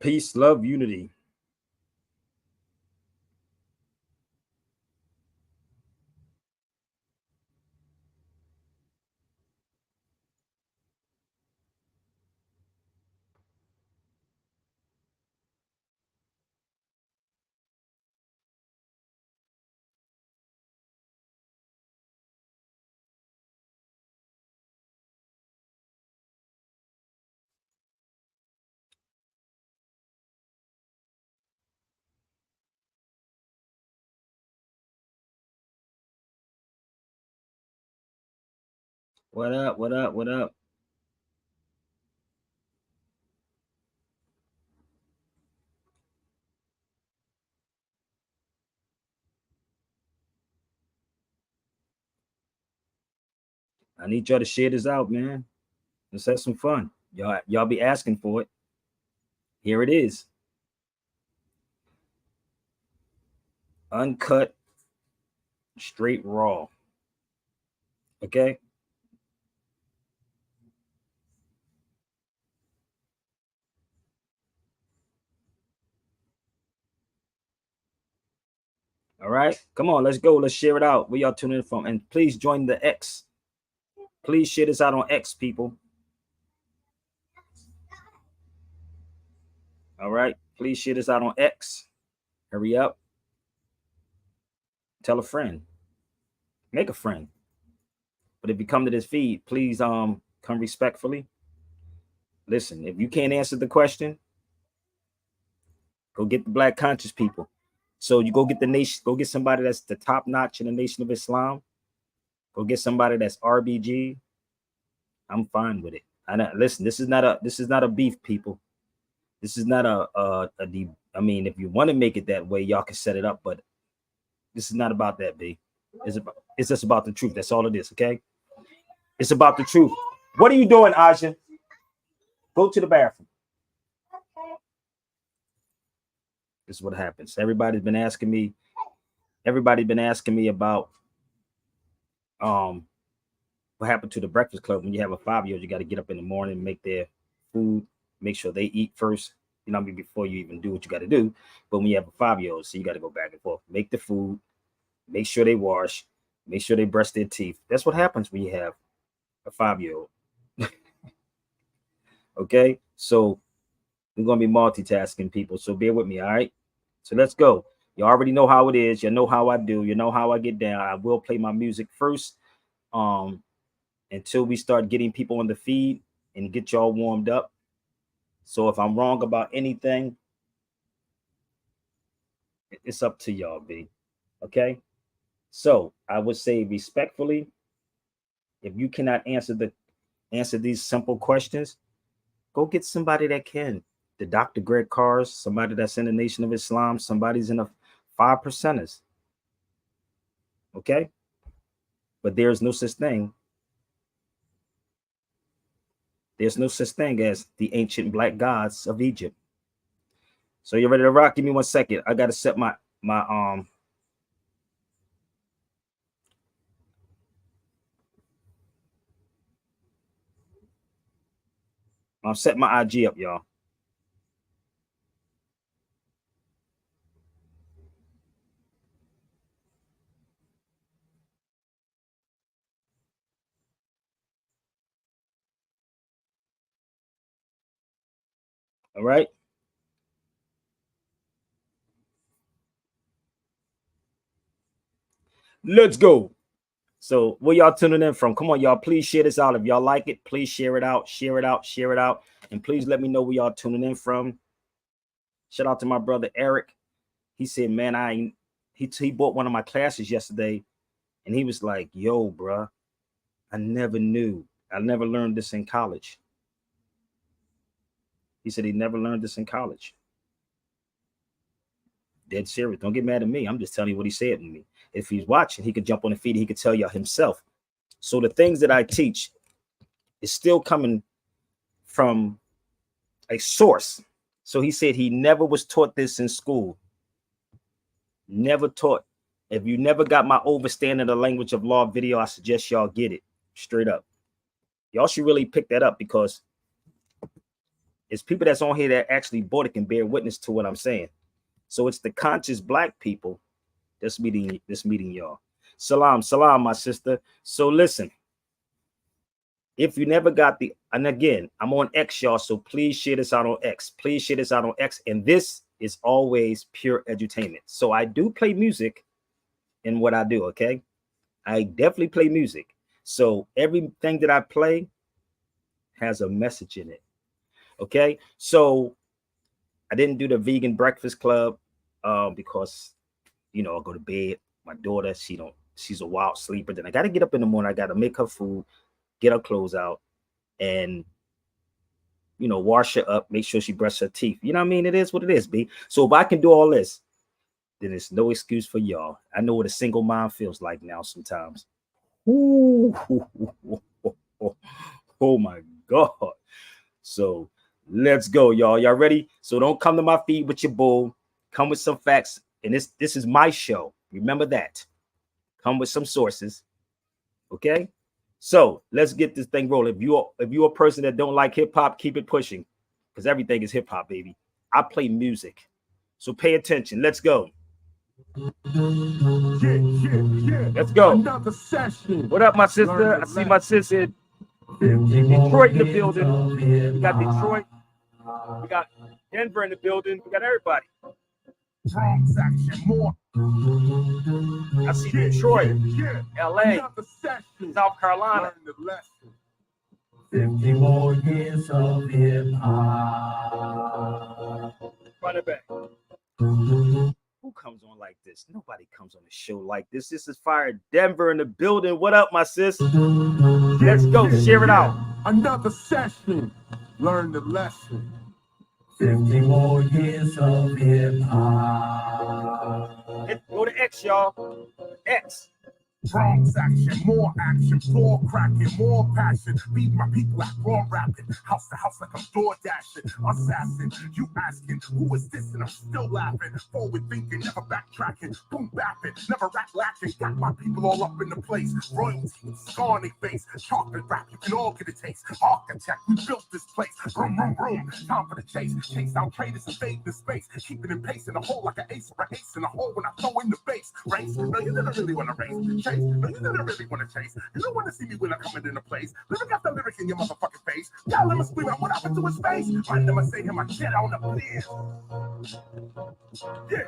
Peace, love, unity. What up? What up? What up? I need y'all to share this out, man. Let's have some fun. Y'all be asking for it. Here it is. Uncut, straight raw. Okay? All right. Come on, let's go. Let's share it out. Where y'all tuning in from? And please join the X. Please share this out on X, people. All right. Please share this out on X. Hurry up. Tell a friend. Make a friend. But if you come to this feed, please come respectfully. Listen, if you can't answer the question, go get the black conscious people. So you go get the nation, go get somebody that's the top notch in the Nation of Islam. Go get somebody that's RBG. I'm fine with it. Listen, this is not a beef, people. This is not a deep. I mean, if you want to make it that way, y'all can set it up, but this is not about that, B. It's just about the truth. That's all it is, okay? It's about the truth. What are you doing, Aja? Go to the bathroom. This is what happens. Everybody's been asking me about what happened to the Breakfast Club. When you have a 5-year-old, you got to get up in the morning, make their food, make sure they eat first. You know what I mean, before you even do what you got to do. But when you have a 5-year-old, so you got to go back and forth, make the food, make sure they wash, make sure they brush their teeth. That's what happens when you have a 5-year-old. Okay, so we're gonna be multitasking, people. So bear with me, all right? So let's go. You already know how it is. You know how I do. You know how I get down. I will play my music first, until we start getting people on the feed and get y'all warmed up. So if I'm wrong about anything, it's up to y'all, B. Okay. So I would say respectfully, if you cannot answer these simple questions, go get somebody that can. The Dr. Greg Cars, somebody that's in the Nation of Islam, somebody's in the 5%ers. Okay. But there's no such thing. There's no such thing as the ancient black gods of Egypt. So you're ready to rock? Give me 1 second. I gotta set my I'll set my IG up, y'all. All right. Let's go. So where y'all tuning in from? Come on, y'all. Please share this out. If y'all like it, please share it out, share it out, share it out. And please let me know where y'all tuning in from. Shout out to my brother Eric. He said, man, he bought one of my classes yesterday, and he was like, yo, bruh, I never knew. I never learned this in college. He said he never learned this in college. Dead serious. Don't get mad at me. I'm just telling you what he said to me. If he's watching, he could jump on the feed. He could tell y'all himself. So the things that I teach is still coming from a source. So he said he never was taught this in school. Never taught. If you never got my Overstanding the Language of Law video, I suggest y'all get it straight up. Y'all should really pick that up because It's people that's on here that actually bought it can bear witness to what I'm saying. So it's the conscious black people that's meeting y'all. Salam, my sister. So listen, if you never got the, and again, I'm on X, y'all, so please share this out on X. Please share this out on X. And this is always pure edutainment. So I do play music in what I do, okay? I definitely play music. So everything that I play has a message in it, okay? So I didn't do the vegan breakfast club because, you know, I go to bed. My daughter, she's a wild sleeper. Then I got to get up in the morning. I got to make her food, get her clothes out, and, you know, wash her up, make sure she brushes her teeth. You know what I mean? It is what it is, B. So if I can do all this, then it's no excuse for y'all. I know what a single mom feels like now sometimes. Ooh, oh my God. So let's go, y'all. Y'all ready? So don't come to my feed with your bull. Come with some facts. And this is my show. Remember that. Come with some sources. Okay? So let's get this thing rolling. If you're a person that don't like hip hop, keep it pushing. Because everything is hip hop, baby. I play music. So pay attention. Let's go. Let's go. What up, my sister? I see my sister. Detroit in the building. We got Detroit. We got Denver in the building. We got everybody. I see Detroit, LA, South Carolina. 50 more years of hip hop. Run it back. Who comes on like this? Nobody comes on a show like this. This is Fire Denver in the building. What up, my sis? Let's go. Share it out. Another session. Learn the lesson. 50 more years of hip hop. Go to X, y'all. X. Transaction, more action, floor cracking, more passion. Feed my people like raw rapping. House to house like I'm door dashing. Assassin, you asking, who is this? And I'm still laughing. Forward thinking, never backtracking. Boom bapping, never rap lacking. Got my people all up in the place. Royalty, scar on their face. Chocolate rap, you can all get a taste. Architect, we built this place. Vroom, vroom, vroom. Time for the chase. Chase out traders and fade the space. Keeping in pace in a hole like an ace or an ace in a hole when I throw in the base. Race, no, you didn't really want to race. Chase, no, you didn't really want to chase. You don't want to see me when I come into place. Lyric after lyric in your motherfucking face. Y'all let me scream out what happened to his face. I never say him, I shit on the please. Yeah.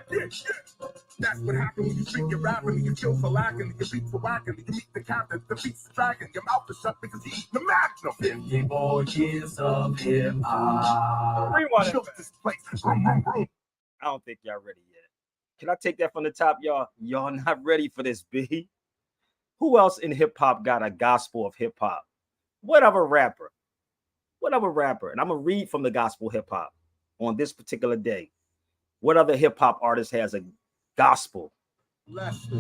That's what happened when you speak your rapping and you feel so lacking, your beats are whacking, you meet the captain, the beats the dragon, your mouth is shut because you eat the magnum. 50 more years of hip hop. Built this place. I don't think y'all ready yet. Can I take that from the top, y'all? Y'all not ready for this, B? Who else in hip hop got a gospel of hip hop? What other rapper? And I'm gonna read from the gospel hip hop on this particular day. What other hip hop artist has a gospel? Let's go.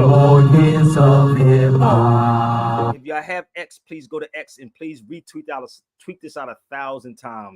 More years of hip hop. If y'all have X, please go to X and please retweet tweet this out 1,000 times.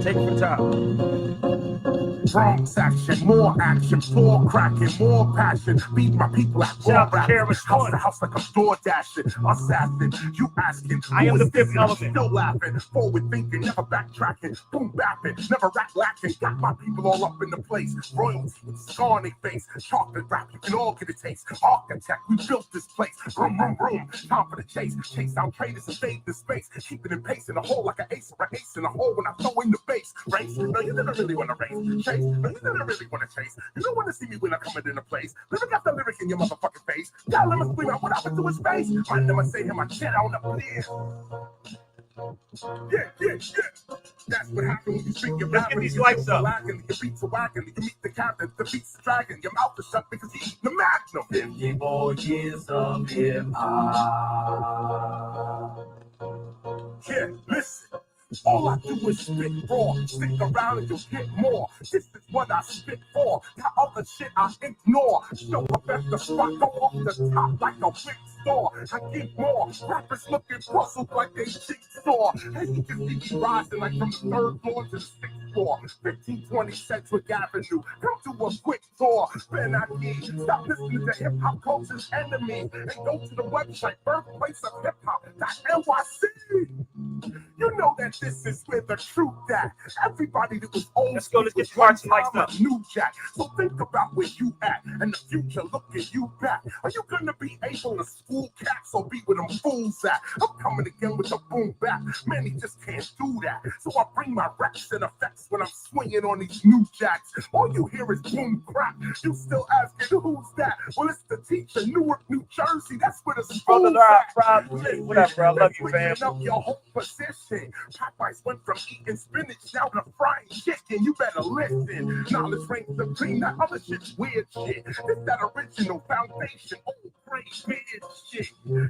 Take it for time. Transaction, more action, floor cracking, more passion. Feed my people like raw rapping. House to house like I'm door dashing. Assassin, you asking, I am the fifth element. Still laughing, forward thinking, never backtracking. Boom bapping, never rap lacking. Got my people all up in the place. Royalty, scar on their face. Chocolate rap, you can all get a taste. Architect, we built this place. Vroom, vroom, vroom. Time for the chase. Chase out traders and fade the space. Keep it in pace in a hole like an ace or an ace in a hole when I throw in the base. Race, no, you didn't really want to race. Chase, no, you didn't really want to chase. You don't want to see me when I come into place. Lyric after lyric in your motherfucking face. Y'all let me scream out what happened to his face. I never say him, I shit on the please. Yeah. That's what happened when you speak your Let's get these lights up. Your beats are whacking, you meet the captain, the beats the dragon, your mouth is shut because you eat the magnum. 50 more years of hip hop. Yeah, listen. All I do is spit raw. Stick around and you'll get more. This is what I spit for. That other shit I ignore. Show up at the spot, go off the top like a big store. I get more. Rappers looking puzzled like they jigsaw. And you can see me rising like from the 3rd floor to the 6th floor. 1520 Sedgwick Avenue. Come do a quick tour. Ben ID. Stop listening to hip hop culture's enemies and go to the website birthplace of hip hop.nyc. You know that And this is where the truth at. Everybody that was old, Let's go, let's get one Sparks lights time up. a new jack. So think about where you at and the future looking you back. Are you gonna be able to school cats or be where them fools at? I'm coming again with the boom back. Man, he just can't do that. So I bring my reps and effects when I'm swinging on these new jacks. All you hear is boom crap. You still asking who's that? Well, it's the teacher, Newark, New Jersey. That's where the school's at. What up, bro? I love you, fam. Up your whole position. Popeyes went from eating spinach now to frying chicken. You better listen. Knowledge reigns supreme. That other shit's weird shit. It's that original foundation. Old great weird shit. Yeah,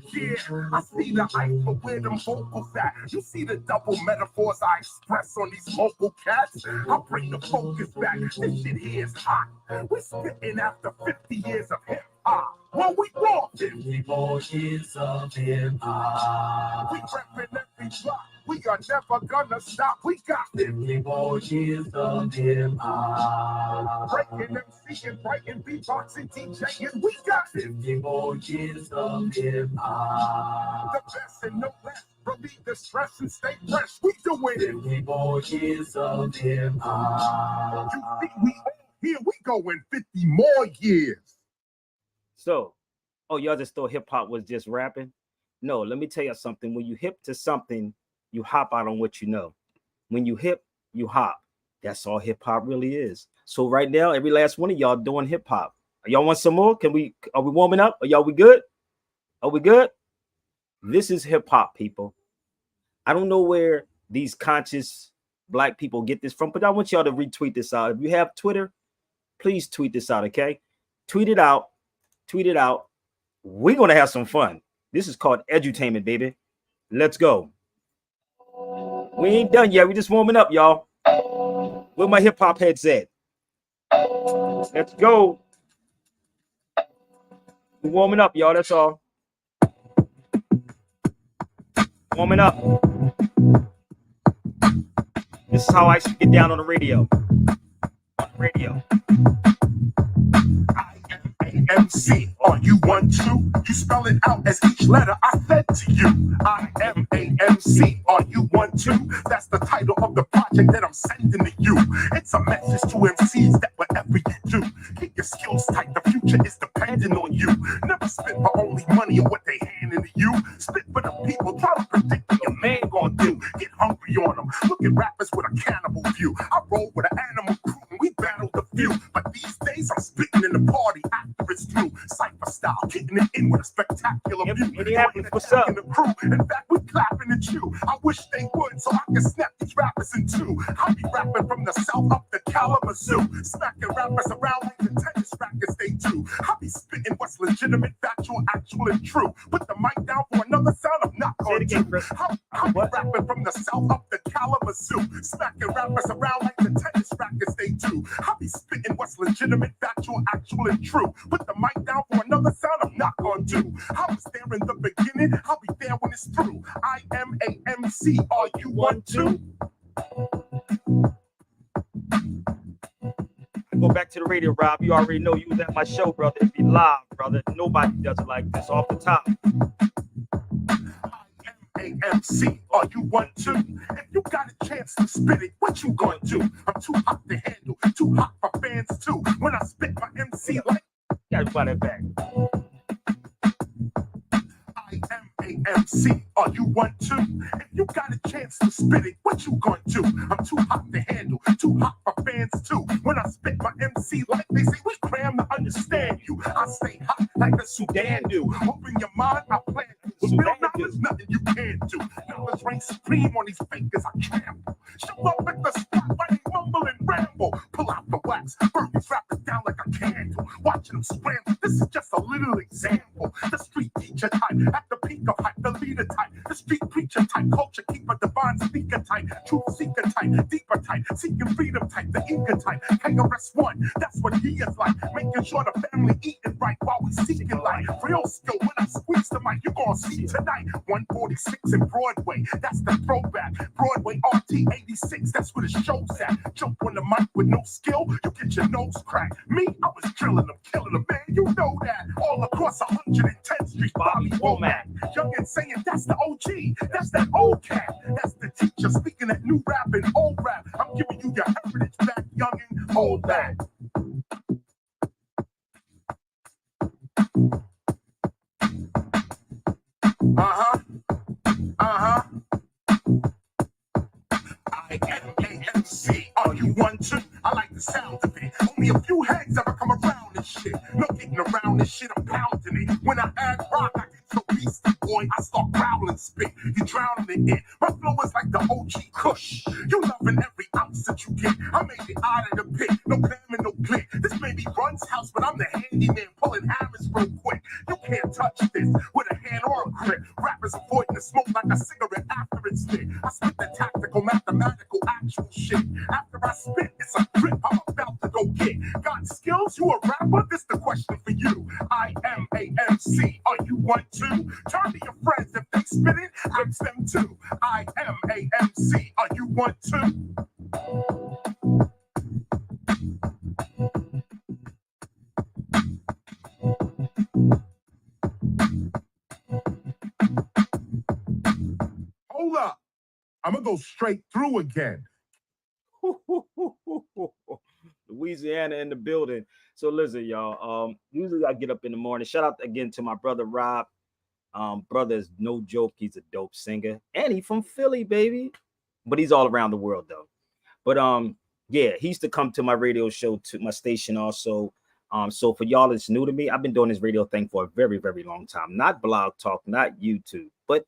I see the hype for where them vocals at. You see the double metaphors I express on these vocal cats. I bring the focus back. This shit here is hot. We're spitting after 50 years of hip hop. What we want? 54 years of hip hop. We repping every block. We are never gonna stop. We got 54 years of hip hop. breaking MC and writing, beatboxing, DJing. We got 54 years of hip hop. the best and no less. Relieve the stress and stay fresh. We doing it. 54 years of hip hop. You see, we all here. We going 50 more years. So, oh, y'all just thought hip hop was just rapping? No, let me tell you something. When you hip to something, you hop out on what you know. When you hip, you hop. That's all hip hop really is. So right now, every last one of y'all doing hip hop. Y'all want some more? Are we warming up? We good? Are we good? This is hip hop, people. I don't know where these conscious black people get this from, but I want y'all to retweet this out. If you have Twitter, please tweet this out, okay? Tweet it out. Tweet it out. We're going to have some fun. This is called edutainment, baby. Let's go. We ain't done yet. We just warming up, y'all. Where my hip hop heads at? Let's go. We're warming up, y'all. That's all. Warming up. This is how I should get down on the radio. On the radio. MC, are you 1, 2? You spell it out as each letter I said to you. I am AMC, are you 1, 2? That's the title of the project that I'm sending to you. It's a message to MCs that whatever you do, keep your skills tight. The future is dependent on you. Never spit for only money or what they handing to you. Spit for the people. Try to predict what your man gonna do. Get hungry on them. Look at rappers with a cannibal view. I roll with an animal crew and we battle the few. But these days I'm spitting in the party after it's through. Cypher style, getting it in with a spectacular view. What's up? The crew. In fact, we clapping at you. I wish they would so I can snap these rappers in two. I be rapping from the south up the Kalamazoo. Smacking rappers around like the tennis rackets they do. I be spitting what's legitimate, factual, actual, and true. Put the mic down for another sound I'm not going to. I be rapping from the south up the Kalamazoo. Smacking rappers around like the tennis rackets they do. I be spitting what's legitimate, factual, actual, and true. Put the mic down for another sound I'm not going to do. I was there in the beginning, I'll be there when it's through. I am a MC, are you 1, 2? Go back to the radio, Rob. You already know you was at my show, brother. It'd be live, brother. Nobody does it like this off the top. AMC, are you 1, 2? If you got a chance to spit it, what you gonna do? I'm too hot to handle, too hot for fans too. When I spit my MC like Gotta buy that back. I am AMC, are you 1, 2? If you got a chance to spit it, what you gonna do? I'm too hot to handle, too hot for fans too. When I spit my MC like they say, we cram to understand you. I stay hot like the Sudan do. Open your mind, I plan to. With real knowledge, nothing you can't do. Knowledge reigns supreme on these fakers I trample. Show up at the spot while they mumble and ramble. Pull out the wax, burn these rappers down like a candle. Watching them scramble, this is just a little example. The street teacher type, at the peak of hype, the leader type. The street preacher type, culture keeper, divine speaker type. Truth seeker type, deeper type. Seeking freedom type, the eager type. KRS-One, that's what he is like. Making sure the family eating right while we seeking life. Real skill, when I squeeze the mic, you're gonna see tonight. 146 in Broadway, that's the throwback. Broadway RT 86, that's where the show's at. Jump on the mic with no skill, you get your nose cracked. Me, I was drilling them, killing them, man, you know that. All across 110th Street, Bobby Womack. Young and saying saying that's the OG, that's that old cat, that's the teacher speaking that new rap and old rap. I'm giving you your heritage back, youngin', hold that. Uh-huh, uh-huh. I-M-A-M-C, are you one too? I like the sound of it. Only a few heads ever come around this shit. No getting around this shit, I'm pounding it. When I add rock, I get so beastie, boy, I start growling spit. You drowning in it. My flow is like the OG Kush. You loving every ounce that you get. I made it out of the pit. No clam and no click. This may be Run's house, but I'm the handyman pulling hammers real quick. You can't touch this with a hand or a grip. Rappers avoiding the smoke like a cigarette after it's lit. I spit the tactical, mathematical, actual shit. After I spit, it's a grip I'm about to go get. Got skills? You a rapper? This the question for you. I-M-A-M-C, are you one too? Turn to your friends if they spit it, ask them too. I-M-A-M-C, are you one too? Hold up. I'm gonna go straight through again. Louisiana in the building. So listen, y'all. Usually I get up in the morning. Shout out again to my brother Rob. Brother is no joke. He's a dope singer, and he's from Philly, baby. But he's all around the world though. But yeah, he used to come to my radio show, to my station also. So for y'all that's new to me, I've been doing this radio thing for a very, very long time. Not Blog Talk, not YouTube, but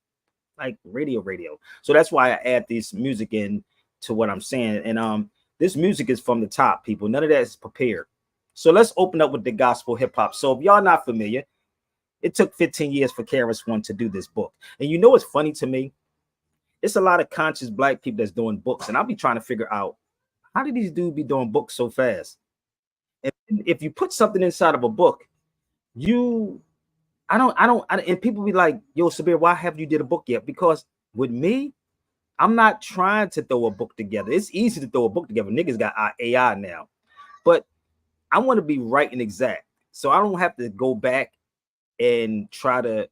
like radio. So that's why I add this music in to what I'm saying. And this music is from the top, people. None of that is prepared. So let's open up with the gospel hip hop. So if y'all not familiar, it took 15 years for KRS-One to do this book. And you know what's funny to me? It's a lot of conscious black people that's doing books, and I'll be trying to figure out, how did these dudes be doing books so fast? And if you put something inside of a book, and people be like, yo, Sabir, why haven't you did a book yet? Because with me, I'm not trying to throw a book together. It's easy to throw a book together. Niggas got AI now, but I want to be right and exact. So I don't have to go back and try to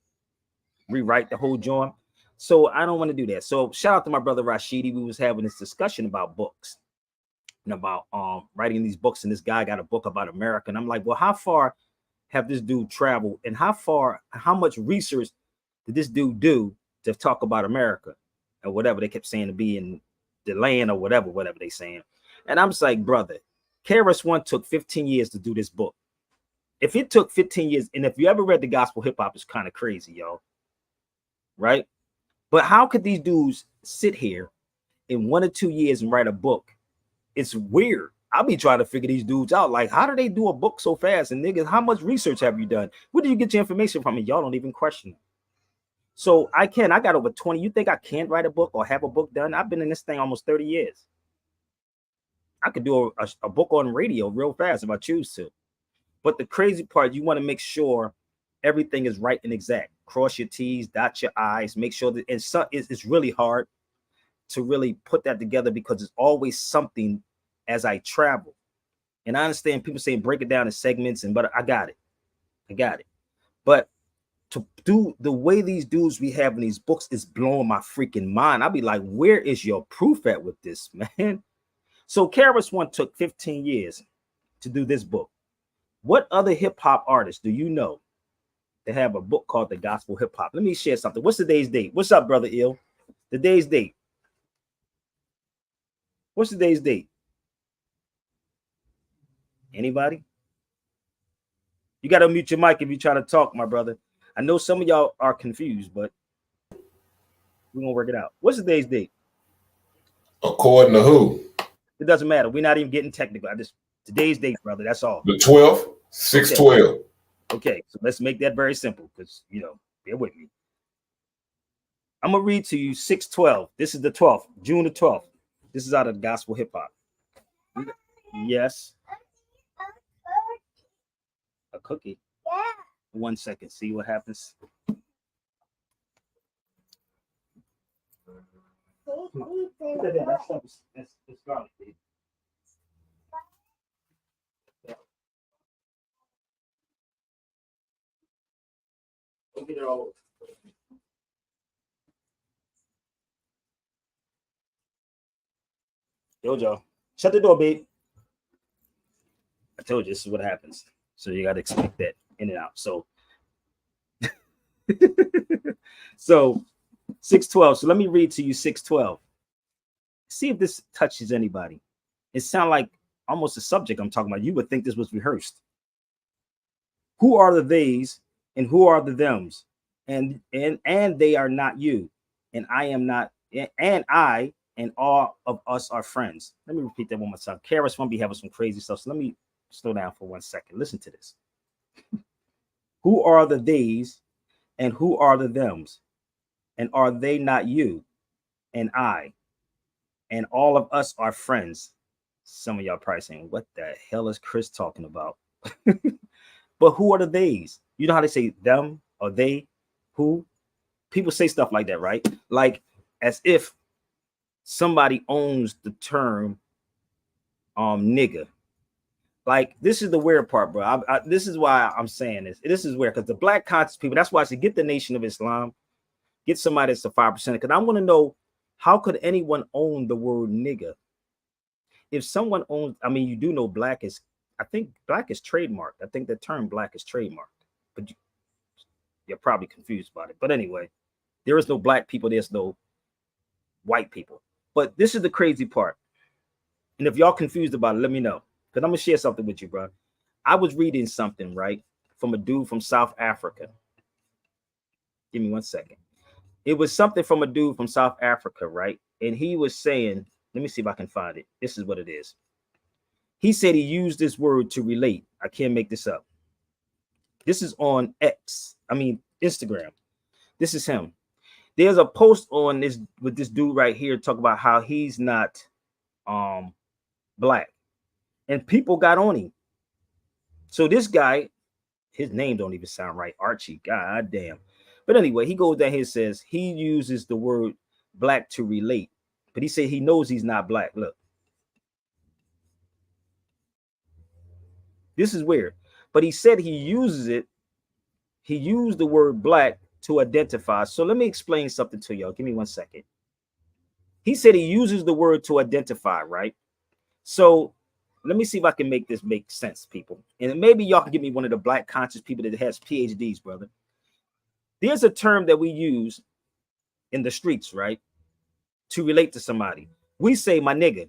rewrite the whole joint. So I don't want to do that. So shout out to my brother Rashidi. We was having this discussion about books and about writing these books. And this guy got a book about America. And I'm like, well, how far have this dude traveled? And how much research did this dude do to talk about America or whatever they kept saying to be in the land or whatever they saying? And I'm just like, brother, KRS-One took 15 years to do this book. If it took 15 years, and if you ever read the gospel hip hop, it's kind of crazy, y'all. Right? But how could these dudes sit here in 1 or 2 years and write a book? It's weird. I'll be trying to figure these dudes out. Like, how do they do a book so fast? And niggas, how much research have you done? Where do you get your information from? And y'all don't even question it. So I got over 20. You think I can't write a book or have a book done? I've been in this thing almost 30 years. I could do a book on radio real fast if I choose to. But the crazy part, you want to make sure everything is right and exact. Cross your T's, dot your I's, make sure that it's really hard to really put that together because it's always something as I travel. And I understand people saying break it down in segments, but I got it. But to do the way these dudes we have in these books is blowing my freaking mind. I'll be like, where is your proof at with this, man? So KRS-One took 15 years to do this book. What other hip hop artists do you know that have a book called The Gospel Hip Hop? Let me share something. What's today's date? What's up, brother Ill? Today's date. What's today's date? Anybody? You got to mute your mic if you try to talk, my brother. I know some of y'all are confused, but we're going to work it out. What's today's date? According to who? It doesn't matter. We're not even getting technical. Today's date, brother. That's all. The 12th, 6/12. Okay, so let's make that very simple because, bear with me. I'm going to read to you 6/12. This is the 12th, June the 12th. This is out of the Gospel Hip Hop. Yes. A cookie? Yeah. 1 second. See what happens. That's garlic, baby. Go get it all over. Jojo, shut the door, babe. I told you this is what happens. So you got to expect that in and out. So, so 612. So let me read to you 612. See if this touches anybody. It sounds like almost a subject I'm talking about. You would think this was rehearsed. Who are the theys and who are the thems? And they are not you, and I am not, and I and all of us are friends. Let me repeat that one more time. Karis won't be having some crazy stuff. So let me slow down for 1 second. Listen to this. Who are the theys and who are the thems? And are they not you and I and all of us are friends? Some of y'all probably saying, what the hell is Chris talking about? But who are the theys? You know how they say them or they, who? People say stuff like that, right? Like as if somebody owns the term nigga. Like this is the weird part, bro. This is why I'm saying this. This is weird because the black conscious people, that's why I said get the Nation of Islam, get somebody that's a 5%. Because I want to know, how could anyone own the word nigga? If someone owns, I mean, you do know black is, I think black is trademarked. I think the term black is trademarked, but you're probably confused about it. But anyway, there is no black people. There's no white people. But this is the crazy part. And if y'all confused about it, let me know. Because I'm going to share something with you, bro. I was reading something, right, from a dude from South Africa. Give me 1 second. It was something from a dude from South Africa, right? And he was saying, let me see if I can find it. This is what it is. He said he used this word to relate. I can't make this up. This is on Instagram. This is him. There's a post on this with this dude right here talk about how he's not black. And people got on him. So this guy, his name don't even sound right. Archie, god damn. But anyway, he goes down here and says he uses the word black to relate. But he said he knows he's not black. Look. This is weird. But he said he uses it. He used the word black to identify. So let me explain something to y'all. Give me 1 second. He said he uses the word to identify, right? So let me see if I can make this make sense, people. And maybe y'all can give me one of the black conscious people that has PhDs, brother. There's a term that we use in the streets, right? To relate to somebody. We say my nigga.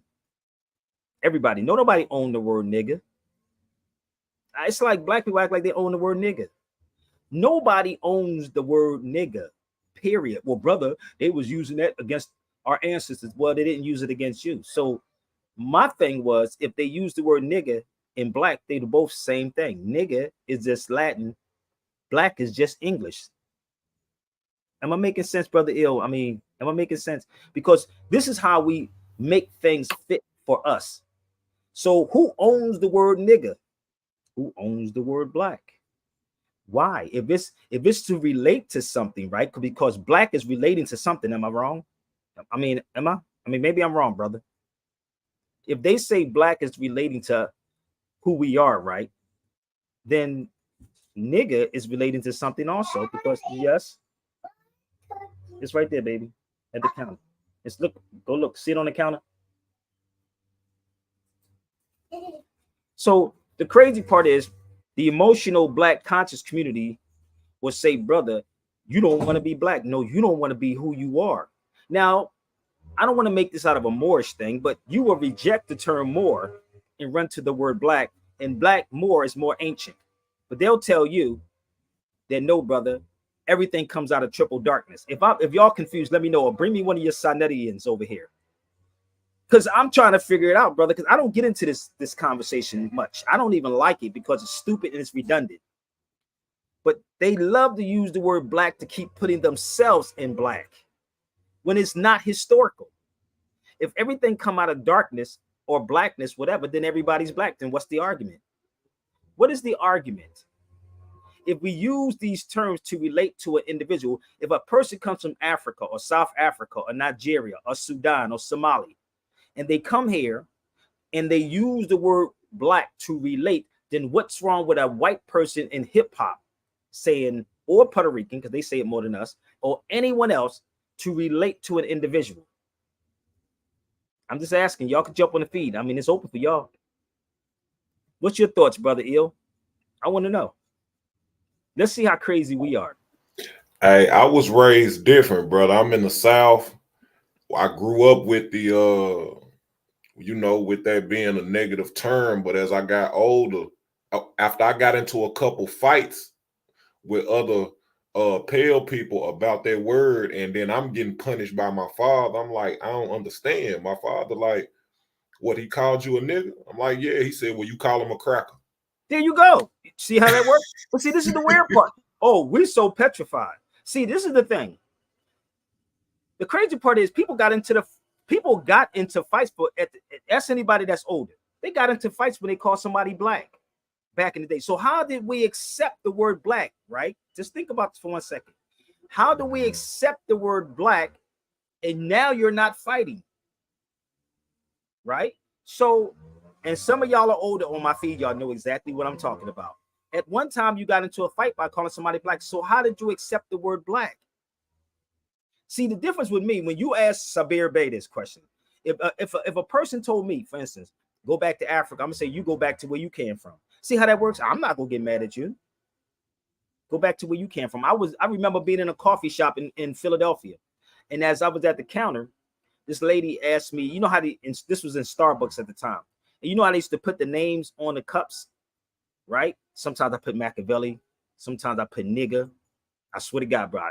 Everybody. Nobody own the word nigga. It's like black people act like they own the word nigga. Nobody owns the word nigga, period. Well, brother, they was using that against our ancestors. Well, they didn't use it against you. So my thing was, if they use the word nigga in black, they're both same thing. Nigga is just Latin. Black is just English. Am I making sense, brother Ill? I mean, am I making sense? Because this is how we make things fit for us. So who owns the word nigga? Who owns the word black? Why? If it's to relate to something, right? Because black is relating to something. Am I wrong? I mean, am I? I mean, maybe I'm wrong, brother. If they say black is relating to who we are, right? Then nigga is relating to something also, because yes, it's right there, baby, at the counter. It's look, go look, see it on the counter. So the crazy part is the emotional black conscious community will say, brother, you don't want to be black. No, you don't want to be who you are. Now, I don't want to make this out of a Moorish thing, but you will reject the term Moor and run to the word black, and black Moor is more ancient. But they'll tell you that no, brother, everything comes out of triple darkness. If y'all confused, let me know, or bring me one of your Sinetians over here. Because I'm trying to figure it out, brother, because I don't get into this conversation much. I don't even like it because it's stupid and it's redundant. But they love to use the word black to keep putting themselves in black when it's not historical. If everything come out of darkness or blackness, whatever, then everybody's black. Then what's the argument? What is the argument? If we use these terms to relate to an individual, if a person comes from Africa or South Africa or Nigeria or Sudan or Somali, and they come here and they use the word black to relate, then what's wrong with a white person in hip hop saying, or Puerto Rican, because they say it more than us, or anyone else to relate to an individual? I'm just asking. Y'all can jump on the feed. I mean, it's open for y'all. What's your thoughts, brother Ill? I want to know. Let's see how crazy we are. Hey, I was raised different, brother. I'm in the South. I grew up with the with that being a negative term, but as I got older, after I got into a couple fights with other pale people about that word, and then I'm getting punished by my father, I'm like, I don't understand. My father, like, what, he called you a nigga? I'm like, yeah. He said, well, you call him a cracker. There you go. See how that works? But see, this is the weird part. Oh, we're so petrified. See, this is the thing. The crazy part is people got into fights for ask anybody that's older. They got into fights when they called somebody black back in the day. So how did we accept the word black, right? Just think about this for 1 second. How do we accept the word black and now you're not fighting? Right? So, and some of y'all are older on my feed, y'all know exactly what I'm talking about. At one time, you got into a fight by calling somebody black. So how did you accept the word black? See, the difference with me, when you ask Sabir Bey this question, if a person told me, for instance, go back to Africa, I'm gonna say, you go back to where you came from. See how that works? I'm not gonna get mad at you. Go back to where you came from. I remember being in a coffee shop in Philadelphia, and as I was at the counter, this lady asked me, you know how this was in Starbucks at the time, and you know how they used to put the names on the cups, right? Sometimes I put Machiavelli, sometimes I put nigga. I swear to God, bro.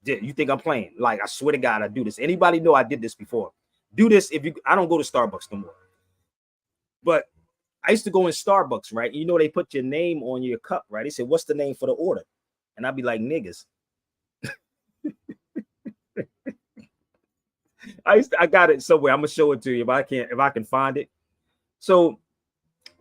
You think I'm playing? Like, I swear to God, I do this. Anybody know I did this before? Do this if you. I don't go to Starbucks no more. But I used to go in Starbucks, right? You know, they put your name on your cup, right? They said, what's the name for the order? And I'd be like, niggas. I got it somewhere. I'm gonna show it to you if I can find it. So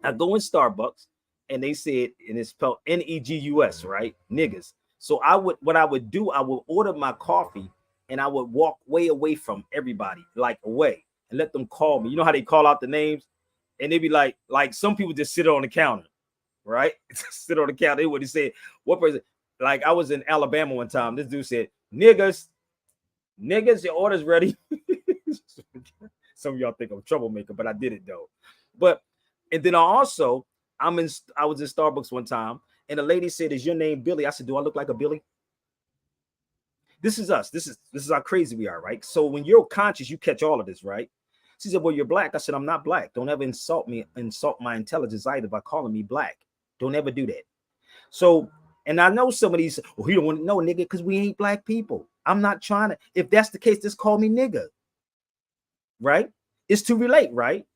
I go in Starbucks and they said, and it's spelled Negus, right? Niggas. So what I would do, I would order my coffee and I would walk way away from everybody, like away, and let them call me. You know how they call out the names? And they'd be like some people just sit on the counter, right? Sit on the counter. They would say, what person? Like, I was in Alabama one time. This dude said, niggas, your order's ready. Some of y'all think I'm a troublemaker, but I did it though. But, and then I was in Starbucks one time, and the lady said, is your name Billy? I said, do I look like a Billy? This is us. This is how crazy we are, right? So when you're conscious, you catch all of this, right? She said, well, you're black. I said, I'm not black. Don't ever insult my intelligence either by calling me black. Don't ever do that. So, and I know some of these, well, you don't want to know, nigga, because we ain't black people. I'm not trying to. If that's the case, just call me nigga. Right? It's to relate, right?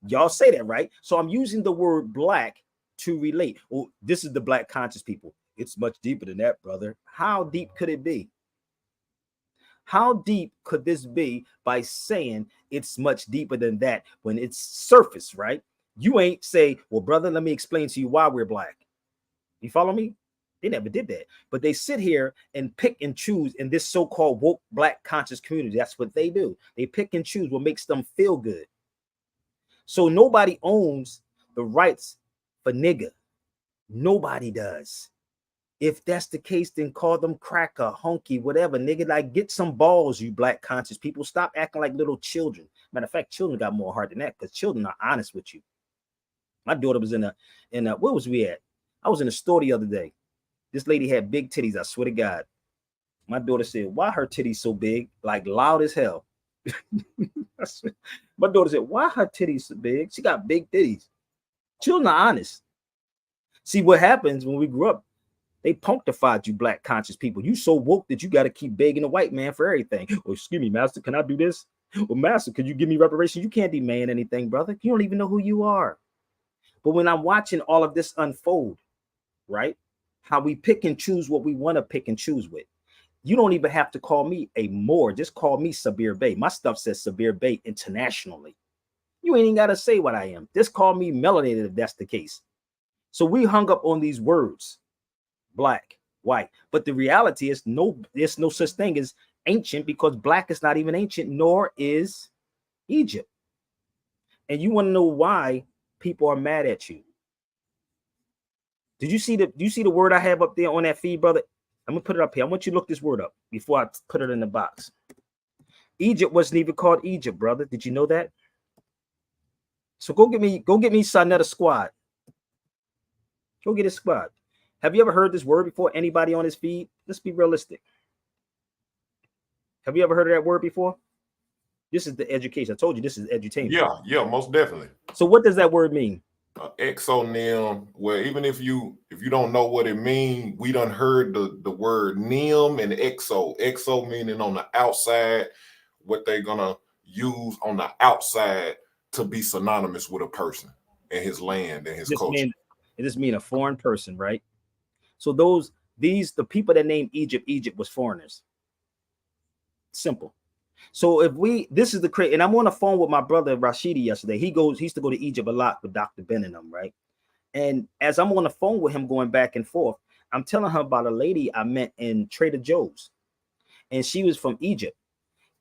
Y'all say that, right? So I'm using the word black to relate. Oh, this is the black conscious people. It's much deeper than that, brother. How deep could it be? How deep could this be by saying it's much deeper than that when it's surface, right? You ain't say, well, brother, let me explain to you why we're black. You follow me? They never did that. But they sit here and pick and choose in this so-called woke black conscious community. That's what they do. They pick and choose what makes them feel good. So nobody owns the rights for nigga. Nobody does. If that's the case, then call them cracker, hunky, whatever, nigga. Like, get some balls, you black conscious people. Stop acting like little children. Matter of fact, children got more heart than that, because children are honest with you. My daughter was in a where was we at? I was in a store the other day. This lady had big titties. I swear to God. My daughter said, why her titties so big? Like, loud as hell. My daughter said, why her titties so big? She got big titties. Children are honest. See, what happens when we grew up, they punctified you black conscious people. You so woke that you got to keep begging a white man for everything. Oh, excuse me, master, can I do this? Well, master, could you give me reparations? You can't demand anything, brother. You don't even know who you are. But when I'm watching all of this unfold, right, how we pick and choose what we want to pick and choose with, you don't even have to call me a Moor. Just call me Sabir Bey. My stuff says Sabir Bey internationally. You ain't even got to say what I am. Just call me melanated if that's the case. So we hung up on these words, black, white. But the reality is there's no such thing as ancient, because black is not even ancient, nor is Egypt. And you want to know why people are mad at you. Do you see the word I have up there on that feed, brother? I'm gonna put it up here. I want you to look this word up before I put it in the box. Egypt wasn't even called Egypt, brother. Did you know that? So go get me Sonetta Squad. Go get a squad. Have you ever heard this word before? Anybody on his feed? Let's be realistic. Have you ever heard of that word before? This is the education. I told you this is edutainment. Yeah, most definitely. So what does that word mean? Exonym. Well, even if you don't know what it means, we done heard the word nim and exo. Exo meaning on the outside, what they're gonna use on the outside to be synonymous with a person and his land and his culture. It just means a foreign person, right? So the people that named Egypt was foreigners. Simple. So this is the crazy, and I'm on the phone with my brother Rashidi yesterday. He used to go to Egypt a lot with Dr. Ben and them, right? And as I'm on the phone with him going back and forth, I'm telling her about a lady I met in Trader Joe's, and she was from Egypt,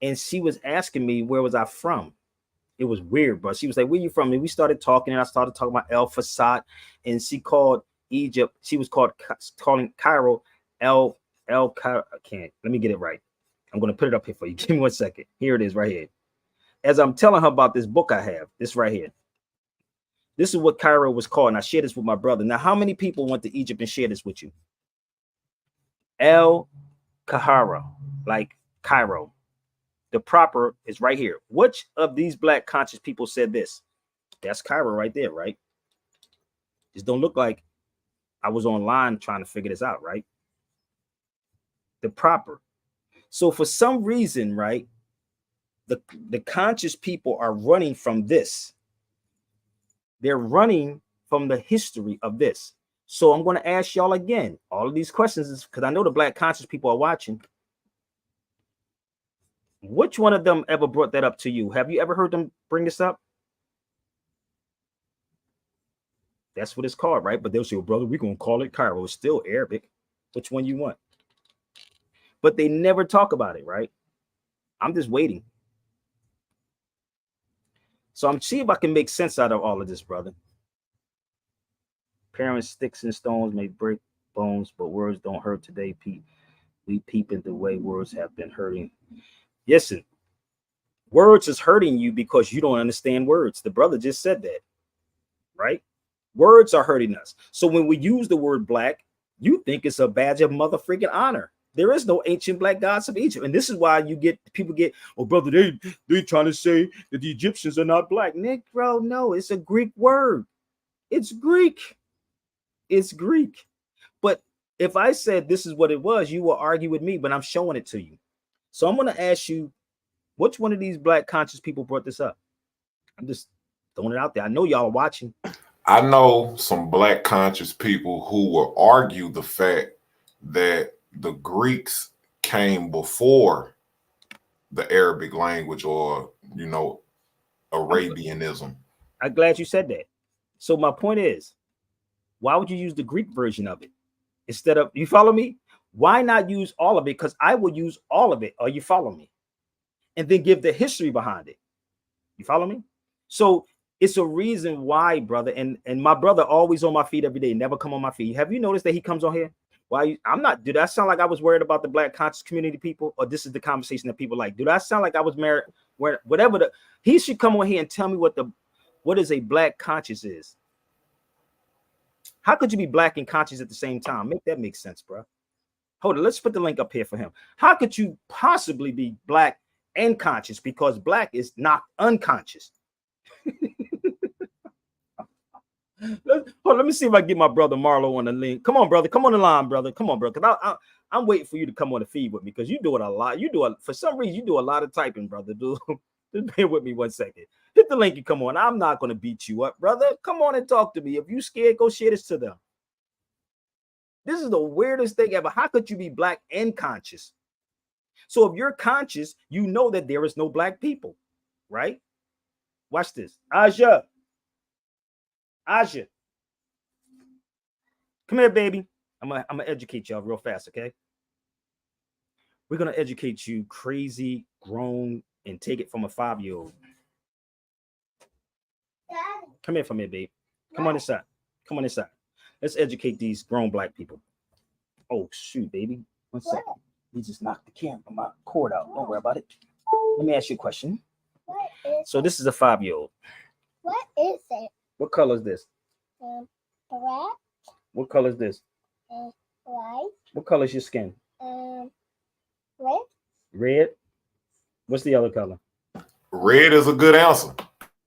and she was asking me where was I from. It was weird, bro. She was like, "Where you from?" And we started talking, and I started talking about El Fasad, and she called Egypt. She was calling Cairo El Cairo. I can't. Let me get it right. I'm going to put it up here for you. Give me 1 second. Here it is right here. As I'm telling her about this book I have, this right here. This is what Cairo was called, and I shared this with my brother. Now, how many people went to Egypt and shared this with you? El Kahara, like Cairo. The proper is right here. Which of these black conscious people said this? That's Cairo right there, right? This don't look like I was online trying to figure this out, right? The proper. So for some reason, right, the conscious people are running from this. They're running from the history of this. So I'm going to ask y'all again, all of these questions is because I know the black conscious people are watching. Which one of them ever brought that up to you? Have you ever heard them bring this up? That's what it's called, right? But they'll say, well, brother, we're going to call it Cairo. It's still Arabic. Which one you want? But they never talk about it, right? I'm just waiting. So I'm seeing if I can make sense out of all of this, brother. Parents, sticks and stones may break bones, but words don't hurt today, Pete. We peep at the way words have been hurting. Listen, words is hurting you because you don't understand words. The brother just said that, right? Words are hurting us. So when we use the word black, you think it's a badge of mother freaking honor. There is no ancient black gods of Egypt. And this is why people get, oh, brother, they trying to say that the Egyptians are not black. Nick, bro, no, it's a Greek word. It's Greek. It's Greek. But if I said this is what it was, you will argue with me, but I'm showing it to you. So I'm going to ask you, which one of these black conscious people brought this up? I'm just throwing it out there. I know y'all are watching. I know some black conscious people who will argue the fact that the Greeks came before the Arabic language or, Arabianism. I'm glad you said that. So my point is, why would you use the Greek version of it instead of, you follow me? Why not use all of it? Because I will use all of it. Or you follow me? And then give the history behind it. You follow me? So it's a reason why, brother. And my brother always on my feet every day, never come on my feet. Have you noticed that he comes on here? Why? I'm not. Did I sound like I was worried about the black conscious community people? Or this is the conversation that people like? Did I sound like I was married? Whatever he should come on here and tell me what is a black conscious is. How could you be black and conscious at the same time? Make that make sense, bro. Hold on, let's put the link up here for him. How could you possibly be black and conscious? Because black is not unconscious. Let me see if I get my brother Marlo on the link. Come on, brother. Come on the line, brother. Come on, bro. Because I'm waiting for you to come on the feed with me because you do it a lot. For some reason, you do a lot of typing, brother. Dude, just bear with me 1 second. Hit the link and come on. I'm not going to beat you up, brother. Come on and talk to me. If you scared, go share this to them. This is the weirdest thing ever. How could you be black and conscious? So if you're conscious, you know that there is no black people, right? Watch this. Aja. Come here, baby. I'm gonna educate y'all real fast, okay? We're gonna educate you crazy, grown, and take it from a 5-year-old. Come here for me, babe. Come on inside. Come on inside. Let's educate these grown black people. Oh, shoot, baby. 1 second. We just knocked the camera, my cord out. Don't worry about it. Let me ask you a question. What is So this is a 5-year-old. what is it? What color is this? Black, What color is this? white, What color is your skin? red, Red. What's the other color? Red is a good answer.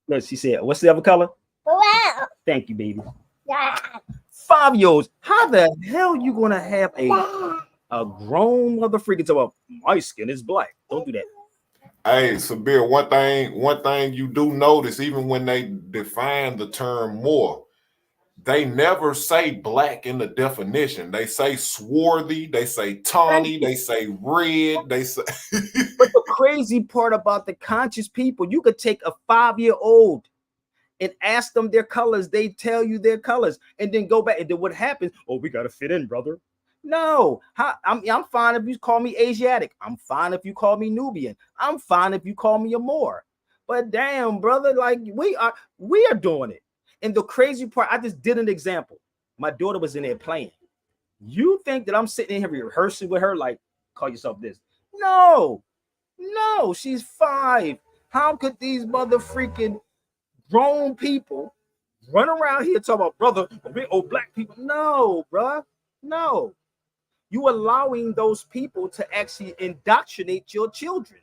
Look, she said, what's the other color? brown. Thank you, baby. Yeah. 5-year-olds. How the hell you gonna have a grown mother freaking talk about my skin is black? Don't do that. Hey, Sabir, one thing you do notice, even when they define the term more, they never say black in the definition. They say swarthy, they say tawny, they say red, they say But the crazy part about the conscious people, you could take a 5-year-old and ask them their colors. They tell you their colors, and then go back. And then what happens? Oh, we gotta fit in, brother. No, I'm fine if you call me Asiatic. I'm fine if you call me Nubian. I'm fine if you call me a Moor. But damn, brother, like we are doing it. And the crazy part, I just did an example. My daughter was in there playing. You think that I'm sitting in here rehearsing with her, like, call yourself this? No, she's 5. How could these mother freaking grown people run around here talking about brother, we old black people? No, bruh, no. You allowing those people to actually indoctrinate your children,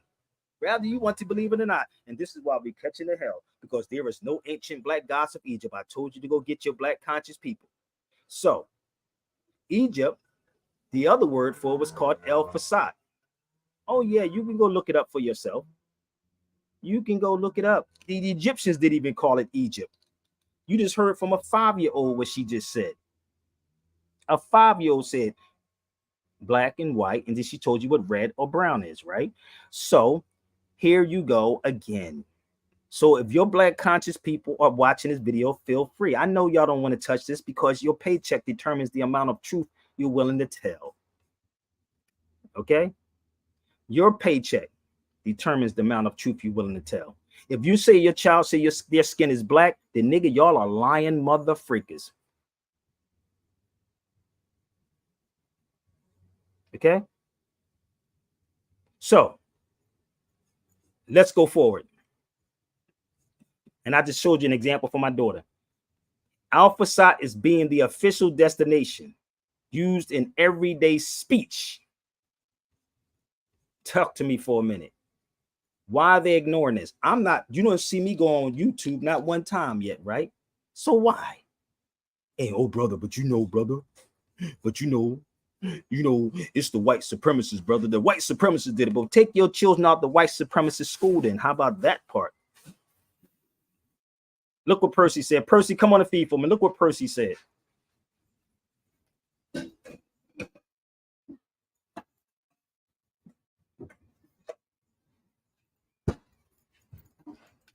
whether you want to believe it or not. And this is why we catching the hell, because there is no ancient black gods of Egypt. I told you to go get your black conscious people. So Egypt, the other word for it was called El Fasad. Oh yeah, you can go look it up for yourself. You can go look it up. The Egyptians didn't even call it Egypt. You just heard from a 5-year-old what she just said. A 5-year-old said black and white, and then she told you what red or brown is, right? So here you go again. So if your black conscious people are watching this video, feel free. I know y'all don't want to touch this because your paycheck determines the amount of truth you're willing to tell. Okay? Your paycheck determines the amount of truth you're willing to tell. If you say your child say their skin is black, then nigga, y'all are lying mother freakers. Okay? So let's go forward. And I just showed you an example for my daughter. Al Fasad is being the official destination used in everyday speech. Talk to me for a minute. Why are they ignoring this? I'm not, you don't see me go on YouTube not one time yet, right? So why? Hey, oh brother, but you know, it's the white supremacists, brother. The white supremacists did it, but take your children out the white supremacist school then. How about that part? Look what Percy said. Percy, come on the feed for me. Look what Percy said.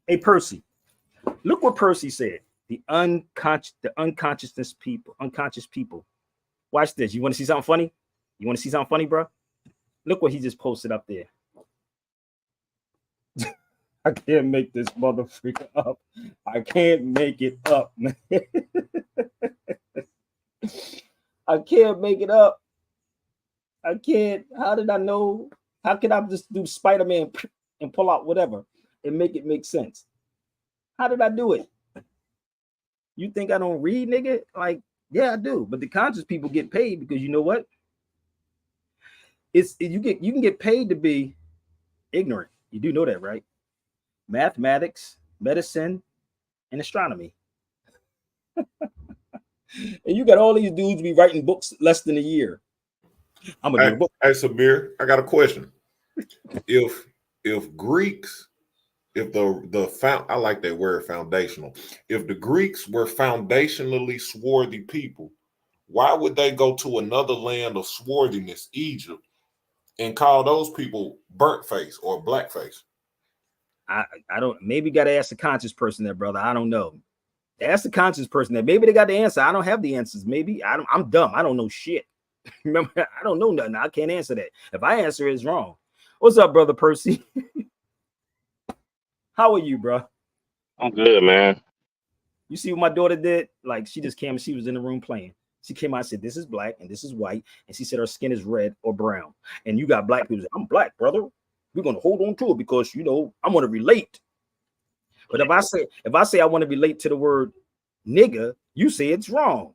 Hey, Percy, look what Percy said. The unconscious people. Watch this. You want to see something funny? You want to see something funny, bro? Look what he just posted up there. I can't make this motherfucker up. I can't make it up, man. I can't make it up. I can't. How did I know? How can I just do Spider-Man and pull out whatever and make it make sense? How did I do it? You think I don't read, nigga? Like, yeah, I do. But the conscious people get paid because you know what? You can get paid to be ignorant. You do know that, right? Mathematics, medicine, and astronomy. And you got all these dudes be writing books less than a year. I'm gonna do a book. Hey, Samir, I got a question. If Greeks, if I like that word foundational. If the Greeks were foundationally swarthy people, why would they go to another land of swarthiness, Egypt, and call those people burnt face or blackface? I don't, maybe got to ask the conscious person there, brother. I don't know. Ask the conscious person there. Maybe they got the answer. I don't have the answers. Maybe I'm dumb. I don't know shit. Remember, I don't know nothing. I can't answer that. If I answer it, it's wrong. What's up, brother Percy? How are you, bro? I'm good, man. You see what my daughter did? Like, she just came and she was in the room playing. She came out and said, this is black and this is white. And she said her skin is red or brown. And you got black people. I'm black, brother. We're gonna hold on to it because I want to relate. But if I say I want to relate to the word nigga, you say it's wrong.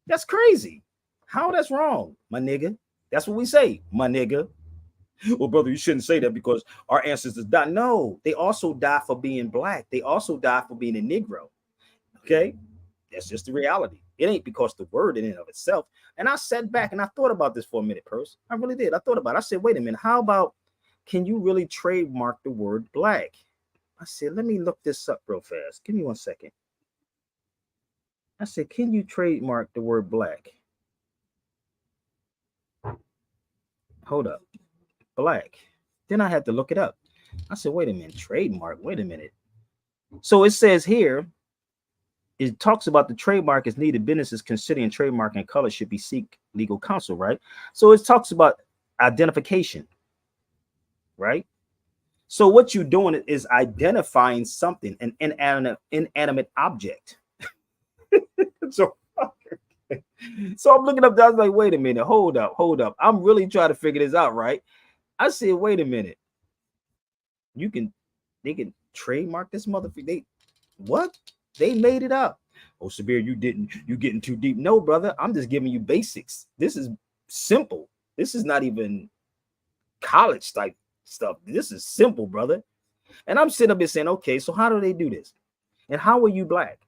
That's crazy. How that's wrong, my nigga? That's what we say, my nigga. Well, brother, you shouldn't say that because our ancestors died. No, they also died for being black. They also died for being a Negro. Okay, that's just the reality. It ain't because the word in and of itself. And I sat back and I thought about this for a minute, Purse. I really did. I thought about it. I said, wait a minute. How about, can you really trademark the word black? I said, let me look this up real fast. Give me 1 second. I said, can you trademark the word black? Hold up. Black. Then I had to look it up. I said, wait a minute. Trademark. Wait a minute. So it says here, it talks about the trademark is needed. Businesses considering trademark and color should be seek legal counsel, right? So it talks about identification, right? So what you're doing is identifying something, an inanimate object. So I'm looking up. I was like, wait a minute, hold up. I'm really trying to figure this out, right? I said, wait a minute. They can trademark this motherfucker. What? They made it up. Oh, Sabir, you getting too deep. No, brother, I'm just giving you basics. This is simple. This is not even college type stuff. This is simple, brother. And I'm sitting up here saying, okay, so how do they do this? And how are you black?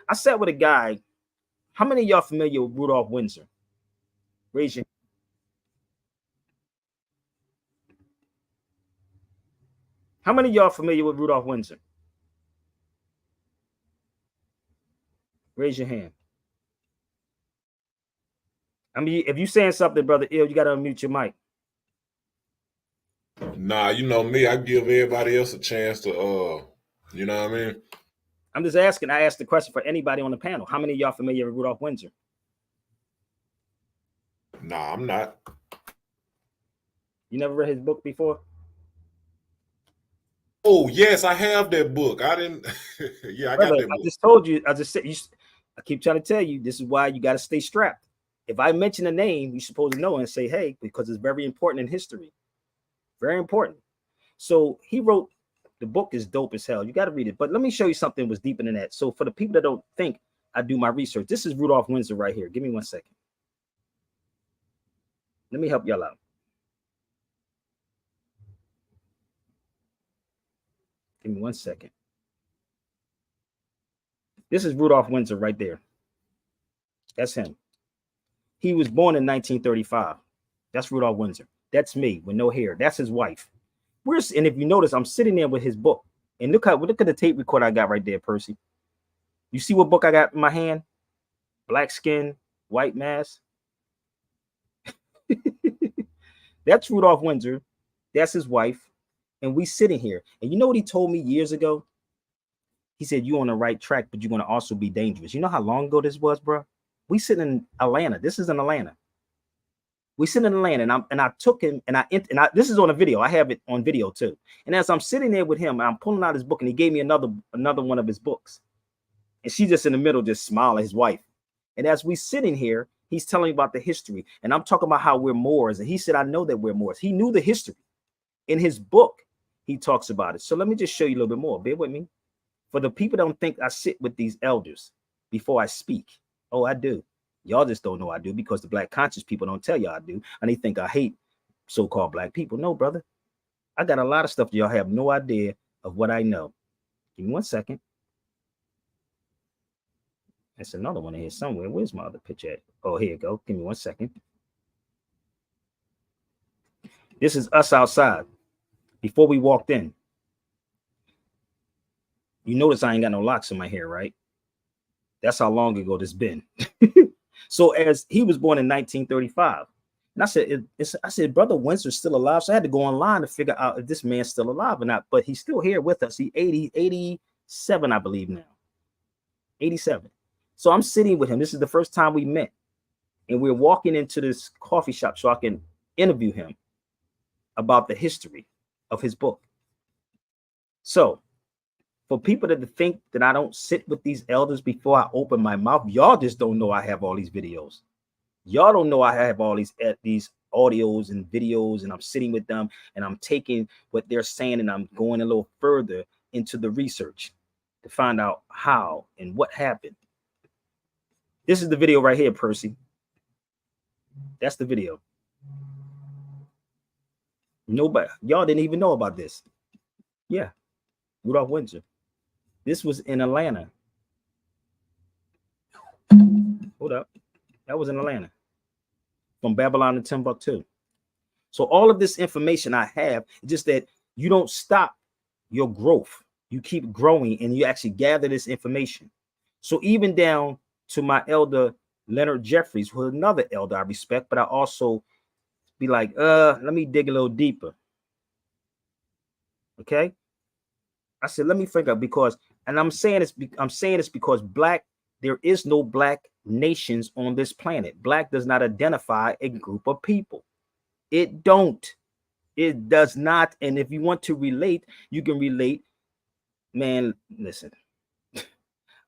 I sat with a guy. How many of y'all familiar with Rudolph Windsor? Raise your. How many of y'all familiar with Rudolph Windsor? Raise your hand. I mean, if you saying something, brother Ill, you got to unmute your mic. Nah, you know me. I give everybody else a chance to, you know what I mean? I'm just asking. I asked the question for anybody on the panel. How many of y'all familiar with Rudolph Windsor? Nah, I'm not. You never read his book before? Oh, yes, I have that book. I didn't. Yeah, I got that book. I just told you. I just said. I keep trying to tell you. This is why you got to stay strapped. If I mention a name, you're supposed to know and say, hey, because it's very important in history. Very important. So he wrote, the book is dope as hell. You got to read it. But let me show you something that was deeper than that. So for the people that don't think I do my research, this is Rudolph Windsor right here. Give me 1 second. Let me help y'all out. Give me 1 second. This is Rudolph Windsor right there. That's him. He was born in 1935. That's Rudolph Windsor. That's me with no hair. That's his wife. And if you notice, I'm sitting there with his book. And look at the tape recorder I got right there, Percy. You see what book I got in my hand? Black Skin, White Mask. That's Rudolph Windsor. That's his wife. And we sitting here. And you know what he told me years ago? He said, you're on the right track, but you're going to also be dangerous. You know how long ago this was, bro? We sitting in Atlanta. This is in Atlanta. We sitting in Atlanta, and I took him, and I this is on a video. I have it on video too. And as I'm sitting there with him, I'm pulling out his book, and he gave me another one of his books. And she's just in the middle, just smiling, his wife. And as we sitting here, he's telling me about the history, and I'm talking about how we're Moors. And he said, I know that we're Moors. He knew the history. In his book, he talks about it. So let me just show you a little bit more. Bear with me. For the people that don't think I sit with these elders before I speak. Oh, I do. Y'all just don't know I do because the black conscious people don't tell y'all I do. And they think I hate so-called black people. No, brother. I got a lot of stuff that y'all have no idea of what I know. Give me 1 second. That's another one in here somewhere. Where's my other picture at? Oh, here you go. Give me 1 second. This is us outside before we walked in. You notice I ain't got no locks in my hair, right? That's how long ago this been. So as he was born in 1935, and I said, Brother Windsor's still alive. So I had to go online to figure out if this man's still alive or not. But he's still here with us. He's 87, I believe now. 87. So I'm sitting with him. This is the first time we met. And we're walking into this coffee shop so I can interview him about the history of his book. So for people that think that I don't sit with these elders before I open my mouth, y'all just don't know I have all these videos. Y'all don't know I have all these audios and videos, and I'm sitting with them and I'm taking what they're saying and I'm going a little further into the research to find out how and what happened. This is the video right here, Percy. That's the video. Nobody, y'all didn't even know about this. Yeah, Rudolph Windsor. This was in Atlanta. Hold up. That was in Atlanta. From Babylon to Timbuktu. So all of this information I have, just that you don't stop your growth. You keep growing and you actually gather this information. So even down to my elder Leonard Jeffries, who is another elder I respect, but I also be like, let me dig a little deeper. Okay. I said, let me think of, because, and I'm saying this because there is no black nations on this planet. Black does not identify a group of people. It does not. And if you want to relate, you can relate. Man, listen,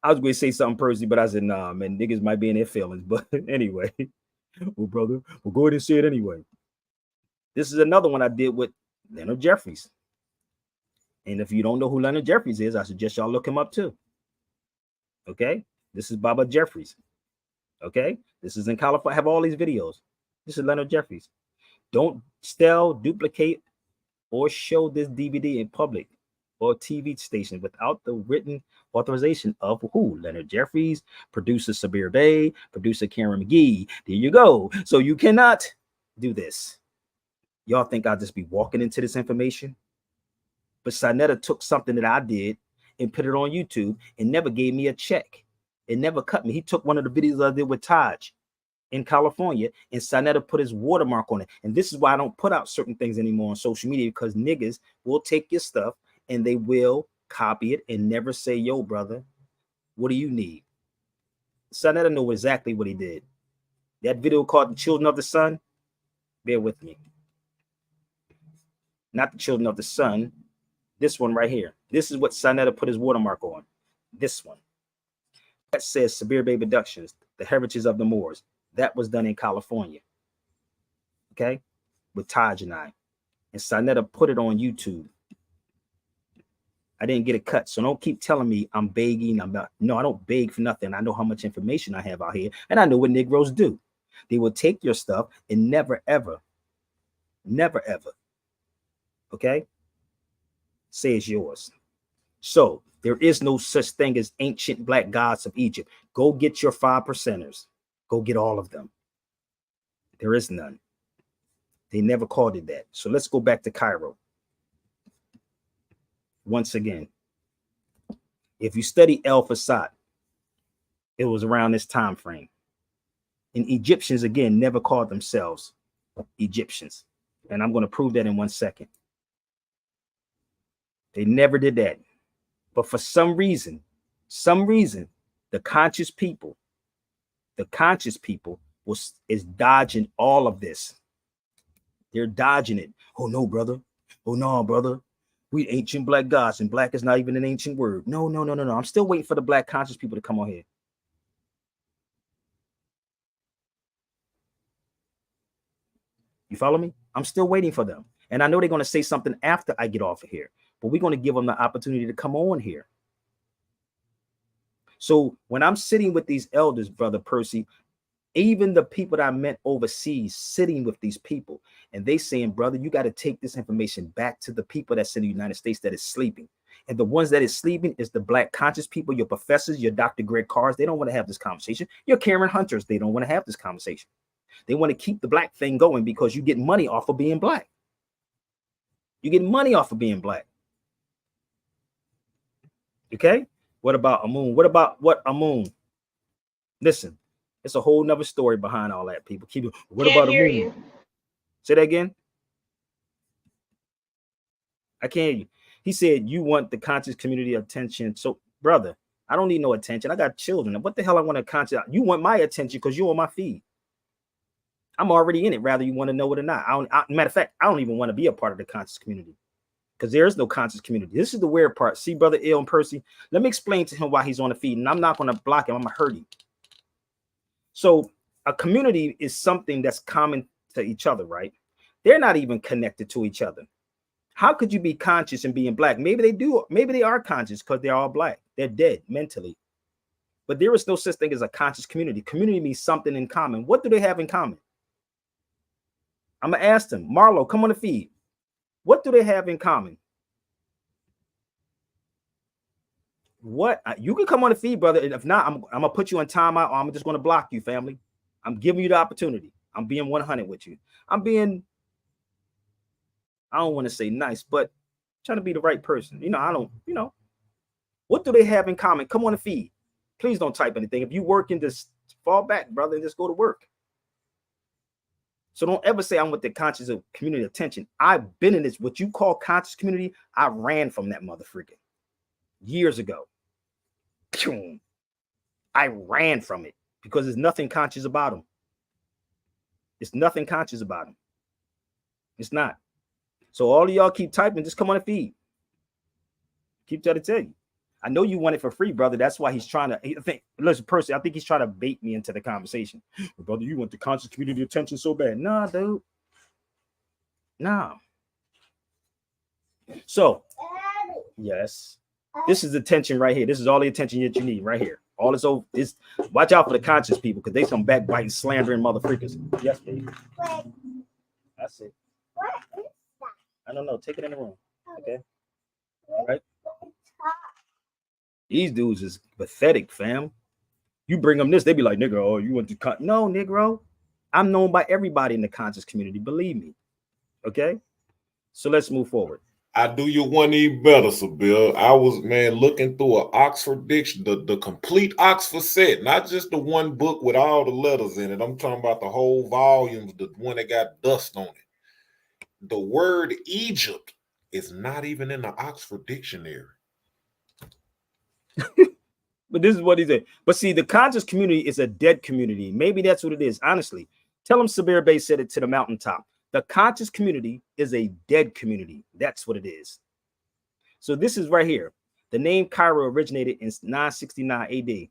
I was going to say something, Percy, but I said, nah, man, niggas might be in their feelings. But anyway, well, brother, we'll go ahead and say it anyway. This is another one I did with Leonard Jeffries. And if you don't know who Leonard Jeffries is, I suggest y'all look him up too. Okay. This is Baba Jeffries. Okay. This is in California. I have all these videos. This is Leonard Jeffries. Don't sell, duplicate, or show this DVD in public or TV station without the written authorization of who? Leonard Jeffries, producer Sabir Bey, producer Karen McGee. There you go. So you cannot do this. Y'all think I'll just be walking into this information? But Sinetta took something that I did and put it on YouTube and never gave me a check. It never cut me. He took one of the videos I did with Taj in California, and Sinetta put his watermark on it. And this is why I don't put out certain things anymore on social media, because niggas will take your stuff and they will copy it and never say, yo, brother, what do you need? Sinetta knew exactly what he did. That video called The Children of the Sun, bear with me. Not The Children of the Sun. This one right here. This is what Sinetta put his watermark on. This one. That says Sabir Bey Productions, The Heritage of the Moors. That was done in California. Okay? With Taj and I. And Sinetta put it on YouTube. I didn't get a cut. So don't keep telling me I'm begging. No, I don't beg for nothing. I know how much information I have out here. And I know what Negroes do. They will take your stuff and never, ever, okay, say it's yours. So there is no such thing as ancient black gods of Egypt. Go get your 5%ers. Go get all of them. There is none. They never called it that. So let's go back to Cairo. Once again, if you study El Fasad, it was around this time frame. And Egyptians, again, never called themselves Egyptians. And I'm going to prove that in 1 second. They never did that. But for some reason, the conscious people is dodging all of this. They're dodging it. Oh, no, brother. Oh, no, brother. We ancient black gods, and black is not even an ancient word. No. I'm still waiting for the black conscious people to come on here. You follow me? I'm still waiting for them. And I know they're going to say something after I get off of here, but we're going to give them the opportunity to come on here. So when I'm sitting with these elders, Brother Percy, even the people that I met overseas, sitting with these people, and they saying, brother, you got to take this information back to the people that's in the United States that is sleeping. And the ones that is sleeping is the black conscious people, your professors, your Dr. Greg Carrs. They don't want to have this conversation. Your Karen Hunters, they don't want to have this conversation. They want to keep the black thing going because you get money off of being black. You get money off of being black. Okay? What about Amun? What Amun? Listen, it's a whole nother story behind all that, people. Keep it. What about Amun? Say that again. I can't hear you. He said, you want the conscious community attention. So, brother, I don't need no attention. I got children. What the hell I want to conscious? You want my attention because you're on my feed. I'm already in it, rather you want to know it or not. Matter of fact, I don't even want to be a part of the conscious community because there is no conscious community. This is the weird part. See, Brother Ill and Percy, let me explain to him why he's on the feed, and I'm not going to block him. I'm going to hurt him. So a community is something that's common to each other, right? They're not even connected to each other. How could you be conscious and being black? Maybe they do. Maybe they are conscious because they're all black. They're dead mentally. But there is no such thing as a conscious community. Community means something in common. What do they have in common? I'm going to ask them. Marlo, come on the feed. What do they have in common? What? You can come on the feed, brother. And if not, I'm going to put you on timeout, or I'm just going to block you, family. I'm giving you the opportunity. I'm being 100 with you. I don't want to say nice, but trying to be the right person. What do they have in common? Come on the feed. Please don't type anything. If you work in this, fall back, brother, and just go to work. So don't ever say I'm with the conscious of community attention. I've been in this, what you call conscious community. I ran from that motherfucker years ago. I ran from it because there's nothing conscious about them. It's nothing conscious about them. It's not. So all of y'all keep typing. Just come on the feed. Keep trying to tell you. I know you want it for free, brother. That's why he's trying to. Listen, personally, I think he's trying to bait me into the conversation. Brother, you want the conscious community attention so bad. Nah, dude. Nah. So, yes, this is attention right here. This is all the attention that you need right here. All this over is. Watch out for the conscious people because they some backbiting, slandering motherfuckers. Yes, baby. That's it. What is that? I don't know. Take it in the room. Okay. All right. These dudes is pathetic, fam. You bring them this, they be like, nigga, oh, you want to no, Negro. I'm known by everybody in the conscious community. Believe me. Okay. So let's move forward. I do you one even better, Sabir. I was, man, looking through an Oxford dictionary, the complete Oxford set, not just the one book with all the letters in it. I'm talking about the whole volumes, the one that got dust on it. The word Egypt is not even in the Oxford dictionary. But this is what he said. But see, the conscious community is a dead community. Maybe that's what it is. Honestly, tell him Sabir Bey said it to the mountaintop. The conscious community is a dead community. That's what it is. So this is right here. The name Cairo originated in 969 AD.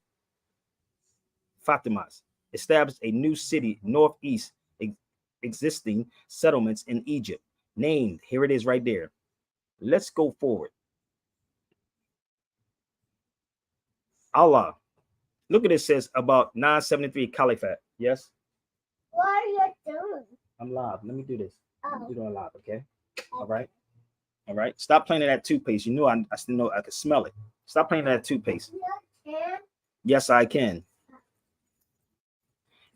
Fatimas established a new city northeast existing settlements in Egypt. Named, here it is right there. Let's go forward. Allah. Look at it says about 973 Caliphate. Yes? What are you doing? I'm live. Let me do this. Oh. We're doing live, okay? All right. All right. Stop playing that toothpaste. You know I still know I can smell it. Stop playing that toothpaste. You can? Yes, I can.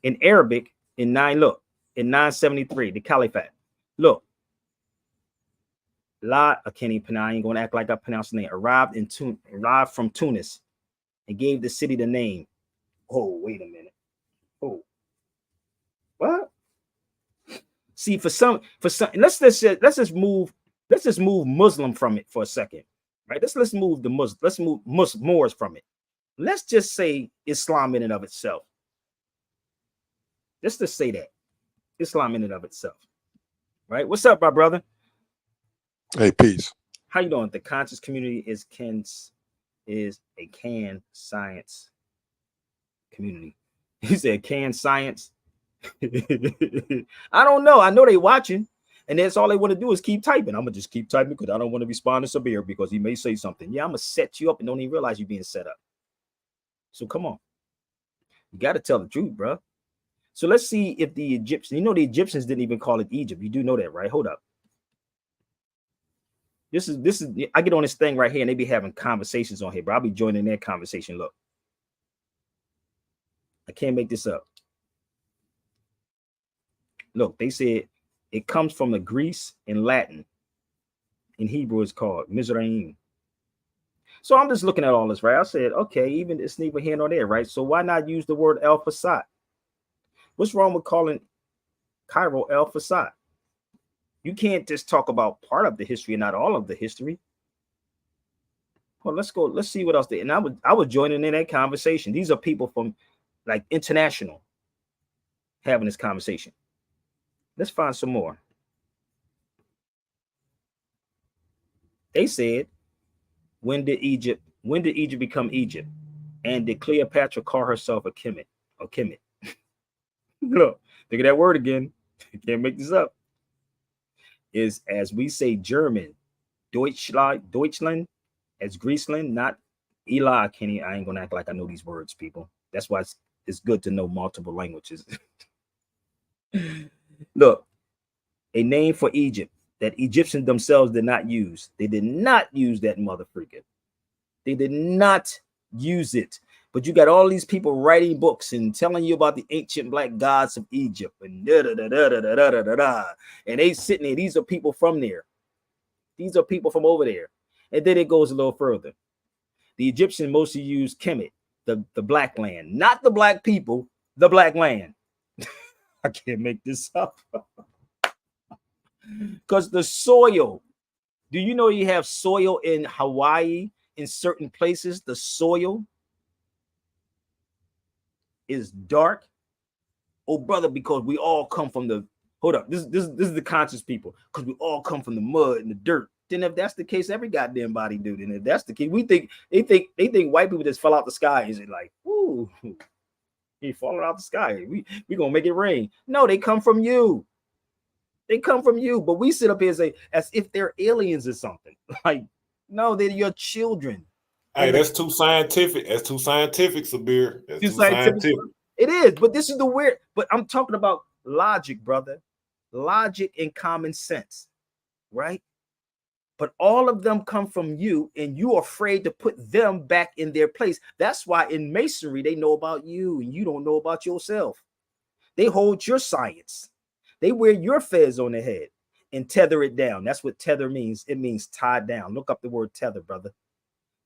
In Arabic, in 973, the Caliphate. Look. La Akeni Panay, I ain't gonna act like I pronounced the name. Arrived from Tunis and gave the city the name. Oh, wait a minute. Oh, what? See, for some, let's just move Muslim from it for a second, right? Let's move the Muslim. Let's move Moors from it. Let's just say Islam in and of itself. Just to say that Islam in and of itself, right? What's up, my brother? Hey, peace. How you doing? The conscious community is a can science community. He said can science. I don't know. I know they watching, and that's all they want to do is keep typing. I'm gonna just keep typing because I don't want to respond to Sabir because he may say something. Yeah, I'm gonna set you up and don't even realize you're being set up. So come on, you got to tell the truth, bro. So let's see if the Egyptians, the Egyptians didn't even call it Egypt. You do know that, right? Hold up. This is I get on this thing right here and they be having conversations on here, bro. I'll be joining their conversation. Look, I can't make this up. Look, they said it comes from the Greece in Latin. In Hebrew, it's called Mizraim. So I'm just looking at all this, right? I said, okay, even it's neither here nor there, right? So why not use the word El Fasad? What's wrong with calling Cairo El Fasad? You can't just talk about part of the history and not all of the history. Well, let's go. Let's see what else they. And I was joining in that conversation. These are people from like international having this conversation. Let's find some more. They said, when did Egypt become Egypt? And did Cleopatra call herself a Kemet or Kemet? Look at that word again. Can't make this up. Is as we say German, Deutschland, as Griechenland, not Eli Kenny. I ain't gonna act like I know these words, people. That's why it's good to know multiple languages. Look, a name for Egypt that Egyptians themselves did not use. They did not use that mother freaking. They did not use it. But you got all these people writing books and telling you about the ancient black gods of Egypt and and they sitting there. These are people from there. These are people from over there. And then it goes a little further. The Egyptians mostly used Kemet, the black land, not the black people, the black land. I can't make this up. Because the soil, do you know you have soil in Hawaii in certain places? The soil is dark. Oh, brother, because we all come from the, hold up, this is the conscious people, because we all come from the mud and the dirt. Then if that's the case, every goddamn body do. Then if that's the case, they think white people just fell out the sky and say like, ooh, he falling out the sky. We gonna make it rain. No, they come from you. They come from you. But we sit up here and say as if they're aliens or something. Like, no, they're your children. Hey, that's too scientific. That's too scientific, Sabir. That's too scientific. It is, but this is the weird. But I'm talking about logic, brother. Logic and common sense, right? But all of them come from you, and you're afraid to put them back in their place. That's why in masonry, they know about you, and you don't know about yourself. They hold your science. They wear your fez on their head and tether it down. That's what tether means. It means tied down. Look up the word tether, brother.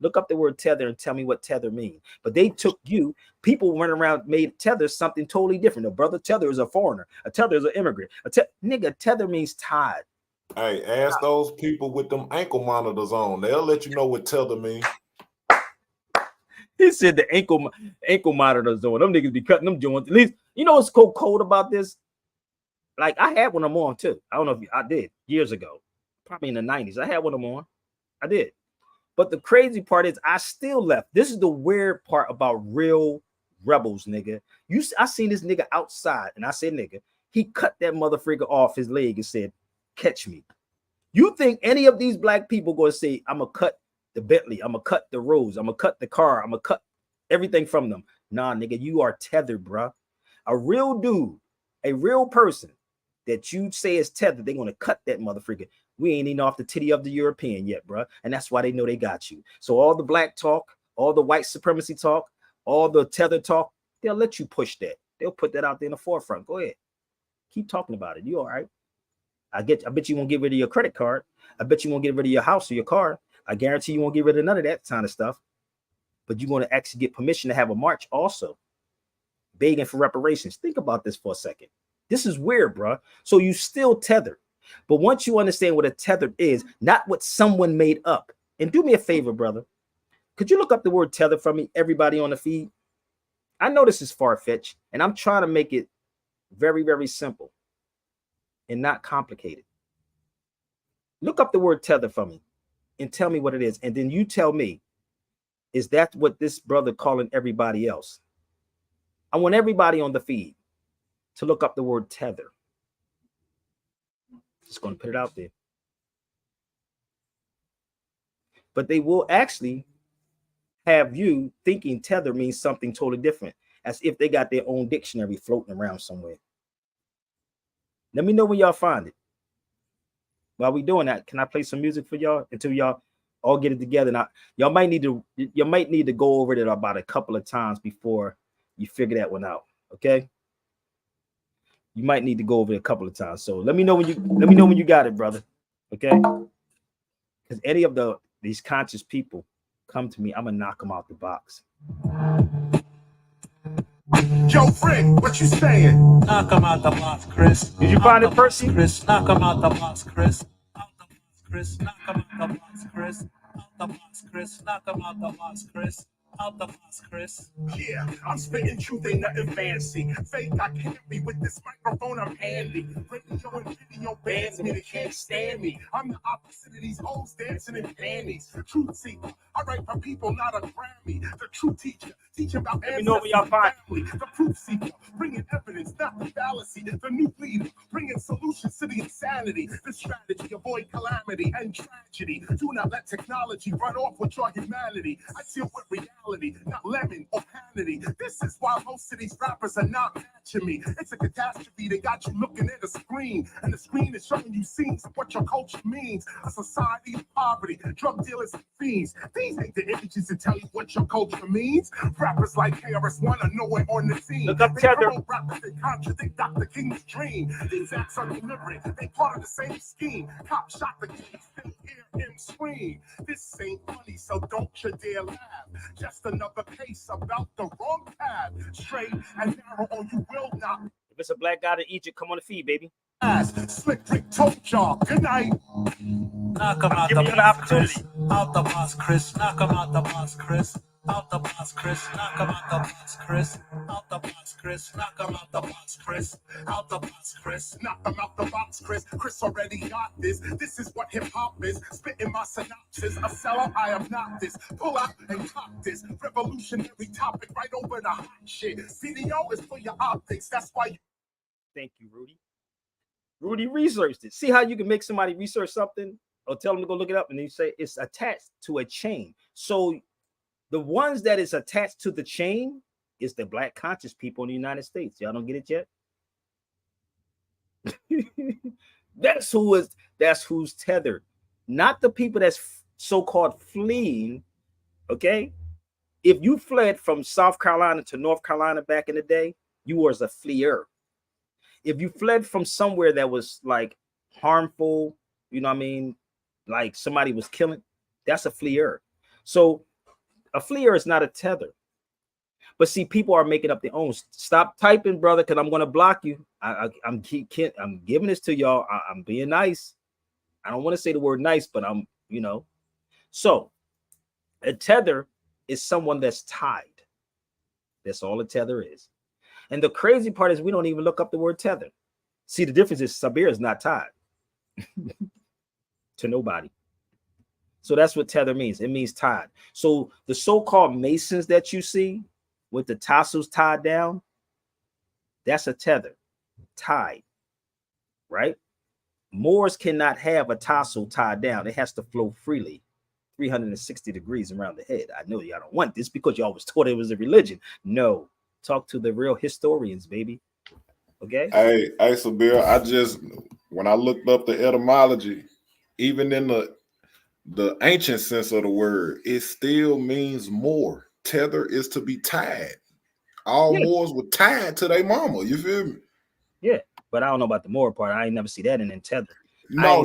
Look up the word tether and tell me what tether means. But they took you. People went around, made tether something totally different. A brother tether is a foreigner. A tether is an immigrant. Nigga, tether means tied. Hey, ask those people with them ankle monitors on. They'll let you know what tether means. He said the ankle monitors on. Them niggas be cutting them joints. At least, you know what's cold about this? Like, I had one of them on too. I don't know if I did years ago, probably in the 90s. I had one of them on. I did. But the crazy part is I still left. This is the weird part about real rebels, nigga. I seen this nigga outside, and I said, nigga, he cut that motherfucker off his leg and said, catch me. You think any of these black people gonna say, I'm gonna cut the Bentley, I'm gonna cut the Rose, I'm gonna cut the car, I'm gonna cut everything from them? Nah, nigga, you are tethered, bruh. A real dude, a real person that you say is tethered, they're gonna cut that motherfucker. We ain't even off the titty of the European yet, bruh. And that's why they know they got you. So all the black talk, all the white supremacy talk, all the tether talk, they'll let you push that. They'll put that out there in the forefront. Go ahead. Keep talking about it. You all right? I bet you won't get rid of your credit card. I bet you won't get rid of your house or your car. I guarantee you won't get rid of none of that kind of stuff. But you're going to actually get permission to have a march also. Begging for reparations. Think about this for a second. This is weird, bro. So you still tethered. But once you understand what a tether is, not what someone made up. And do me a favor, brother. Could you look up the word tether for me, everybody on the feed? I know this is far-fetched, and I'm trying to make it very, very simple and not complicated. Look up the word tether for me and tell me what it is. And then you tell me, is that what this brother calling everybody else? I want everybody on the feed to look up the word tether. Just going to put it out there. But they will actually have you thinking tether means something totally different, as if they got their own dictionary floating around somewhere. Let me know when y'all find it. While we doing that, can I play some music for y'all until y'all all get it together? Now, y'all might need to go over it about a couple of times before you figure that one out. Okay. You might need to go over it a couple of times. So let me know when you got it, brother. Okay. Because any of these conscious people come to me, I'm gonna knock them out the box. Yo, Frick, what you saying? Knock him out the box, Chris. Did you find it, Percy? Chris, knock him out the box, Chris. Out the box, Chris. Knock him out the box, Chris. Out the box, Chris. Knock him out the box, Chris. Out the box, Chris. Yeah, I'm spitting truth, ain't nothing fancy. Fake, I can't be with this microphone, I'm handy. Radio and video bands me, they can't stand me. I'm the opposite of these hoes dancing in panties. Truth seeker, I write for people, not a Grammy. The true teacher, teach about Let me know where y'all ancestors find. and family. The proof seeker, bringing evidence, not the fallacy. The new leader, bringing solutions to the insanity. The strategy, avoid calamity and tragedy. Do not let technology run off with your humanity. I deal with reality, not lemon or vanity. This is why most of these rappers are not matching me. It's a catastrophe. They got you looking at a screen, and the screen is showing you scenes of what your culture means. A society of poverty, drug dealers and fiends. These ain't the images that tell you what your culture means. Rappers like KRS-One are nowhere on the scene. Look up They Tether. promote rappers that contradict Dr. King's dream. These acts are deliberate. They part of the same scheme. Cop shot the king, still hear him scream. This ain't funny, so don't you dare laugh. Just another case about the wrong path. Straight and narrow, or you will not If it's a black guy in Egypt, come on the feed, baby. pass. Slick Rick told y'all. Good night. Knock him out Give the me an box, opportunity. Chris. Out the box, Chris. Knock him out the box, Chris. Out the box, Chris. Knock him out the box, Chris. Out the box, Chris. Knock him out the box, Chris. Out the box, Chris. Knock them out the box, Chris. Chris already got this. This is what hip hop is. Spitting my synopsis. A seller, I am not this. Pull out and cop this. Revolutionary topic right over the hot shit. Video is for your optics. That's why you. Thank you, Rudy. Rudy researched it. See how you can make somebody research something or tell them to go look it up, and then you say it's attached to a chain. So the ones that is attached to the chain is the black conscious people in the United States. Y'all don't get it yet? That's who's tethered, not the people that's so-called fleeing. Okay, if you fled from South Carolina to North Carolina back in the day, you was a fleer. If you fled from somewhere that was like harmful, you know what I mean, like somebody was killing, that's a fleer. So a fleer is not a tether. But see, people are making up their own. Stop typing, brother, because I'm going to block you. I'm giving this to y'all. I'm being nice. I don't want to say the word nice, but I'm, you know. So a tether is someone that's tied. That's all a tether is. And the crazy part is we don't even look up the word tether. See, the difference is Sabir is not tied to nobody. So that's what tether means. It means tied. So the so-called Masons that you see with the tassels tied down, that's a tether, tied, right? Moors cannot have a tassel tied down. It has to flow freely, 360 degrees around the head. I know y'all don't want this because you always thought it was a religion. No, talk to the real historians, baby. Okay? Hey, Sabir, when I looked up the etymology, even in the ancient sense of the word, it still means more. Tether is to be tied. All Moors were tied to their mama. You feel me? Yeah, but I don't know about the Moor part. I ain't never see that in tether. No.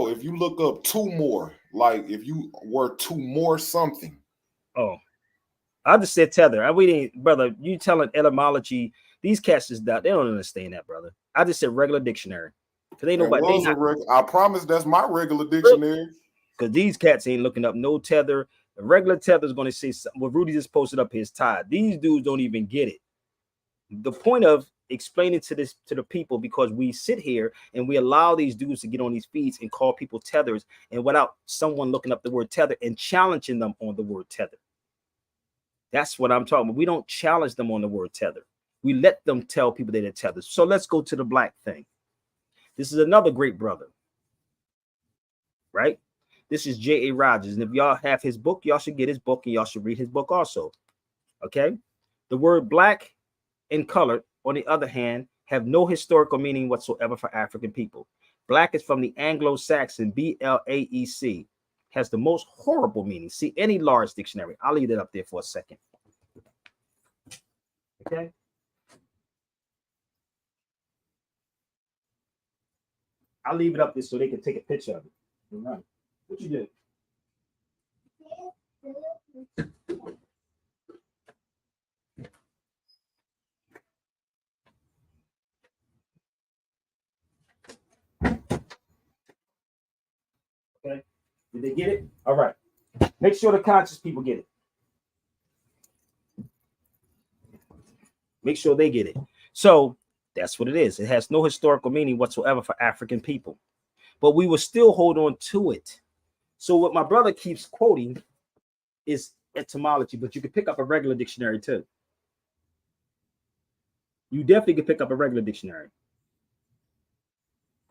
If you look up two more, like if you were to more something. Oh, I just said tether. We didn't, brother. You telling etymology? These cats is that they don't understand that, brother. I just said regular dictionary because ain't nobody. I promise that's my regular dictionary. Because these cats ain't looking up no tether. A regular tether is going to say what Rudy just posted up his tie. These dudes don't even get it. The point of explaining to the people, because we sit here and we allow these dudes to get on these feeds and call people tethers, and without someone looking up the word tether and challenging them on the word tether. That's what I'm talking about. We don't challenge them on the word tether. We let them tell people that they're tethered. So let's go to the black thing. This is another great brother, right? This is J.A. Rogers. And if y'all have his book, y'all should get his book and y'all should read his book also. Okay? The word black and colored, on the other hand, have no historical meaning whatsoever for African people. Black is from the Anglo-Saxon B-L-A-E-C. Has the most horrible meaning. See any large dictionary. I'll leave it up there for a second. Okay? I'll leave it up there so they can take a picture of it. All right. What you do? Okay. Did they get it? All right. Make sure the conscious people get it. Make sure they get it. So that's what it is. It has no historical meaning whatsoever for African people, but we will still hold on to it. So what my brother keeps quoting is etymology, but you can pick up a regular dictionary too. You definitely can pick up a regular dictionary.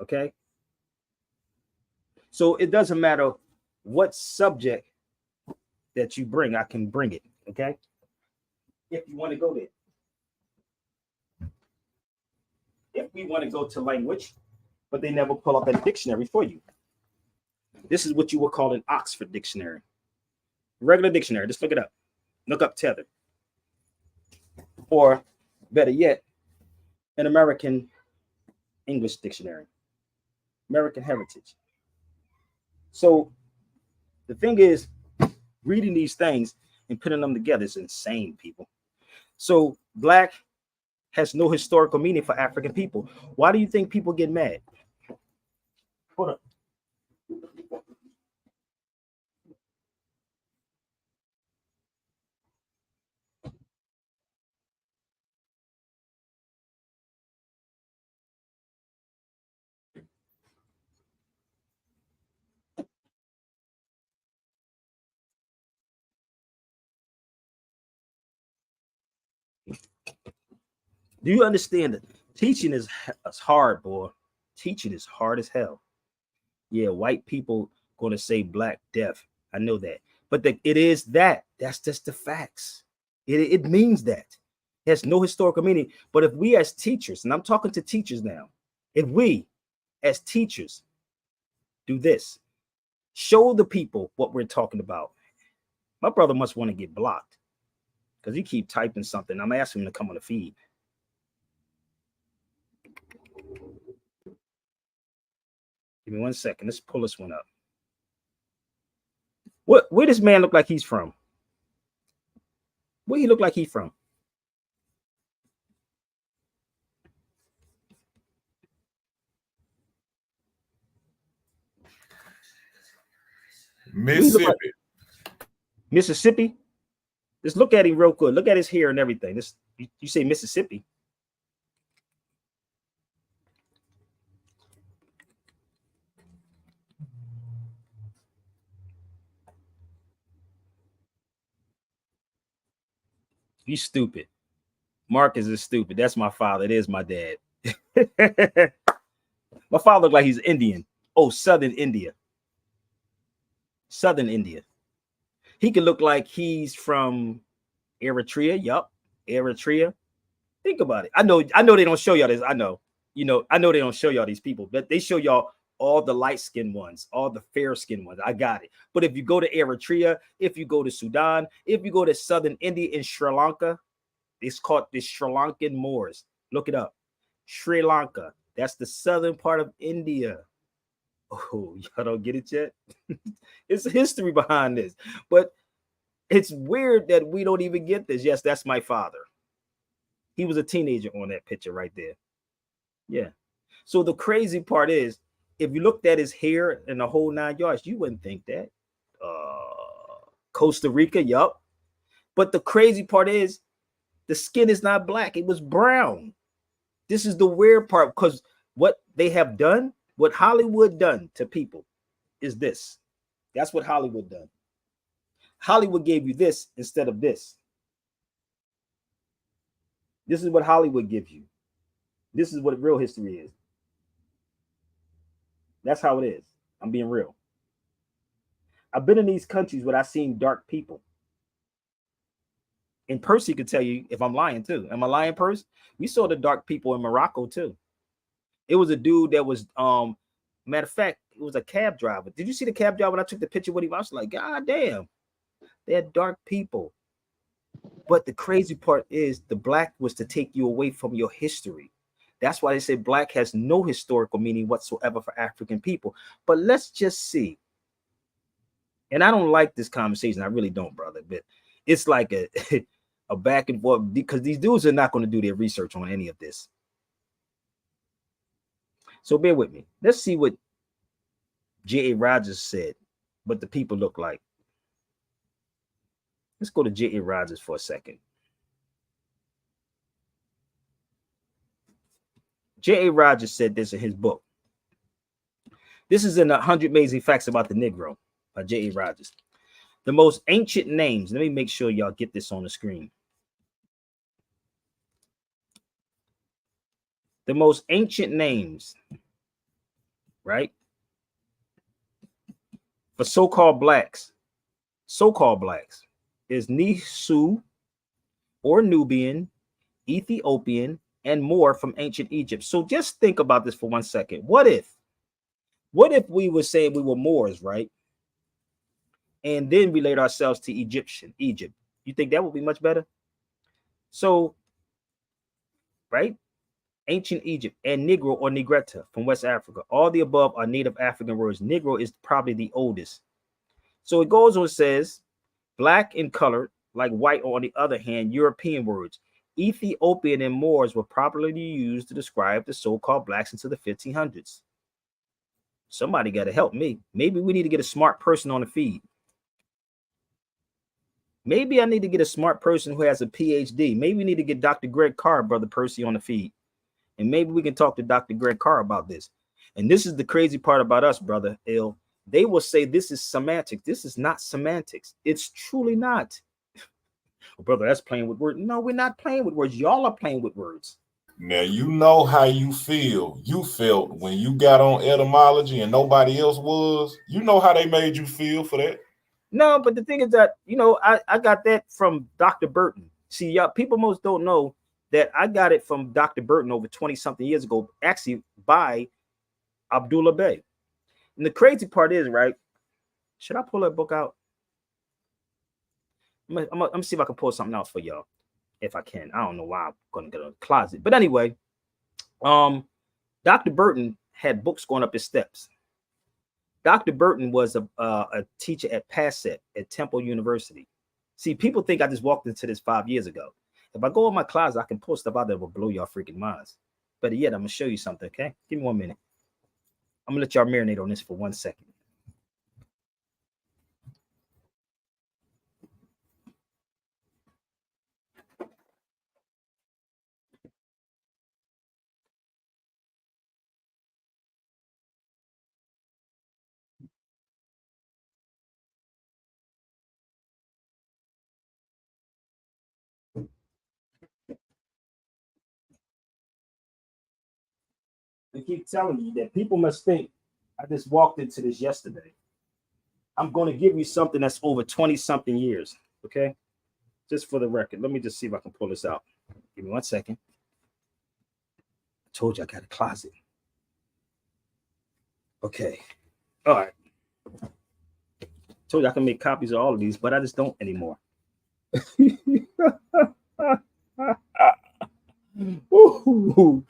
Okay. So it doesn't matter what subject that you bring, I can bring it. Okay. If you want to go there. If we want to go to language, but they never pull up a dictionary for you. This is what you would call an Oxford dictionary. Regular dictionary, just look it up. Look up tether. Or better yet, an American English dictionary. American Heritage. So the thing is, reading these things and putting them together is insane, people. So black has no historical meaning for African people. Why do you think people get mad? Hold up. Do you understand that teaching is hard, boy? Teaching is hard as hell. Yeah, white people going to say black death. I know that. But it is that. That's just the facts. It means that. It has no historical meaning. But if we as teachers, and I'm talking to teachers now, if we as teachers do this, show the people what we're talking about. My brother must want to get blocked because he keep typing something. I'm asking him to come on the feed. Give me 1 second. Let's pull this one up. Where does man look like he's from? Where he look like he's from? Mississippi. Mississippi? Just look at him real good. Look at his hair and everything. This you say Mississippi. You stupid. Marcus is stupid. That's my father. It is my dad. My father looked like he's Indian. Oh, Southern India. Southern India. He could look like he's from Eritrea. Yup. Eritrea. Think about it. I know they don't show y'all this. I know they don't show y'all these people, but they show y'all all the light-skinned ones, all the fair-skinned ones. I got it. But if you go to Eritrea, if you go to Sudan, if you go to Southern India in Sri Lanka, it's called the Sri Lankan Moors. Look it up. Sri Lanka. That's the southern part of India. Oh, y'all don't get it yet? It's a history behind this. But it's weird that we don't even get this. Yes, that's my father. He was a teenager on that picture right there. Yeah. So the crazy part is, if you looked at his hair and the whole 9 yards, you wouldn't think that. Costa Rica, yup. But the crazy part is, the skin is not black. It was brown. This is the weird part, because what they have done, what Hollywood done to people is this. That's what Hollywood done. Hollywood gave you this instead of this. This is what Hollywood gives you. This is what real history is. That's how it is. I'm being real. I've been in these countries where I've seen dark people. And Percy could tell you if I'm lying too. Am I lying, Percy? We saw the dark people in Morocco too. It was a dude that was, matter of fact, it was a cab driver. Did you see the cab driver when I took the picture with him? I was like, God damn, they're dark people. But the crazy part is, the black was to take you away from your history. That's why they say black has no historical meaning whatsoever for African people. But let's just see. And I don't like this conversation. I really don't, brother. But it's like a back and forth, because these dudes are not going to do their research on any of this. So bear with me. Let's see what J.A. Rogers said, what the people look like. Let's go to J.A. Rogers for a second. J.A. Rogers said this in his book. This is in 100 Amazing Facts About the Negro by J.A. Rogers. The most ancient names. Let me make sure y'all get this on the screen. The most ancient names, right? For so-called blacks is Nisu or Nubian, Ethiopian, and more from ancient Egypt. So just think about this for 1 second. What if we were saying we were Moors, right? And then relate ourselves to Egypt. You think that would be much better? So, right? Ancient Egypt and Negro or Negretta from West Africa. All the above are native African words. Negro is probably the oldest. So it goes on, says, black in color, like white, or on the other hand, European words. Ethiopian and Moors were properly used to describe the so-called blacks into the 1500s. Somebody got to help me. Maybe we need to get a smart person on the feed. Maybe I need to get a smart person who has a PhD. Maybe we need to get Dr. Greg Carr, Brother Percy, on the feed. And maybe we can talk to Dr. Greg Carr about this. And this is the crazy part about us, Brother Ill. They will say this is semantics. This is not semantics. It's truly not. Well, brother, that's playing with words. No, we're not playing with words. Y'all are playing with words. Now, you know how you feel. You felt when you got on etymology and nobody else was. You know how they made you feel for that. No, but the thing is that, I got that from Dr. Burton. See, y'all, people most don't know that I got it from Dr. Burton over 20-something years ago, actually by Abdullah Bey. And the crazy part is, right, should I pull that book out? I'm gonna see if I can pull something out for y'all, if I can. I don't know why I'm gonna get a closet. But anyway, Dr. Burton had books going up his steps. Dr. Burton was a teacher at Passet at Temple University. See, people think I just walked into this 5 years ago. If I go in my closet, I can pull stuff out that will blow y'all freaking minds. Better yet, I'm gonna show you something, okay? Give me 1 minute. I'm gonna let y'all marinate on this for 1 second. I keep telling you that people must think I just walked into this yesterday. I'm going to give you something that's over 20-something years, okay? Just for the record. Let me just see if I can pull this out. Give me 1 second. I told you I got a closet. Okay. All right. Told you I can make copies of all of these, but I just don't anymore. Ooh.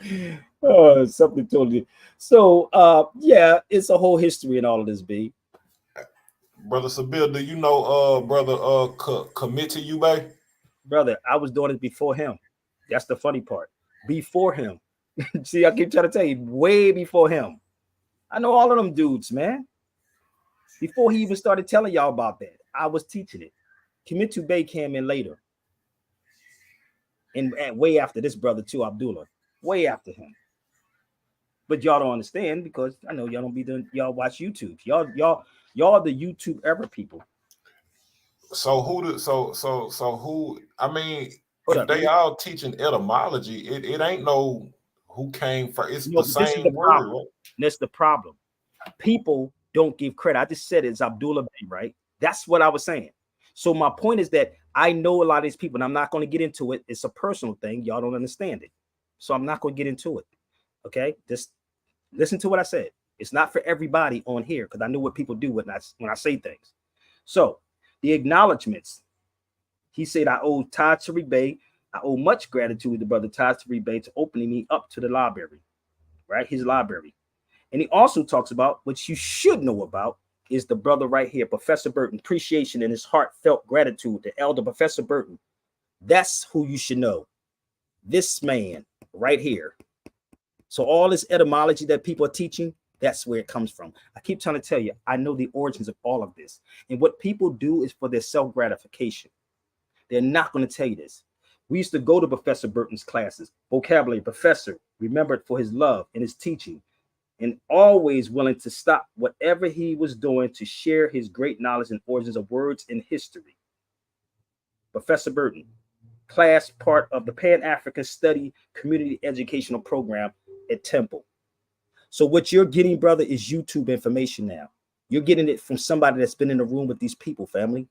Something totally. So yeah, it's a whole history in all of this, B. Brother Sabir, do you know brother commit to you, babe? Brother, I was doing it before him. That's the funny part. Before him. See, I keep trying to tell you, way before him. I know all of them dudes, man. Before he even started telling y'all about that, I was teaching it. Commit to Bay came in later. And way after this brother too, Abdullah. Way after him. But y'all don't understand because I know y'all don't be doing, y'all watch YouTube. Y'all the YouTube era people. So who I mean, Hold if up, they man. all teaching etymology, it ain't no who came first. It's No, the but this is same the word, problem. right? That's the problem. People don't give credit. I just said it's Abdullah Bay, right? That's what I was saying. So my point is that I know a lot of these people, and I'm not going to get into it. It's a personal thing. Y'all don't understand it. So I'm not going to get into it. Okay? Just listen to what I said. It's not for everybody on here because I know what people do when I say things. So the acknowledgments. He said, I owe Todd Tariq Bey. I owe much gratitude to Brother Todd Tariq Bey to opening me up to the library, right? His library. And he also talks about what you should know about is the brother right here, Professor Burton, appreciation and his heartfelt gratitude to Elder Professor Burton. That's who you should know. This man right here. So all this etymology that people are teaching, that's where it comes from. I keep trying to tell you, I know the origins of all of this. And what people do is for their self-gratification. They're not going to tell you this. We used to go to Professor Burton's classes, vocabulary, professor, remembered for his love and his teaching, and always willing to stop whatever he was doing to share his great knowledge and origins of words and history. Professor Burton, class part of the Pan-African Study Community Educational Program at Temple. So what you're getting, brother, is YouTube information now. You're getting it from somebody that's been in the room with these people, family.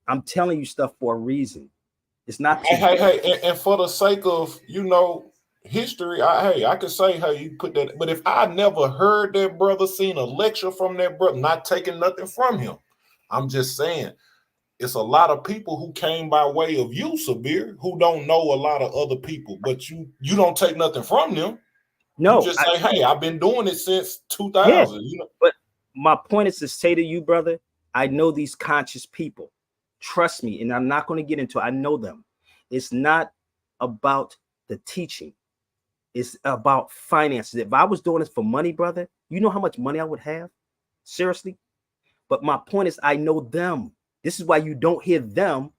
I'm telling you stuff for a reason. It's not too Hey, and for the sake of, history, I could say, hey, you put that, but if I never heard that brother, seen a lecture from that brother, not taking nothing from him, I'm just saying, it's a lot of people who came by way of you, Sabir, who don't know a lot of other people, but you don't take nothing from them. No, you just say, hey, I've been doing it since 2000. Yeah, but my point is to say to you, brother, I know these conscious people. Trust me, and I'm not going to get into it. I know them. It's not about the teaching. It's about finances. If I was doing this for money, brother, you know how much money I would have? Seriously? But my point is, I know them. This is why you don't hear them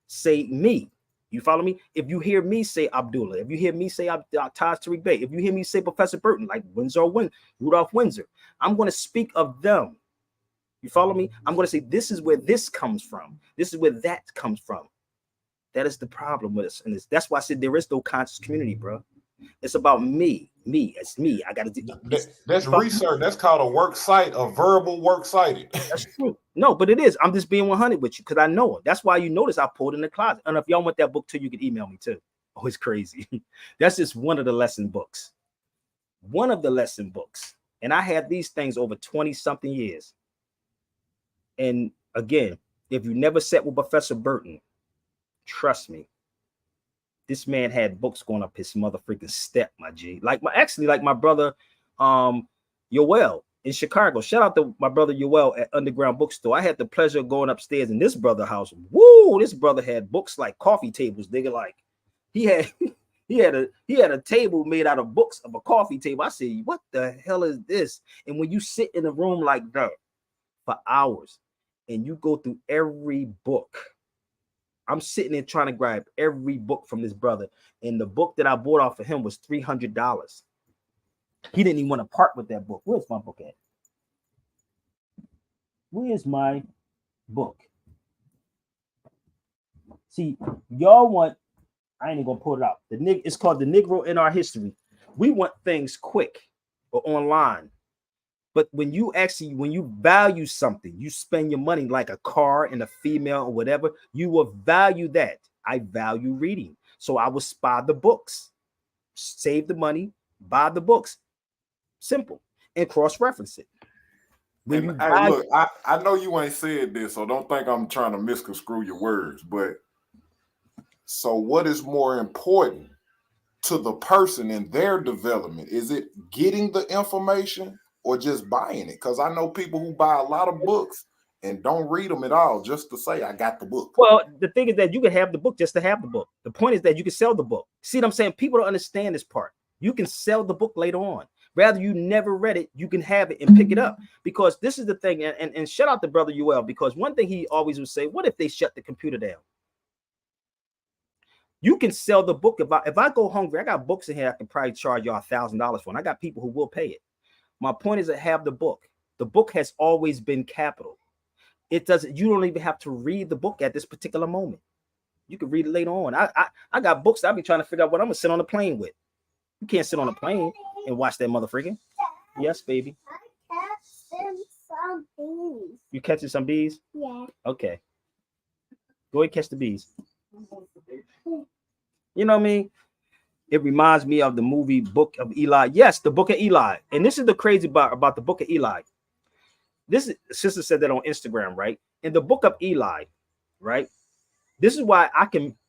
say me. You follow me? If you hear me say Abdullah, if you hear me say Taj Tariq Bey, if you hear me say Professor Burton, like Rudolph Windsor, I'm going to speak of them. You follow me? I'm going to say, this is where this comes from. This is where that comes from. That is the problem with us. And that's why I said there is no conscious community, bro. It's about me. It's me. I got to do that's research. That's called a work site, a verbal work cited. That's true. No, but it is. I'm just being 100 with you because I know it. That's why you notice I pulled in the closet. And if y'all want that book too, you can email me too. Oh, it's crazy. That's just one of the lesson books. One of the lesson books. And I had these things over 20 something years. And again, if you never sat with Professor Burton, trust me, this man had books going up his mother freaking step, my G. Like my brother, Yoel in Chicago. Shout out to my brother Yoel at Underground Bookstore. I had the pleasure of going upstairs in this brother's house. Woo! This brother had books like coffee tables. Nigga, like he had a table made out of books of a coffee table. I said, what the hell is this? And when you sit in a room like that for hours and you go through every book. I'm sitting there trying to grab every book from this brother. And the book that I bought off of him was $300. He didn't even want to part with that book. Where's my book at? Where's my book? See, y'all want, I ain't even gonna pull it out. It's called The Negro in Our History. We want things quick or online. But when you value something, you spend your money like a car and a female or whatever, you will value that. I value reading. So I will buy the books, save the money, buy the books. Simple. And cross-reference it. Look, I know you ain't said this, so don't think I'm trying to misconstrue your words, but so what is more important to the person in their development? Is it getting the information or just buying it? Because I know people who buy a lot of books and don't read them at all just to say, I got the book. Well, the thing is that you can have the book just to have the book. The point is that you can sell the book. See what I'm saying? People don't understand this part. You can sell the book later on. Rather, you never read it, you can have it and pick it up. Because this is the thing, and shout out to Brother Yoel, because one thing he always would say, what if they shut the computer down? You can sell the book. If I go hungry, I got books in here I can probably charge y'all $1,000 for, and I got people who will pay it. My point is to have the book. The book has always been capital. You don't even have to read the book at this particular moment. You can read it later on. I got books that I be trying to figure out what I'm gonna sit on the plane with. You can't sit on a plane and watch that motherfucking. Yes, baby. I catching some bees. You catching some bees? Yeah. Okay. Go ahead, catch the bees. You know what I mean? It reminds me of the movie Book of Eli. Yes, the Book of Eli. And this is the crazy about the Book of Eli. This sister said that on Instagram, right? In the Book of Eli, right? This is why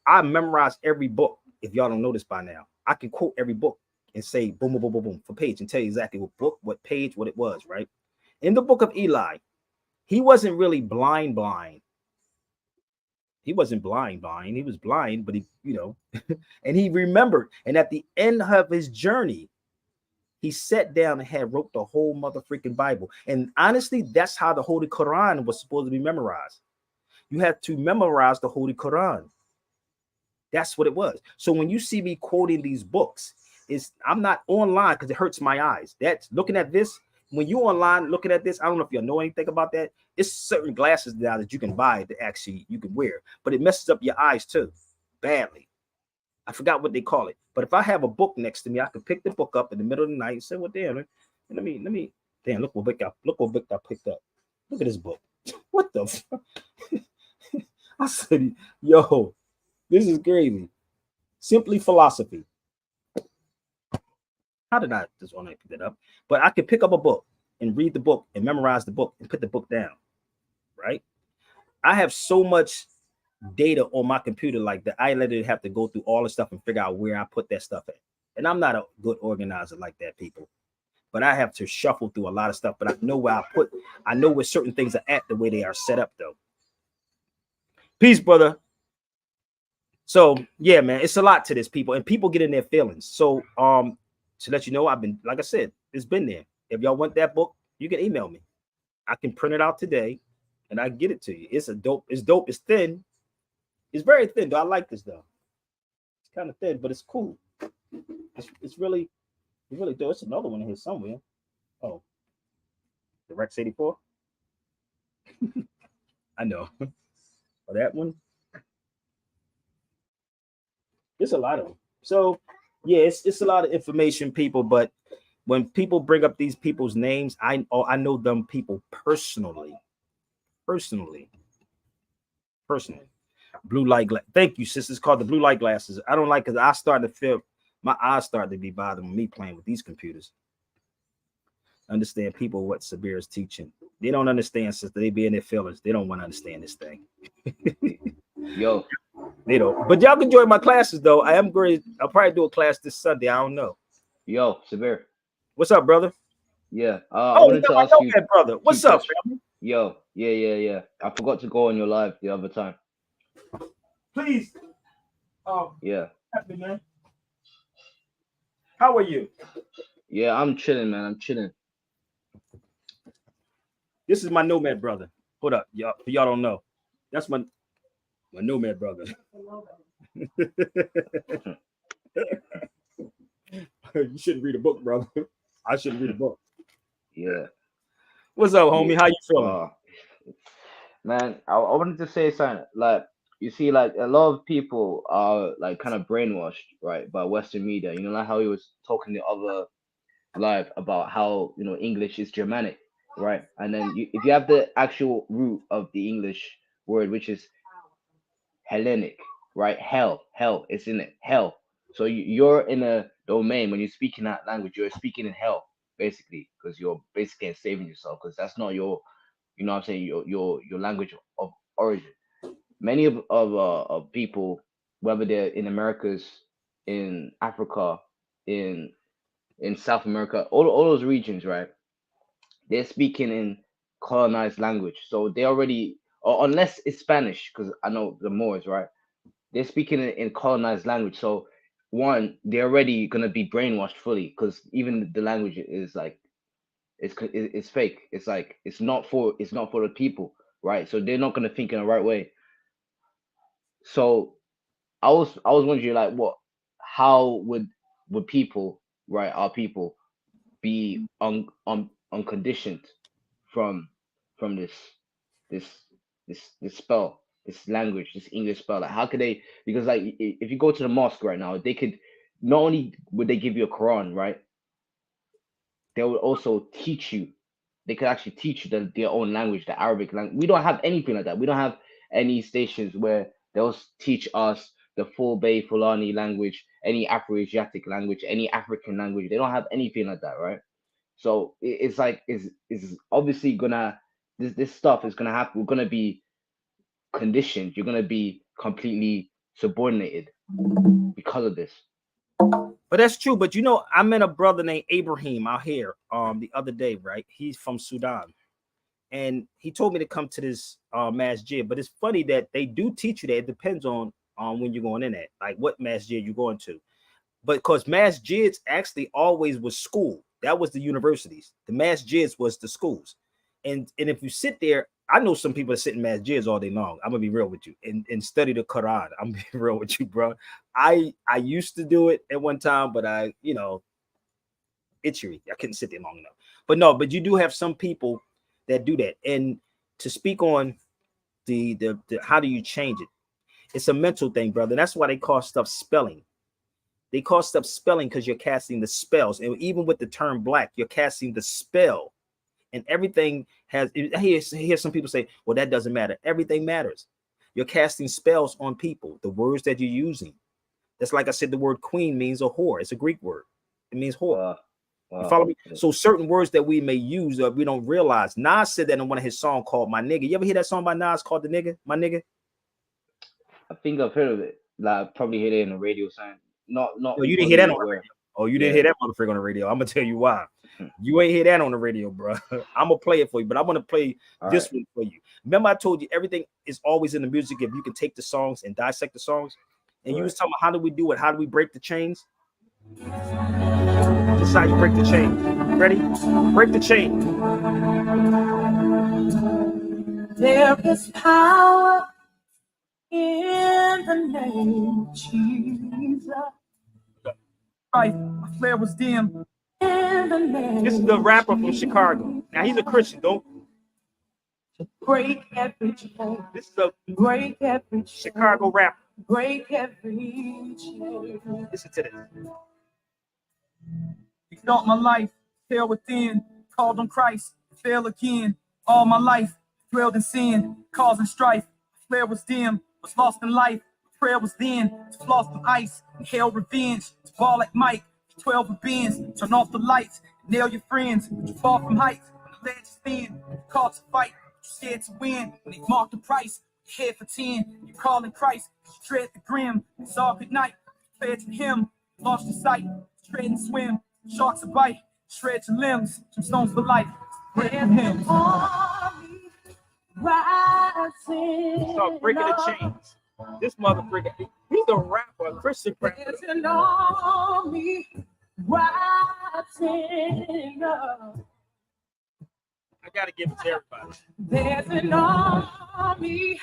I memorize every book. If y'all don't know this by now, I can quote every book and say boom, boom, boom, boom, boom for page and tell you exactly what book, what page, what it was, right? In the Book of Eli, he wasn't really blind. He wasn't blind. He was blind, but he, and he remembered. And at the end of his journey, he sat down and wrote the whole mother freaking Bible. And honestly, that's how the Holy Quran was supposed to be memorized. You had to memorize the Holy Quran. That's what it was. So when you see me quoting these books, I'm not online because it hurts my eyes. That's looking at this. When you online looking at this, I don't know if you know anything about that. It's certain glasses now that you can buy that actually you can wear, but it messes up your eyes too, badly. I forgot what they call it. But if I have a book next to me, I can pick the book up in the middle of the night and say, well, damn, let me, damn, look what book I picked up. Look at this book. What the fuck? I said, yo, this is crazy. Simply Philosophy. How did I just want to pick that up? But I could pick up a book and read the book and memorize the book and put the book down, right? I have so much data on my computer like that. I literally have to go through all the stuff and figure out where I put that stuff at. And I'm not a good organizer like that, people. But I have to shuffle through a lot of stuff. But I know where I know where certain things are at the way they are set up, though. Peace, brother. So yeah, man, it's a lot to this, people, and people get in their feelings. So to let you know, I've been, like I said, it's been there. If y'all want that book, you can email me. I can print it out today and I get it to you. It's dope, it's thin. It's very thin, though. I like this though. It's kind of thin, but it's cool. It's really dope. It's another one in here somewhere. Oh, the Rex 84. I know. Oh, that one. It's a lot of them. So yeah, it's a lot of information, people. But when people bring up these people's names, I know them people personally. Blue light glass. Thank you, sis. It's called the blue light glasses. I don't like because I start to feel my eyes start to be bothering me playing with these computers. Understand people what Sabir is teaching. They don't understand, sister. They be in their feelings. They don't want to understand this thing. Yo. They don't. But y'all can join my classes though. I am great. I'll probably do a class this Sunday. I don't know. Yo, Sabir. What's up, brother? Yeah. I wanted to ask you, brother. What's up, family? Yo, yeah. I forgot to go on your live the other time. Please. Yeah. Happy, man. How are you? Yeah, I'm chilling, man. I'm chilling. This is my nomad brother. Hold up, y'all. Y'all don't know. That's my nomad brother. You shouldn't read a book, brother. I shouldn't read a book. Yeah. What's up, homie? How you feeling? Man, I wanted to say something. Like, you see, like a lot of people are like kind of brainwashed, right, by Western media. You know, like how he was talking the other live about how, you know, English is Germanic, right? And then if you have the actual root of the English word, which is Hellenic, right? Hell, it's in it, hell. So you're in a domain when you speak in that language, you're speaking in hell, basically, because you're basically enslaving yourself, because that's not your, you know what I'm saying, your language of origin. Many of people, whether they're in Americas, in Africa, in South America, all those regions, right? They're speaking in colonized language, so they already, or unless it's Spanish, because I know the Moors, right? They're speaking in colonized language, so one, they're already gonna be brainwashed fully, because even the language is like, it's fake. It's like it's not for the people, right? So they're not gonna think in the right way. So I was wondering, like, how would people, right, our people, be unconditioned from this spell, this language, this English spell? Like, how could they? Because like, if you go to the mosque right now, they could, not only would they give you a Quran, right? They would also teach you. They could actually teach you their own language, the Arabic language. We don't have anything like that. We don't have any stations where they'll teach us the full Bay Fulani language, any Afro-Asiatic language, any African language. They don't have anything like that, right? So it's like, it's obviously gonna, this stuff is gonna happen. We're gonna be conditioned. You're gonna be completely subordinated because of this. But that's true. But you know, I met a brother named Abraham out here the other day, right? He's from Sudan. And he told me to come to this masjid. But it's funny that they do teach you that. It depends on when you're going in at, like what masjid you're going to. But because masjids actually always was school. That was the universities. The masjids was the schools. And if you sit there, I know some people that sit in masjids all day long. I'm gonna be real with you and study the Quran. I'm gonna be real with you, bro. I used to do it at one time, but I, itchy. I couldn't sit there long enough. But no, but you do have some people that do that. And to speak on the how do you change it? It's a mental thing, brother. That's why they call stuff spelling. They call stuff spelling because you're casting the spells. And even with the term black, you're casting the spell. And everything has, I hear some people say, well, that doesn't matter. Everything matters. You're casting spells on people, the words that you're using. That's like I said, the word queen means a whore. It's a Greek word. It means whore. You follow me? So certain words that we may use we don't realize. Nas said that in one of his songs called My Nigga. You ever hear that song by Nas called The Nigga? My Nigga? I think I've heard of it. Like, I probably heard it in a radio sign. Not. Oh, you didn't hear that on the radio. Oh, you didn't hear that motherfucker on the radio. I'm gonna tell you why. You ain't hear that on the radio, bro. I'm gonna play it for you, but I want to play this one for you. Remember, I told you everything is always in the music if you can take the songs and dissect the songs. And you was talking about how do we do it? How do we break the chains? This is how you break the chain. Ready? Break the chain. There is power in the name of Jesus. Right, my flare was dim. In the name. This is the rapper from Chicago. Now he's a Christian. Don't break every chain. This is a break every chain. Chicago rapper. Break every chain. Listen to this. He thought my life, hell within, called on Christ, fail again. All my life, dwelled in sin, causing strife. Flare was dim, was lost in life. Prayer was then, to floss some ice, hell revenge, to ball like Mike, 12 bins, turn off the lights, nail your friends, you fall from heights, the ledge is thin, called to fight, scared to win, when they mark the price, head for 10, you calling Christ, tread the grim, it's all good night, fair to him, lost your sight, tread and swim, sharks a bite, shred your limbs, some stones for life, pray him. Start breaking the chains. This motherfucker, he's a rapper, a Christian rapper. There's an army rising up. I gotta give it to everybody. There's an army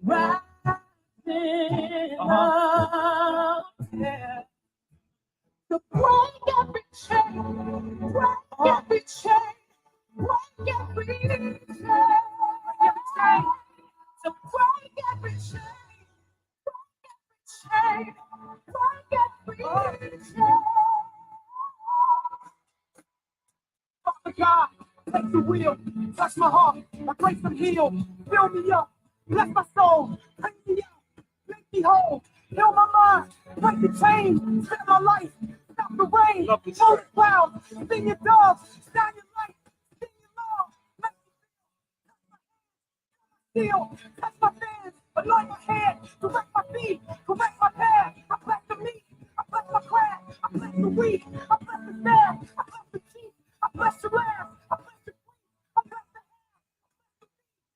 rising up. Yeah. To break every chain, break every chain, break every chain, to break every chain. Father God, take the wheel, touch my heart, I break some heal, fill me up, bless my soul, take me out, make me whole, heal my mind, break the chain, spend my life, stop the rain, move clouds, sing your doves, shine your light, sing your love, make me feel, touch my fans, anoint my head, direct my feet, correct my path. I bless the meat, I bless my craft, I bless the weak, I bless the staff, I bless the sheep, I bless the lamb, I bless the queen, I bless the ham,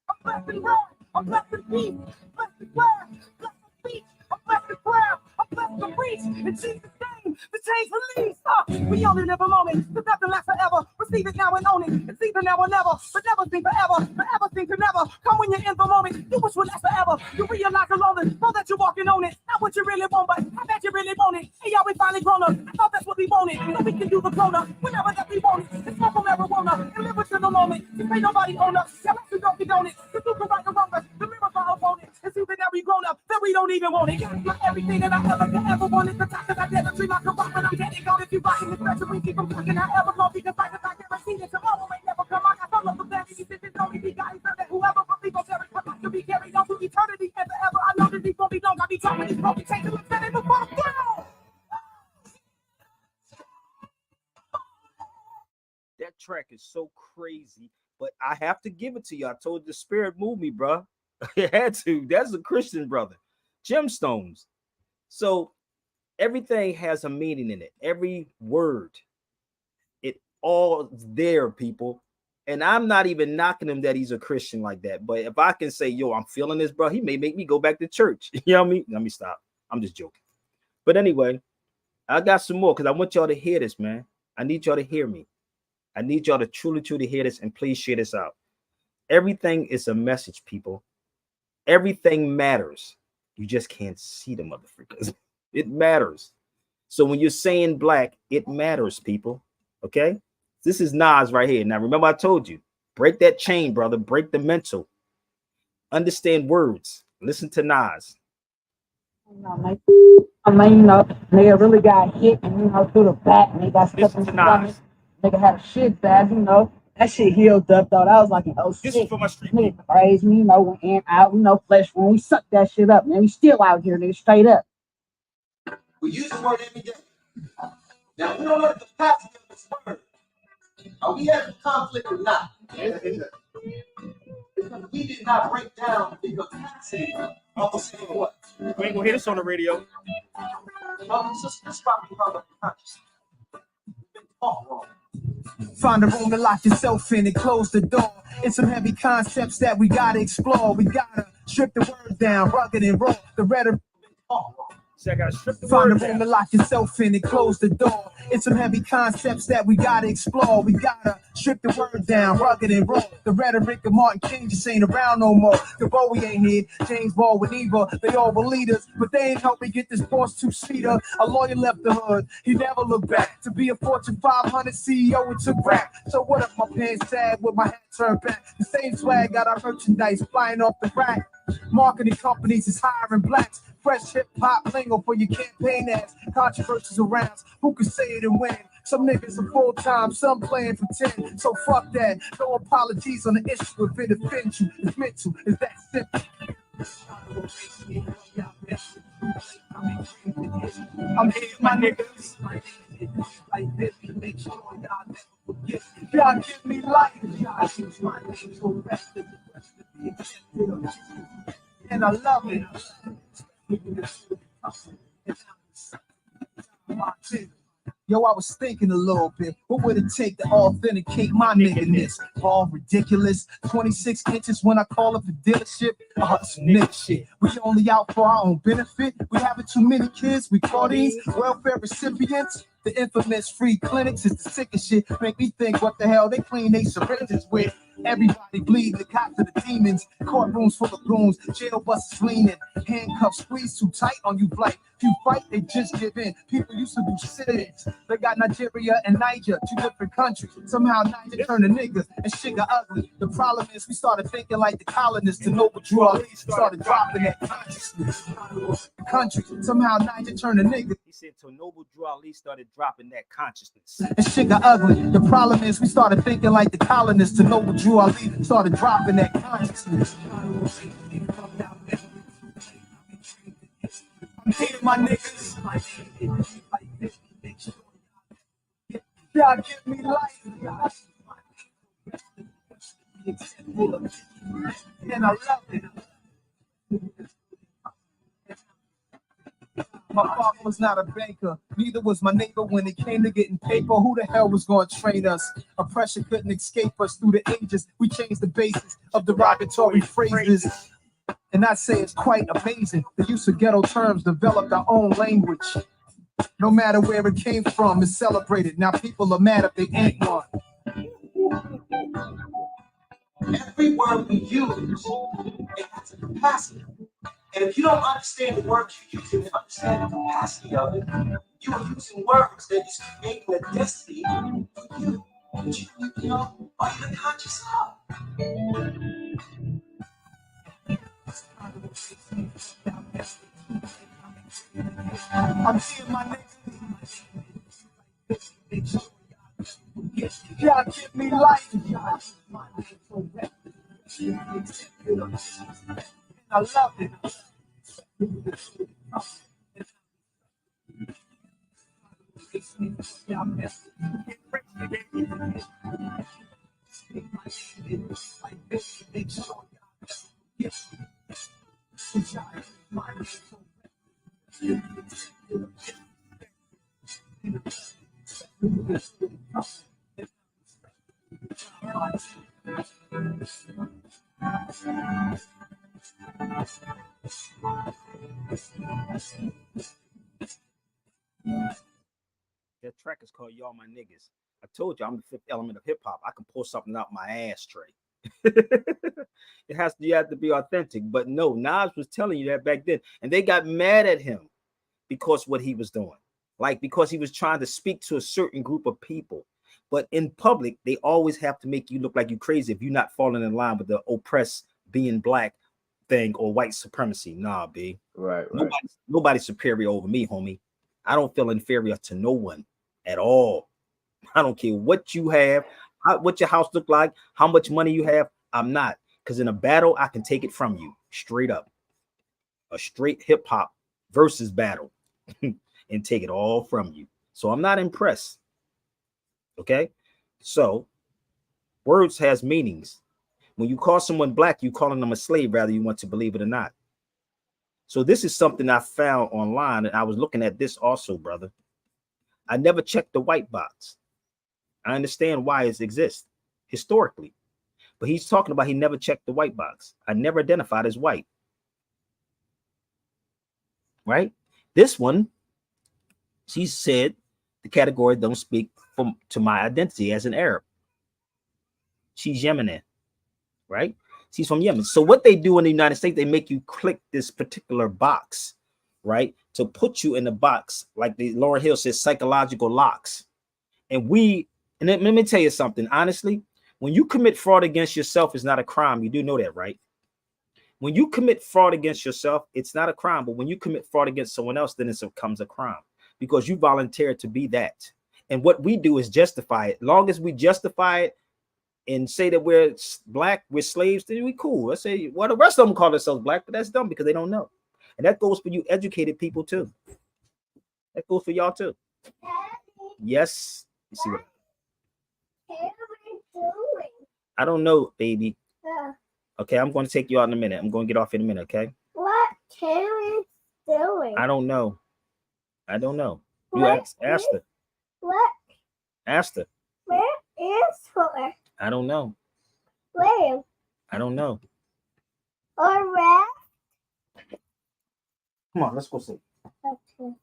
I bless the ram, I bless the beef, bless the grass, bless the beach, I bless the crowd, I bless the reach, in Jesus' name, the change release. We only live a moment, the nothing lasts forever. Receive it now and own it. It's either now or never, but never seem forever. Forever seem to never come when you're in the moment. You wish would last forever. You realize alone, know that you're walking on it. Not what you really want, but I bet you really want it. Hey, y'all, we finally grown up. I thought that's what we wanted. So we can do the grown up whenever that we want it. It's smoke from marijuana and live within the moment. You ain't nobody on us. Yeah, let's don't condone it. The duke right around us. The mirror for opponents. It's either now we grown up, then we don't even want it. Got everything that I ever wanted. The top that I never dream I could rock when I'm getting on. If you rockin' this special, we keep them talking however long. Because I guarantee that tomorrow may never come. I got some love for that. These decisions only be gotten so that whoever believes will cherish what to be carried on to eternity and forever. I know that these won't be long. I'll be dropping these broken chains and letting them fall down. That track is so crazy, but I have to give it to you. I told you the spirit moved me, bro. It had to. That's a Christian brother. Gemstones. So everything has a meaning in it. Every word, it all there, people. And I'm not even knocking him that he's a Christian like that. But if I can say, yo, I'm feeling this, bro, he may make me go back to church. You know what I mean? Let me stop. I'm just joking. But anyway, I got some more because I want y'all to hear this, man. I need y'all to hear me. I need y'all to truly hear this, and please share this out. Everything is a message, people. Everything matters. You just can't see the motherfuckers. It matters. So when you're saying black, it matters, people. Okay? This is Nas right here. Now, remember, I told you, break that chain, brother. Break the mental. Understand words. Listen to Nas. I mean, nigga really got hit, and through the back, and they got stuck Listen in to the stomach. Nas. Nigga had a shit bag, That shit healed up, though. That was like an This is 06. for my street Nigga people. praise me, went in, out, flesh wound. We sucked that shit up, man. We still out here, nigga, straight up. We use the word every day. Now, we don't know the capacity of this word. Are we having conflict or not? Because we did not break down the capacity of the saying what? We ain't gonna hear this on the radio. This probably part of the consciousness. Oh, wrong. Find a room to lock yourself in and close the door. It's some heavy concepts that we gotta explore. We gotta strip the word down, rugged and raw. The rhetoric. Oh, wrong. See, I gotta strip the Find a word room down. to lock yourself in and close the door. It's some heavy concepts that we gotta explore. We gotta strip the word down, rugged and raw. The rhetoric of Martin King just ain't around no more. The Bowie ain't here, James Baldwin either. They all were leaders, but they ain't helped me get this Porsche two-seater. A lawyer left the hood, he never looked back. To be a Fortune 500 CEO, it took rap. So what if my pants sad with my hat turned back? The same swag got our merchandise flying off the rack. Marketing companies is hiring blacks. Fresh hip hop lingo for your campaign ads. Controversies around. Who can say it and win? Some niggas are full time, some playing for 10. So fuck that. No apologies on the issue if it offends you. It's meant to. It's that simple. I'm here, my niggas. Y'all give me life. And I love it. Yo, I was thinking a little bit. What would it take to authenticate my nigga-ness? All ridiculous. 26 inches when I call up the dealership. Some nigga shit. We only out for our own benefit. We having too many kids. We call these welfare recipients. The infamous free clinics is the sickest shit. Make me think what the hell they clean they syringes with. Everybody bleed, the cops are the demons. Courtrooms full of goons, jail buses leaning. Handcuffs squeezed too tight on you, like if you fight, they just give in. People used to do sit-ins. They got Nigeria and Niger, two different countries. Somehow Niger turned to niggas and shit got ugly. The problem is we started thinking like the colonists. To Noble Drew Ali started dropping that consciousness. The country, somehow Niger turned to niggas. He said, "To Noble Drew Ali started dropping that consciousness." And shit got ugly. The problem is we started thinking like the colonists. To Noble Drew Ali started dropping that consciousness. I'm here, my niggas. Y'all give me life. And I love it. My father was not a banker, neither was my neighbor. When it came to getting paper, who the hell was going to train us? Oppression couldn't escape us through the ages. We changed the basis of derogatory phrases. And I say it's quite amazing. The use of ghetto terms developed our own language. No matter where it came from, it's celebrated. Now people are mad if they ain't one. Every word we use, it has a capacity. And if you don't understand the words you're using and understand the capacity of it, you are using words that is creating a destiny for you, that you know, are even conscious of. I'm seeing my niggas. Y'all give me life. I love it. That track is called "Y'all My Niggas." I told you I'm the fifth element of hip hop. I can pull something out my ashtray. It has to, you have to be authentic. But no, Nas was telling you that back then, and they got mad at him because what he was doing, like because he was trying to speak to a certain group of people. But in public, they always have to make you look like you crazy if you're not falling in line with the oppressed being black thing or white supremacy. Nah, B. Right. Nobody's superior over me, homie. I don't feel inferior to no one at all. I don't care what you have, what your house look like, how much money you have. I'm not, because in a battle, I can take it from you straight up. A straight hip hop versus battle and take it all from you. So I'm not impressed. Okay. So words has meanings. When you call someone black, you calling them a slave, whether you want to believe it or not. So this is something I found online, and I was looking at this also, brother. I never checked the white box. I understand why it exists historically, but he's talking about he never checked the white box. I never identified as white. Right? This one, she said the category don't speak to my identity as an Arab. She's Yemeni, right? She's from Yemen. So what they do in the United States, they make you click this particular box, right? To put you in the box, like the Lauryn Hill says, psychological locks. And let me tell you something, honestly, when you commit fraud against yourself, it's not a crime. You do know that, right? When you commit fraud against yourself, it's not a crime. But when you commit fraud against someone else, then it becomes a crime because you volunteered to be that. And what we do is justify it. Long as we justify it and say that we're black, we're slaves, then we cool. Let's say, well, the rest of them call themselves black, but that's dumb because they don't know. And that goes for you educated people too. That goes for y'all too. Yes. You see what? I don't know, baby. Okay, I'm going to take you out in a minute. I'm going to get off in a minute, okay? What Terry's doing? I don't know. You ask her. What? Ask her. Where is her? I don't know. Where? I don't know. Or where? Come on, let's go see. Okay.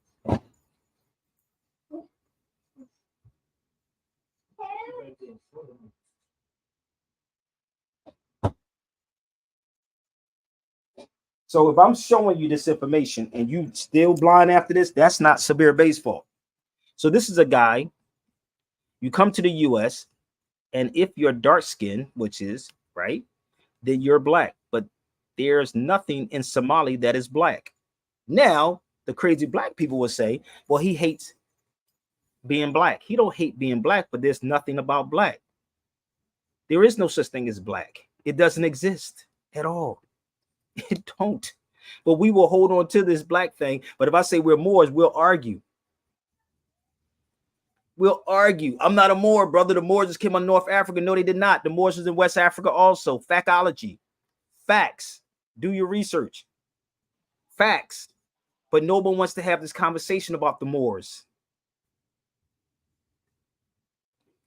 So if I'm showing you this information and you still blind after this, that's not Sabir Bey's fault. So this is a guy, you come to the US, and if you're dark skinned, which is right, then you're black. But there's nothing in Somali that is black. Now, the crazy black people will say, well, he hates being black. He don't hate being black, but there's nothing about black. There is no such thing as black. It doesn't exist at all. It don't. But we will hold on to this black thing. But if I say we're Moors, we'll argue. We'll argue. I'm not a Moor, brother. The Moors just came on North Africa. No, they did not. The Moors was in West Africa also. Factology. Facts. Do your research. Facts. But no one wants to have this conversation about the Moors.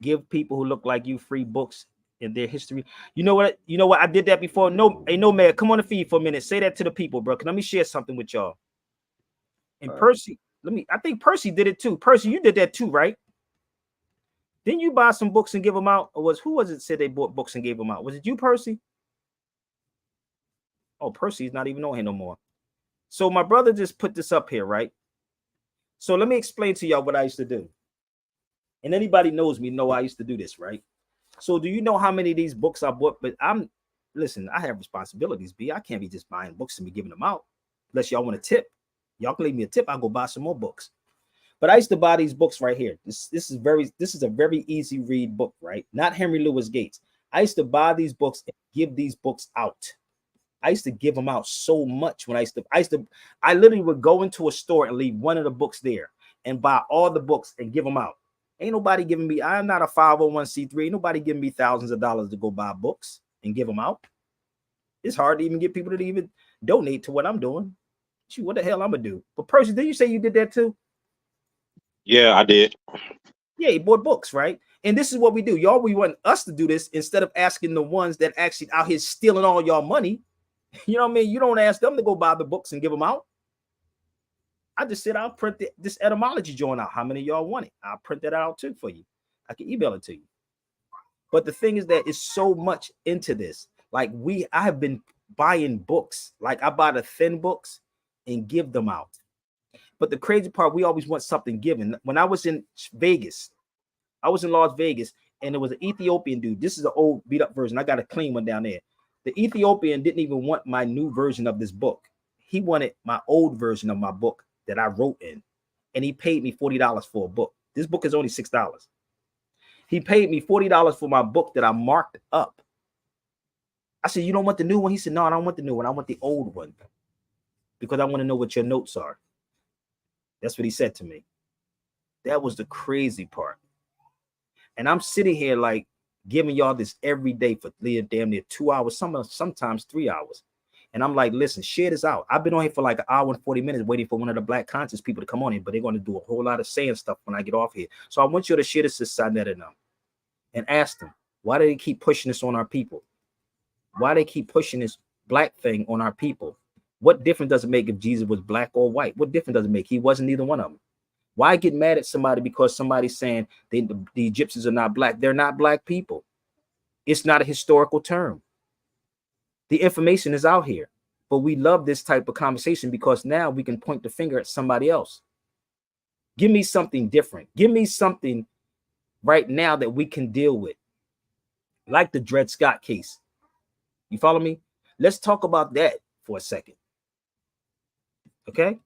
Give people who look like you free books in their history. You know what? I did that before. No, hey, Nomad, come on the feed for a minute. Say that to the people, bro. Let me share something with y'all. And Percy, I think Percy did it too. Percy, you did that too, right? Didn't you buy some books and give them out? Or who was it said they bought books and gave them out? Was it you, Percy? Oh, Percy's not even on here no more. So my brother just put this up here, right? So let me explain to y'all what I used to do. And anybody knows me know I used to do this, right? So do you know how many of these books I bought? But listen, I have responsibilities, B. I can't be just buying books and be giving them out. Unless y'all want a tip. Y'all can leave me a tip. I'll go buy some more books. But I used to buy these books right here. This is a very easy read book, right? Not Henry Louis Gates. I used to buy these books and give these books out. I used to give them out so much when I literally would go into a store and leave one of the books there and buy all the books and give them out. Ain't nobody giving me, I'm not a 501c3. Ain't nobody giving me thousands of dollars to go buy books and give them out. It's hard to even get people to even donate to what I'm doing. Shoot, what the hell I'm gonna do? But Percy, did you say you did that too? Yeah, I did. Yeah, he bought books, right? And this is what we do. Y'all, we want us to do this instead of asking the ones that actually out here stealing all y'all money. You know what I mean? You don't ask them to go buy the books and give them out. I just said I'll print this etymology joint out. How many of y'all want it? I'll print that out too for you. I can email it to you. But the thing is that it's so much into this. Like I have been buying books. Like I buy the thin books and give them out. But the crazy part, we always want something given. When I was in Vegas, I was in Las Vegas, and there was an Ethiopian dude. This is an old beat up version. I got a clean one down there. The Ethiopian didn't even want my new version of this book. He wanted my old version of my book that I wrote in. And he paid me $40 for a book. This book is only $6. He paid me $40 for my book that I marked up. I said, you don't want the new one? He said, no, I don't want the new one. I want the old one because I want to know what your notes are. That's what he said to me. That was the crazy part. And I'm sitting here like giving y'all this every day for damn near 2 hours, sometimes 3 hours. And I'm like, listen, share this out. I've been on here for like an hour and 40 minutes waiting for one of the Black conscious people to come on here, but they're going to do a whole lot of saying stuff when I get off here. So I want you to share this to Sanet and them and ask them, why do they keep pushing this on our people? Why they keep pushing this black thing on our people? What difference does it make if Jesus was black or white? What difference does it make? He wasn't either one of them. Why get mad at somebody because somebody's saying the Egyptians are not black? They're not black people. It's not a historical term. The information is out here, but we love this type of conversation because now we can point the finger at somebody else. Give me something different. Give me something right now that we can deal with, like the Dred Scott case. You follow me? Let's talk about that for a second. Okay?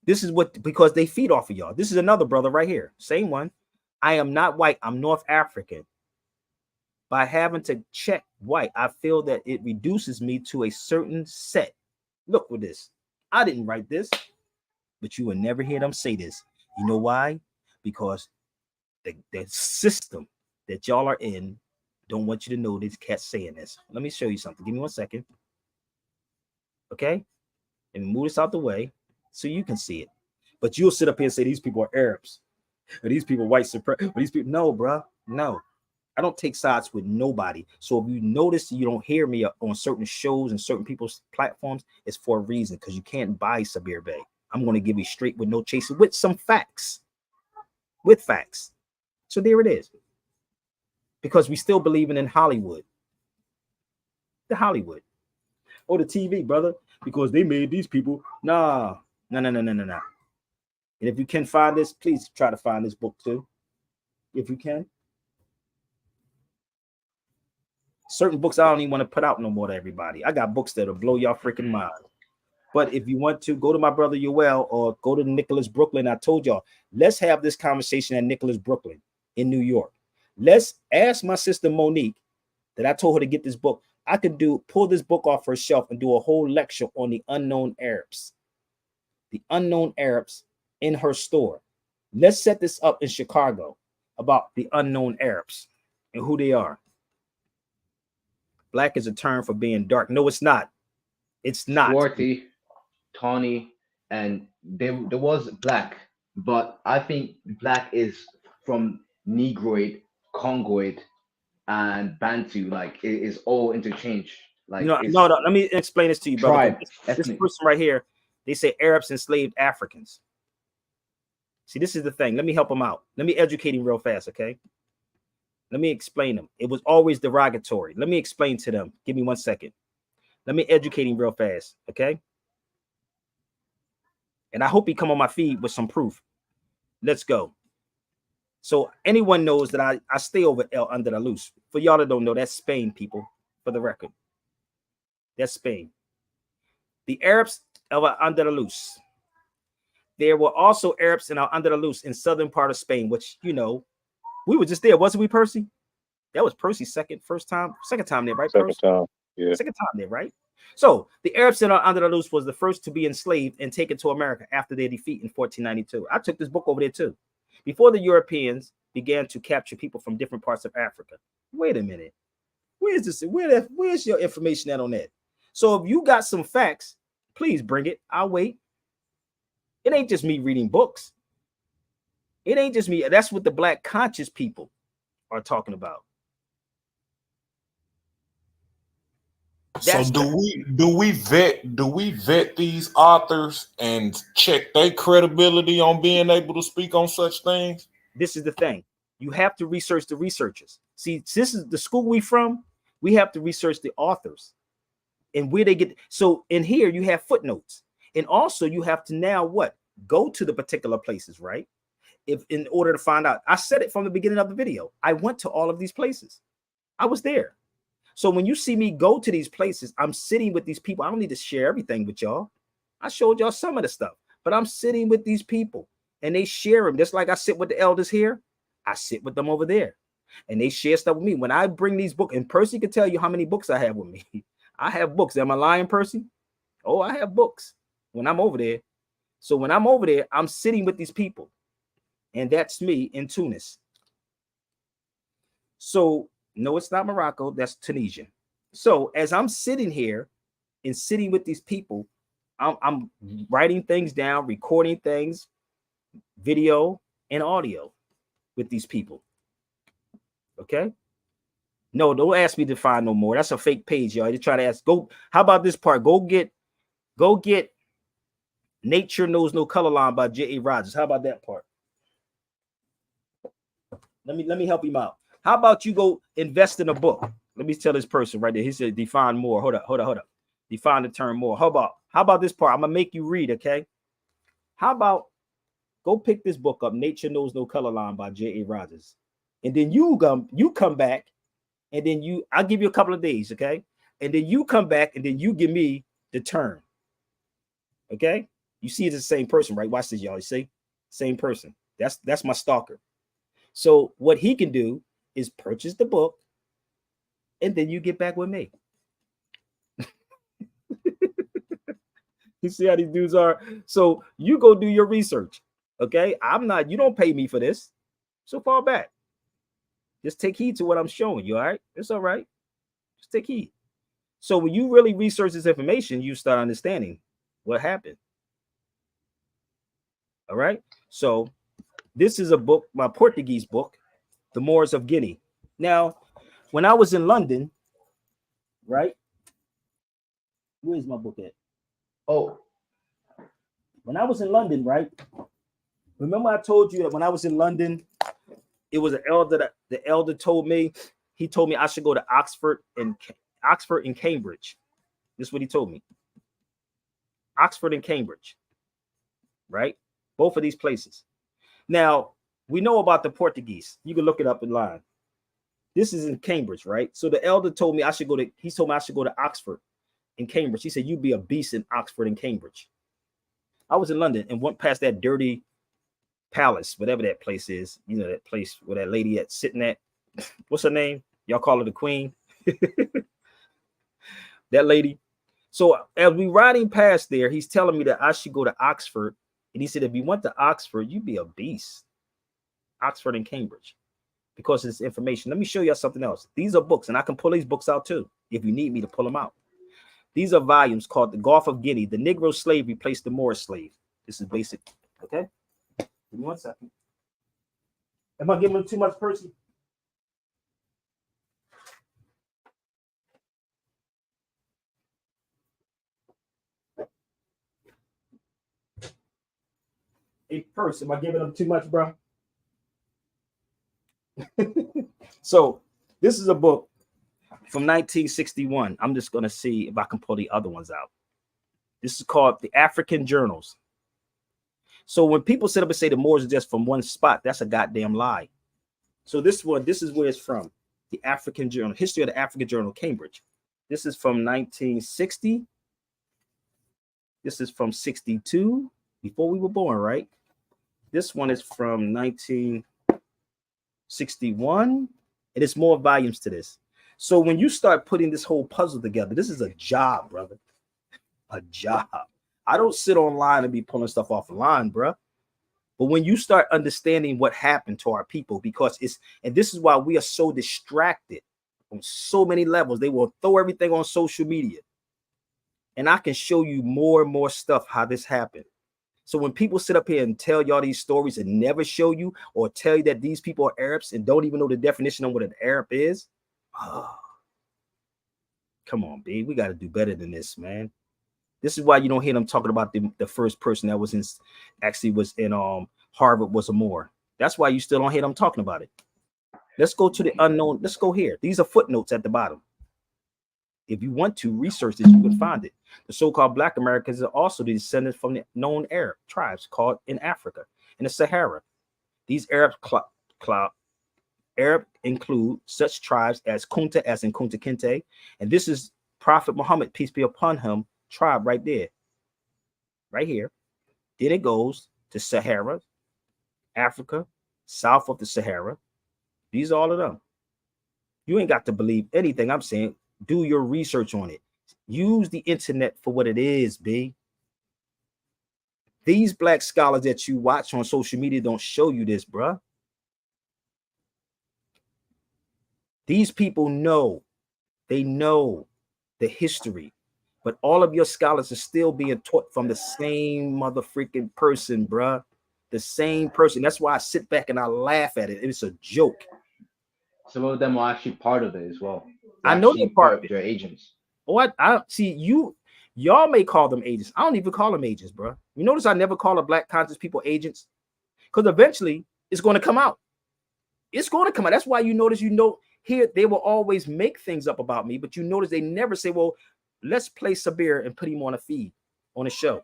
This is what, because they feed off of y'all. This is another brother right here. Same one. I am not white. I'm North African. By having to check white, I feel that it reduces me to a certain set. Look with this. I didn't write this, but you will never hear them say this. You know why? Because the system that y'all are in don't want you to know these cats saying this. Let me show you something. Give me 1 second. Okay? And move this out the way so you can see it. But you'll sit up here and say these people are Arabs. Or these people white supremacists. These people, no, bro. No. I don't take sides with nobody. So if you notice you don't hear me on certain shows and certain people's platforms, it's for a reason, because you can't buy Sabir Bey. I'm going to give you straight with no chasing, with some facts. With facts. So there it is. Because we still believing in Hollywood. The Hollywood. Or the TV, brother. Because they made these people. Nah. No. And if you can find this, please try to find this book too. If you can. Certain books I don't even want to put out no more to everybody. I got books that'll blow y'all freaking mind. But if you want to, go to my brother Yoel or go to Nicholas Brooklyn. I told y'all, let's have this conversation at Nicholas Brooklyn in New York. Let's ask my sister Monique that I told her to get this book. I could pull this book off her shelf and do a whole lecture on the unknown Arabs. The unknown Arabs in her store. Let's set this up in Chicago about the unknown Arabs and who they are. Black is a term for being dark. No, it's not. It's not. Swarthy, tawny, and there was black, but I think black is from Negroid, Congoid, and Bantu. Like it is all interchanged. Like no. Let me explain this to you, brother. Tribe, this person right here, they say Arabs enslaved Africans. See, this is the thing. Let me help them out. Let me educate him real fast, okay? Let me explain them. It was always derogatory. Let me explain to them. Give me 1 second. Let me educate him real fast, okay? And I hope he come on my feed with some proof. Let's go. So anyone knows that I stay over El Andalus. For y'all that don't know, that's Spain, people, for the record. That's Spain. The Arabs of Andalus. There were also Arabs in Andalus in southern part of Spain, which, you know, we were just there, wasn't we, Percy? That was Percy's second time there, right? Second time, yeah. Second time there, right? So the Arabs in Andalus was the first to be enslaved and taken to America after their defeat in 1492. I took this book over there too. Before the Europeans began to capture people from different parts of Africa. Wait a minute. Where's this? Where's your information at on that? So if you got some facts, please bring it. I'll wait. It ain't just me reading books. It ain't just me. That's what the black conscious people are talking about. So do we vet these authors and check their credibility on being able to speak on such things? This is the thing. You have to research the researchers. See, this is the school we from. We have to research the authors and where they get. So in here you have footnotes, and also you have to now what? Go to the particular places, right? If in order to find out. I said it from the beginning of the video. I went to all of these places. I was there. So when you see me go to these places, I'm sitting with these people. I don't need to share everything with y'all. I showed y'all some of the stuff, but I'm sitting with these people and they share them. Just like I sit with the elders here, I sit with them over there and they share stuff with me. When I bring these books, and Percy can tell you how many books I have with me. I have books. Am I lying, Percy? Oh, I have books when I'm over there. So when I'm over there, I'm sitting with these people, and that's me in Tunis. So no, it's not Morocco. That's Tunisia. So as I'm sitting here and sitting with these people, I'm writing things down, recording things, video and audio with these people. Okay. No, don't ask me to find no more. That's a fake page, y'all. You try to ask. Go. How about this part? Go get Nature Knows No Color Line by J.A. Rogers. How about that part? Let me help him out. How about you go invest in a book? Let me tell this person right there. He said define more. Hold up. Define the term more. How about this part? I'm gonna make you read, okay? How about go pick this book up, Nature Knows No Color Line by J.A. Rogers. And then you come back, and then I'll give you a couple of days, okay? And then you come back and then you give me the term. Okay? You see it's the same person, right? Watch this, y'all. You see? Same person. That's my stalker. So what he can do is purchase the book, and then you get back with me. You see how these dudes are? So you go do your research. Okay. You don't pay me for this. So fall back. Just take heed to what I'm showing you. All right. It's all right. Just take heed. So when you really research this information, you start understanding what happened. All right. So this is a book, my Portuguese book, The Moors of Guinea. Now, when I was in London, right? Where's my book at? Oh, when I was in London, right? Remember I told you that when I was in London, it was an elder that the elder told me. He told me I should go to Oxford and Cambridge. This is what he told me. Oxford and Cambridge, right? Both of these places. Now, we know about the Portuguese. You can look it up online. This is in Cambridge, right? So the elder told me he told me I should go to Oxford and Cambridge. He said, you'd be a beast in Oxford and Cambridge. I was in London and went past that dirty palace, whatever that place is. You know, that place where that lady that's sitting at. What's her name? Y'all call her the queen. That lady. So as we riding past there, he's telling me that I should go to Oxford. And he said, if you went to Oxford, you'd be a beast. Oxford and Cambridge. Because it's information. Let me show you something else. These are books, and I can pull these books out too, if you need me to pull them out. These are volumes called The Gulf of Guinea. The Negro slave replaced the Moorish slave. This is basic. Okay? Give me 1 second. Am I giving them too much, Percy? Hey, Percy, am I giving them too much, bro? So this is a book from 1961. I'm just going to see if I can pull the other ones out. This is called The African Journals. So when people sit up and say the Moors are just from one spot, that's a goddamn lie. So this is where it's from. The African Journal, History of the African Journal, Cambridge. This is from 1960. This is from 62, before we were born, right? This one is from 1961, and it's more volumes to this. So when you start putting this whole puzzle together, this is a job, brother. A job. I don't sit online and be pulling stuff off the line, bro. But when you start understanding what happened to our people, because and this is why we are so distracted on so many levels. They will throw everything on social media. And I can show you more and more stuff how this happened. So when people sit up here and tell y'all these stories and never show you or tell you that these people are Arabs and don't even know the definition of what an Arab is, come on, B. We got to do better than this, man. This is why you don't hear them talking about the first person that was in Harvard was a Moor. That's why you still don't hear them talking about it. Let's go to the unknown. Let's go here. These are footnotes at the bottom. If you want to research this, you can find it. The so-called Black Americans are also the descendants from the known Arab tribes called in Africa, in the Sahara. These Arab include such tribes as Kunta, as in Kunta Kinte, and this is Prophet Muhammad, peace be upon him, tribe right there, right here. Then it goes to Sahara, Africa, south of the Sahara. These are all of them. You ain't got to believe anything I'm saying. Do your research on it. Use the internet for what it is, B. These black scholars that you watch on social media don't show you this, bruh. These people know. They know the history. But all of your scholars are still being taught from the same motherfucking person, bruh. The same person. That's why I sit back and I laugh at it. It's a joke. Some of them are actually part of it as well. I know they're part of it. They're agents. What I see, y'all may call them agents. I don't even call them agents, bro. You notice I never call a black conscious people agents, because eventually it's going to come out. It's going to come out. That's why you notice, here they will always make things up about me, but you notice they never say, well, let's play Sabir and put him on a feed on a show.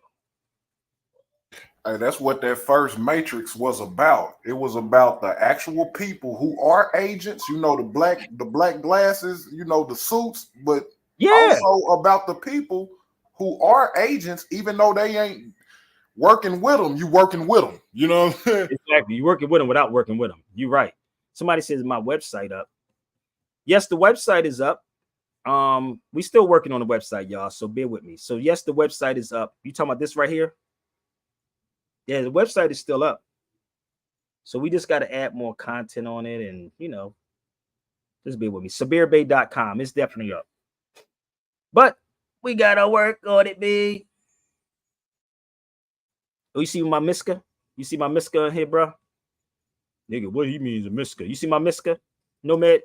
Hey, that's what that first Matrix was about. It was about the actual people who are agents, the black glasses, the suits, but also about the people who are agents, even though they ain't working with them. You working with them, Exactly. You working with them without working with them. You're right. Somebody says my website up. Yes, the website is up. We still working on the website, y'all. So bear with me. So yes, the website is up. You talking about this right here? Yeah, the website is still up. So we just got to add more content on it, and just bear with me. SabirBay.com. It's definitely up. But we gotta work on it, B. Oh, you see my Miska? You see my Miska in here, bro? Nigga, what he means a Miska? You see my Miska? Nomad?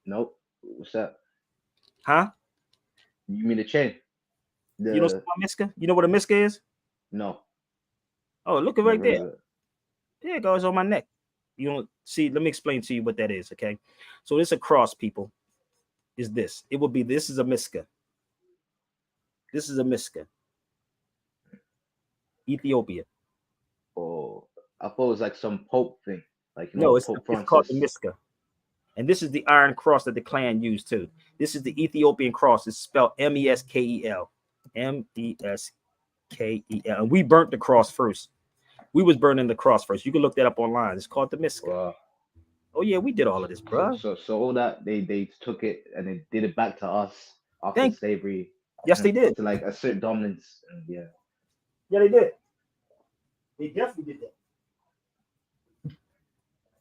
Nope. What's that? Huh? You mean the chain? You don't see my Miska? You know what a Miska is? No. Oh, look it right there. There it goes on my neck. You don't see. Let me explain to you what that is, okay? So this a cross, people. Is this? It will be. This is a Miska. This is a Miska. Ethiopia. Oh, I thought it was like some Pope thing. No, it's called the Miska. And this is the iron cross that the clan used too. This is the Ethiopian cross. It's spelled M-E-S-K-E-L. M-E-S-K-E-L. And we burnt the cross first. We was burning the cross first. You can look that up online. It's called the Miska. Wow. Oh yeah, we did all of this, bro. So all that they took it and they did it back to us after slavery. Yes, they did. To like assert dominance. And yeah, they did. They definitely did that.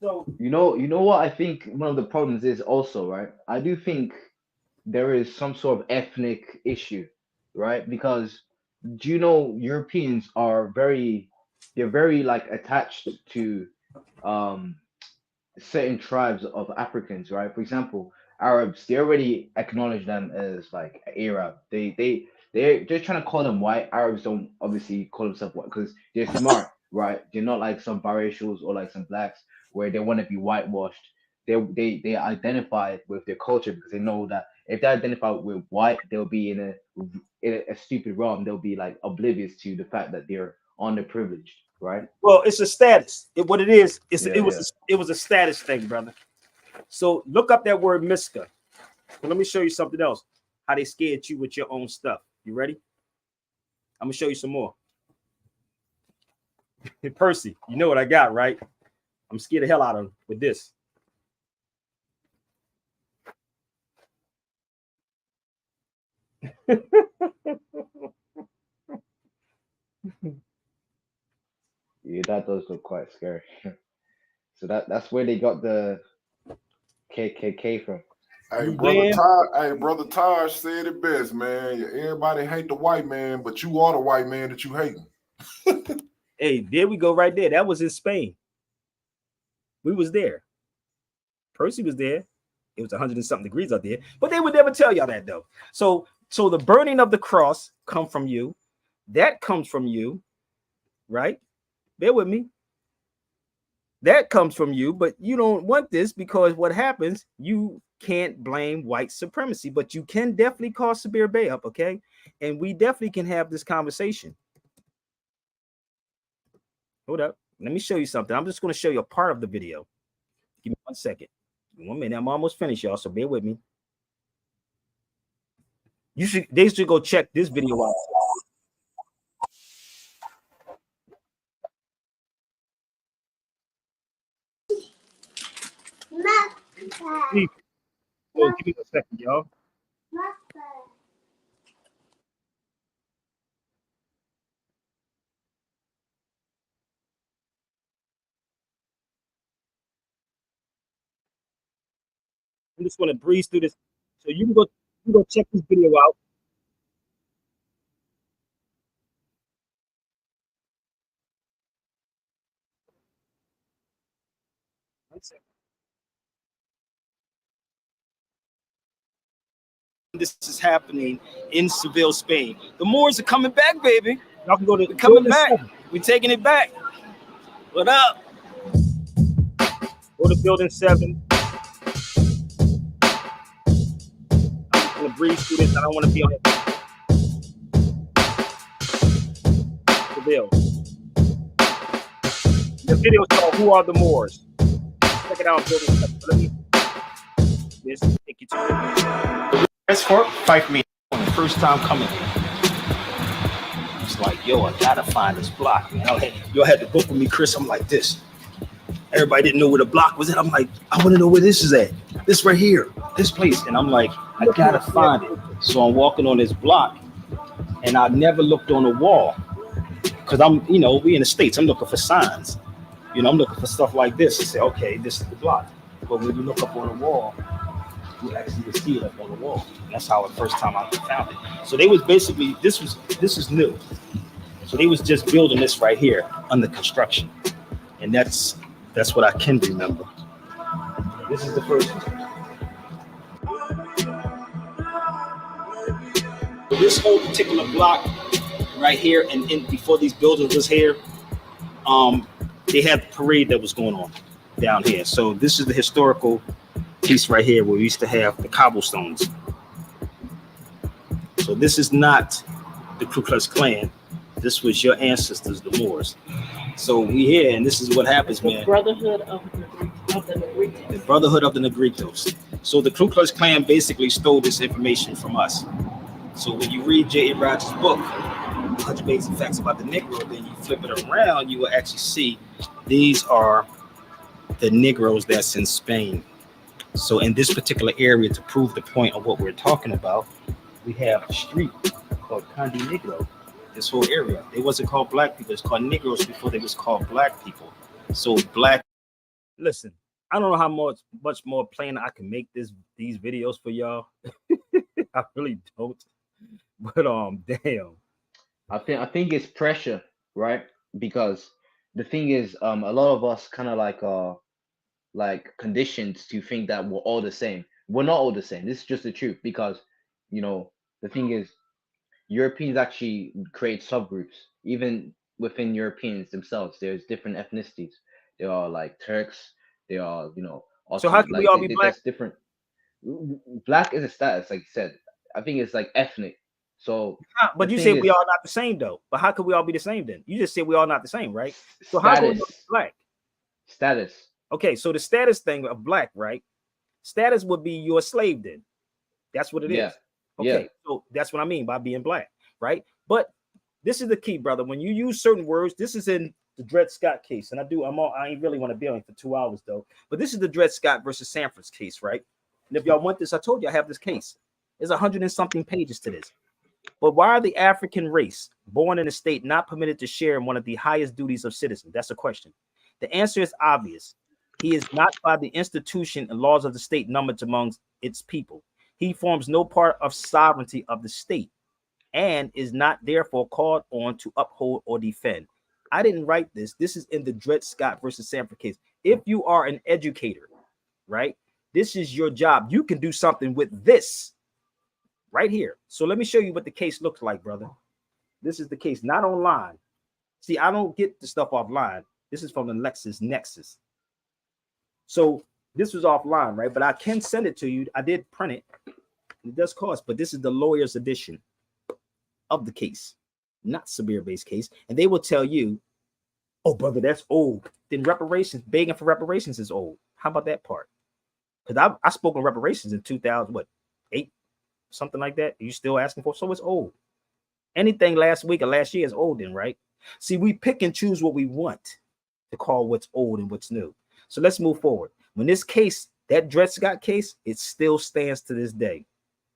So you know what I think one of the problems is also, right? I do think there is some sort of ethnic issue, right? Because Europeans are very like attached to certain tribes of Africans, right? For example, Arabs, they already acknowledge them as like Arab. They're just trying to call them white. Arabs don't obviously call themselves white because they're smart, right? They're not like some biracials or like some blacks where they want to be whitewashed. They identify with their culture because they know that if they identify with white, they'll be in a stupid realm. They'll be like oblivious to the fact that they're underprivileged, right? Well, it's a status. What it is, it was a status thing, brother. So look up that word Miska. Well, let me show you something else. How they scared you with your own stuff. You ready? I'm gonna show you some more. Percy, you know what I got, right? I'm scared the hell out of him with this. Yeah, that does look quite scary. So that's where they got the KKK from. Hey, brother Taj said it best, man. Everybody hate the white man, but you are the white man that you hating. Hey, there we go, right there. That was in Spain. We was there. Percy was there. It was 100 and something degrees out there, but they would never tell y'all that though. So the burning of the cross come from you. That comes from you, right? Bear with me. That comes from you, but you don't want this because what happens, you can't blame white supremacy, but you can definitely call Sabir Bey up, okay? And we definitely can have this conversation. Hold up. Let me show you something. I'm just going to show you a part of the video. Give me 1 second. 1 minute. I'm almost finished, y'all, so bear with me. They should go check this video out. Please. Oh, give me 1 second, y'all. I'm just going to breeze through this. So you can go check this video out. One second. This is happening in Seville, Spain. The Moors are coming back, baby. Y'all can go to coming back. We're taking it back. What up? Go to Building 7. I'm gonna breeze through this. I don't want to be on it. Seville. The video is called "Who Are the Moors?" Check it out. Building 7. Let me just take you to it. That's for 5 minutes. On the first time coming here, it's like, yo, I gotta find this block, man. Y'all had the book with me, Chris. I'm like this. Everybody didn't know where the block was at. I'm like, I want to know where this is at. This right here, this place. And I'm like, I gotta find it. So I'm walking on this block, and I never looked on the wall because I'm, we in the States. I'm looking for signs. I'm looking for stuff like this. I say, okay, this is the block. But when you look up on the wall, you actually see it up on the wall. And that's how the first time I found it. So they was basically, this is new. So they was just building this right here under construction. And that's what I can remember. This is the first one. This whole particular block right here, and before these buildings was here, they had the parade that was going on down here. So this is the historical piece right here where we used to have the cobblestones. So this is not the Ku Klux Klan. This was your ancestors, the Moors. So we here, and this is what happens, man. Brotherhood of the Negritos. The Brotherhood of the Negritos. So the Ku Klux Klan basically stole this information from us. So when you read J.A. Rogers' book, 100 Basic Facts About the Negro, then you flip it around, you will actually see these are the Negroes that's in Spain. So in this particular area, to prove the point of what we're talking about, we have a street called Condi Negro. This whole area, it wasn't called black people, it's called Negroes before they was called black people. So black. Listen, I don't know how much more plain I can make these videos for y'all. I really don't. But damn. I think it's pressure, right? Because the thing is, a lot of us kind of like conditioned to think that we're all the same. We're not all the same. This is just the truth, because the thing is, Europeans actually create subgroups. Even within Europeans themselves, there's different ethnicities. There are like Turks. There are so how can we all be black? Different. Black is a status, like you said. I think it's like ethnic. So, but you said we all not the same though. But how could we all be the same then? You just said we all not the same, right? So how can we be black? Status. Okay, so the status thing of black, right? Status would be you're a slave then. That's what it is. Okay, so that's what I mean by being black, right? But this is the key, brother. When you use certain words, this is in the Dred Scott case, and I ain't really want to be on it for 2 hours though. But this is the Dred Scott versus Sanford's case, right? And if y'all want this, I told you I have this case. There's 100 and something pages to this. But why are the African race born in a state not permitted to share in one of the highest duties of citizens? That's a question. The answer is obvious. He is not by the institution and laws of the state numbered amongst its people. He forms no part of sovereignty of the state and is not therefore called on to uphold or defend. I didn't write this. This is in the Dred Scott versus Sanford case. If you are an educator, right, this is your job. You can do something with this right here. So let me show you what the case looks like, brother. This is the case, not online. See, I don't get the stuff offline. This is from the LexisNexis. So this was offline, right? But I can send it to you. I did print it. It does cost, but this is the lawyer's edition of the case, not Sabir-based case. And they will tell you, oh, brother, that's old. Then reparations, begging for reparations is old. How about that part? Because I spoke on reparations in 2008, something like that. You still asking for? So it's old. Anything last week or last year is old then, right? See, we pick and choose what we want to call what's old and what's new. So let's move forward. When this case, that Dred Scott case, it still stands to this day.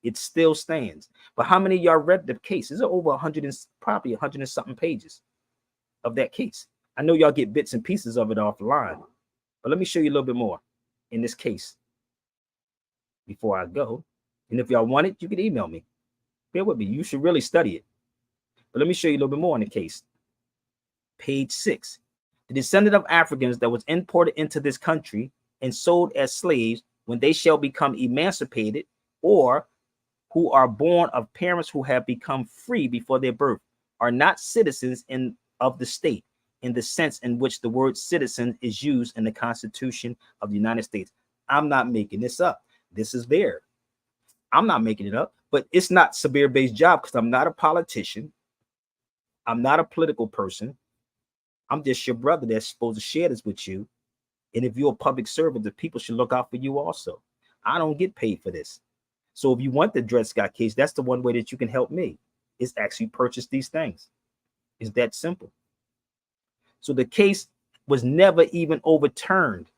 It still stands. But how many of y'all read the case? There's over 100 and probably 100 and something pages of that case. I know y'all get bits and pieces of it offline, but let me show you a little bit more in this case before I go. And if y'all want it, you can email me. Bear with me. You should really study it. But let me show you a little bit more in the case. Page 6. The descendant of Africans that was imported into this country and sold as slaves when they shall become emancipated, or who are born of parents who have become free before their birth, are not citizens of the state in the sense in which the word citizen is used in the Constitution of the United States. I'm not making this up. This is there. I'm not making it up, but it's not Sabir-based job because I'm not a politician. I'm not a political person. I'm just your brother that's supposed to share this with you. And if you're a public servant, the people should look out for you also. I don't get paid for this. So if you want the Dred Scott case, that's the one way that you can help me, is actually purchase these things. It's that simple. So the case was never even overturned.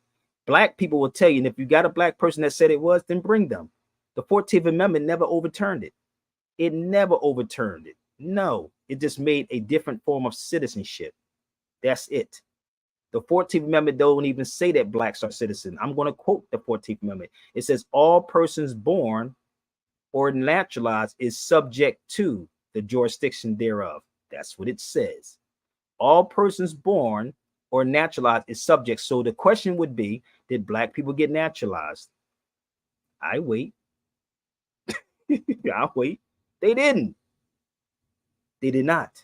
Black people will tell you, and if you got a black person that said it was, then bring them. The 14th Amendment never overturned it. It never overturned it. No, it just made a different form of citizenship. That's it. The 14th Amendment don't even say that blacks are citizens. I'm going to quote the 14th Amendment. It says all persons born or naturalized is subject to the jurisdiction thereof. That's what it says. All persons born or naturalized is subject. So the question would be, did black people get naturalized? I wait. I'll wait. They didn't. They did not.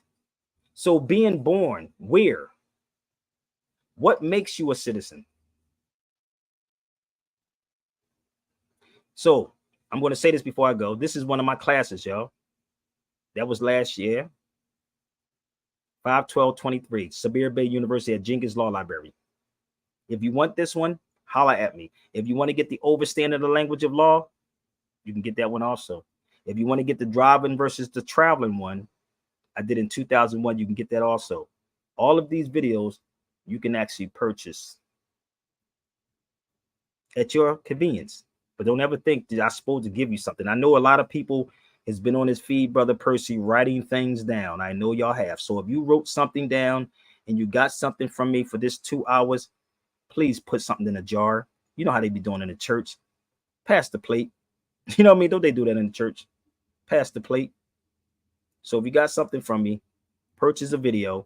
So being born, where? What makes you a citizen? So I'm going to say this before I go. This is one of my classes, y'all. That was last year. 5/12/23, Sabir Bay University at Jenkins Law Library. If you want this one, holla at me. If you want to get the overstanding of the language of law, you can get that one also. If you want to get the driving versus the traveling one, I did in 2001, you can get that also. All of these videos you can actually purchase at your convenience. But don't ever think that I'm supposed to give you something. I know a lot of people has been on his feed, Brother Percy, writing things down. I know y'all have. So if you wrote something down and you got something from me for this 2 hours, please put something in a jar. You know how they be doing in the church. Pass the plate. You know what I mean? Don't they do that in the church? Pass the plate. So if you got something from me, purchase a video,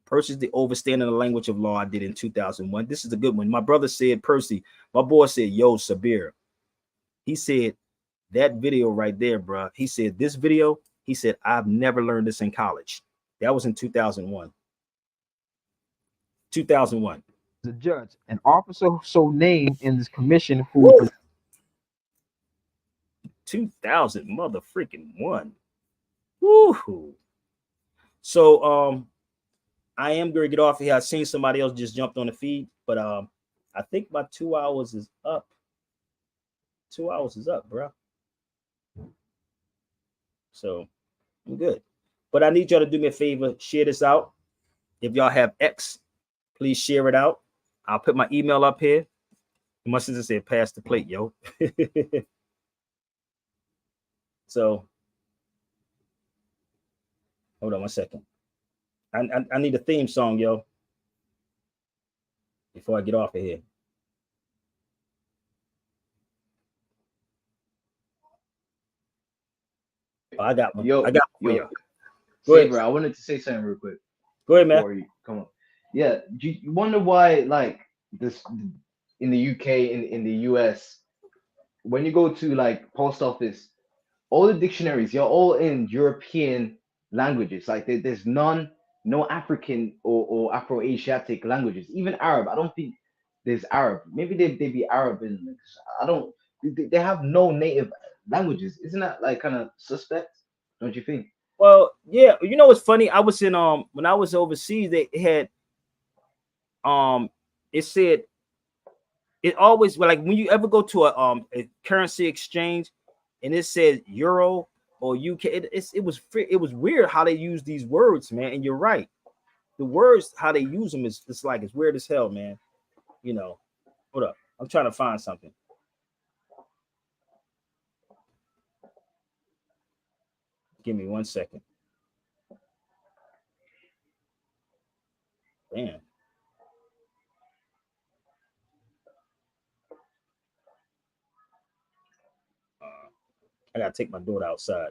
purchase the overstanding of the language of law I did in 2001. This is a good one. My brother said, Percy, my boy said, yo, Sabir. He said, that video right there, bro. He said, this video, he said, I've never learned this in college. That was in 2001. 2001. The judge, an officer so named in this commission who 2000 mother freaking one. Woo. So I am going to get off here. I seen somebody else just jumped on the feed, but I think my 2 hours is up. 2 hours is up, bro. So I'm good. But I need y'all to do me a favor, share this out. If y'all have X, please share it out. I'll put my email up here. My sister said, pass the plate, yo. So hold on 1 second. I need a theme song, yo, before I get off of here. Oh, I got one. Yo, I got one. yo. Go ahead, Saber, I wanted to say something real quick. Go ahead, man. Come on. Yeah, you wonder why, like, this in the UK, in the US, when you go to like post office, all the dictionaries, you're all in European languages. Like no African or Afro-Asiatic languages, even Arab. I don't think there's Arab. Maybe they be Arab in. I don't. They have no native languages. Isn't that like kind of suspect? Don't you think? Well, yeah. You know what's funny? I was in when I was overseas, they had it said it always like when you ever go to a currency exchange and it says euro or UK, it was weird how they use these words, man. And you're right, the words how they use them is it's like it's weird as hell, man. You know, hold up, I'm trying to find something. Give me 1 second. Damn. I gotta take my daughter outside.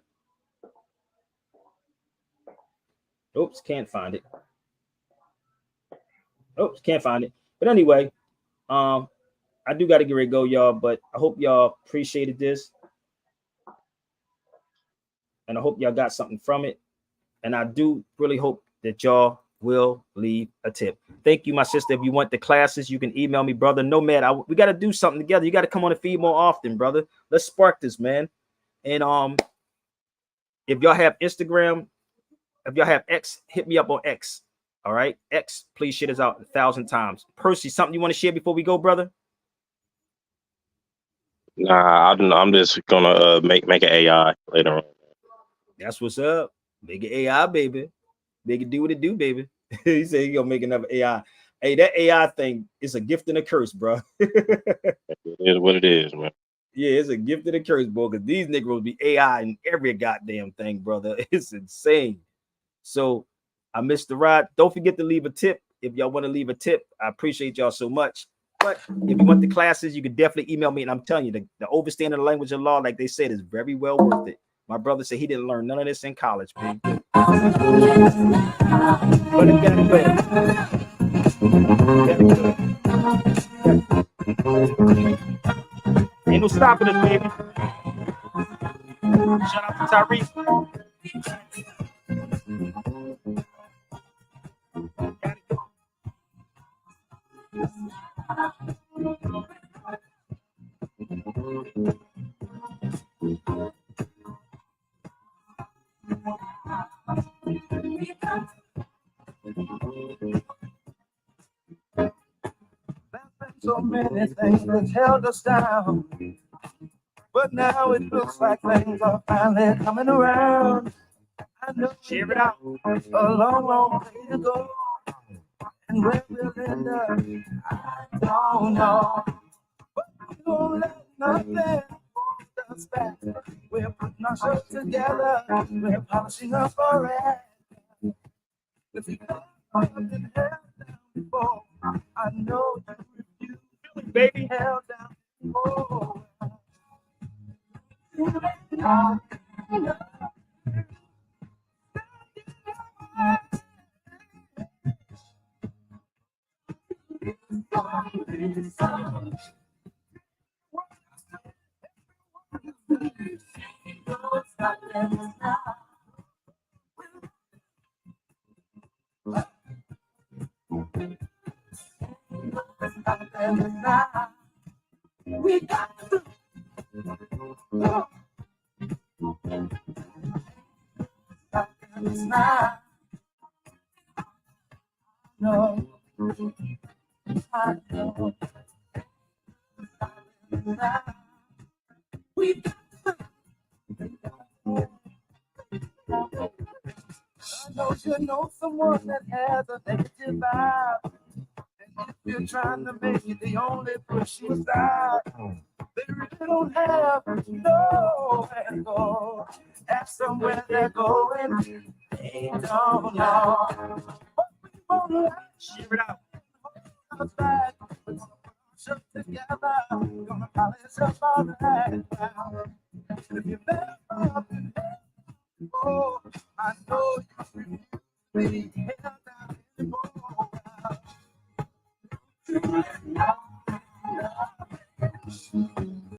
Oops, can't find it. Oops, can't find it. But anyway, I do gotta get ready to go, y'all. But I hope y'all appreciated this, and I hope y'all got something from it. And I do really hope that y'all will leave a tip. Thank you, my sister. If you want the classes, you can email me, brother. Nomad, we got to do something together. You got to come on the feed more often, brother. Let's spark this, man. And if y'all have Instagram, if y'all have X, hit me up on X. All right, X, please share this out 1,000 times. Percy, something you want to share before we go, brother? Nah, I'm just gonna make an AI later on. That's what's up. Make it AI, baby. Make it do what it do, baby. He said he gonna make another AI. Hey, that AI thing is a gift and a curse, bro. It is what it is, man. Yeah, it's a gift and a curse, bro. Because these niggas will be AI in every goddamn thing, brother. It's insane. So I missed the ride. Don't forget to leave a tip. If y'all want to leave a tip, I appreciate y'all so much. But if you want the classes, you can definitely email me. And I'm telling you, the overstanding the language of law, like they said, is very well worth it. My brother said he didn't learn none of this in college, man. But it got good. Ain't no stopping us, baby. Shout out to Tyrese. So many things that held us down, but now it looks like things are finally coming around. I know share it out. A long, long way to go, and where we'll end up, I don't know. But we won't let nothing hold us back. We're putting ourselves together, we're polishing up our act. If you haven't been held down before, I know you baby held down before. We got to no, I know. We got to I know you know someone that has a negative vibe. And if you're trying to make it, they only push you aside. They really don't have nowhere to go. Ask them where they're going. They don't know. But we won't share it out. We're gonna shut together. We're gonna polish up all that. If you've never been there, oh, I know you really held down anymore.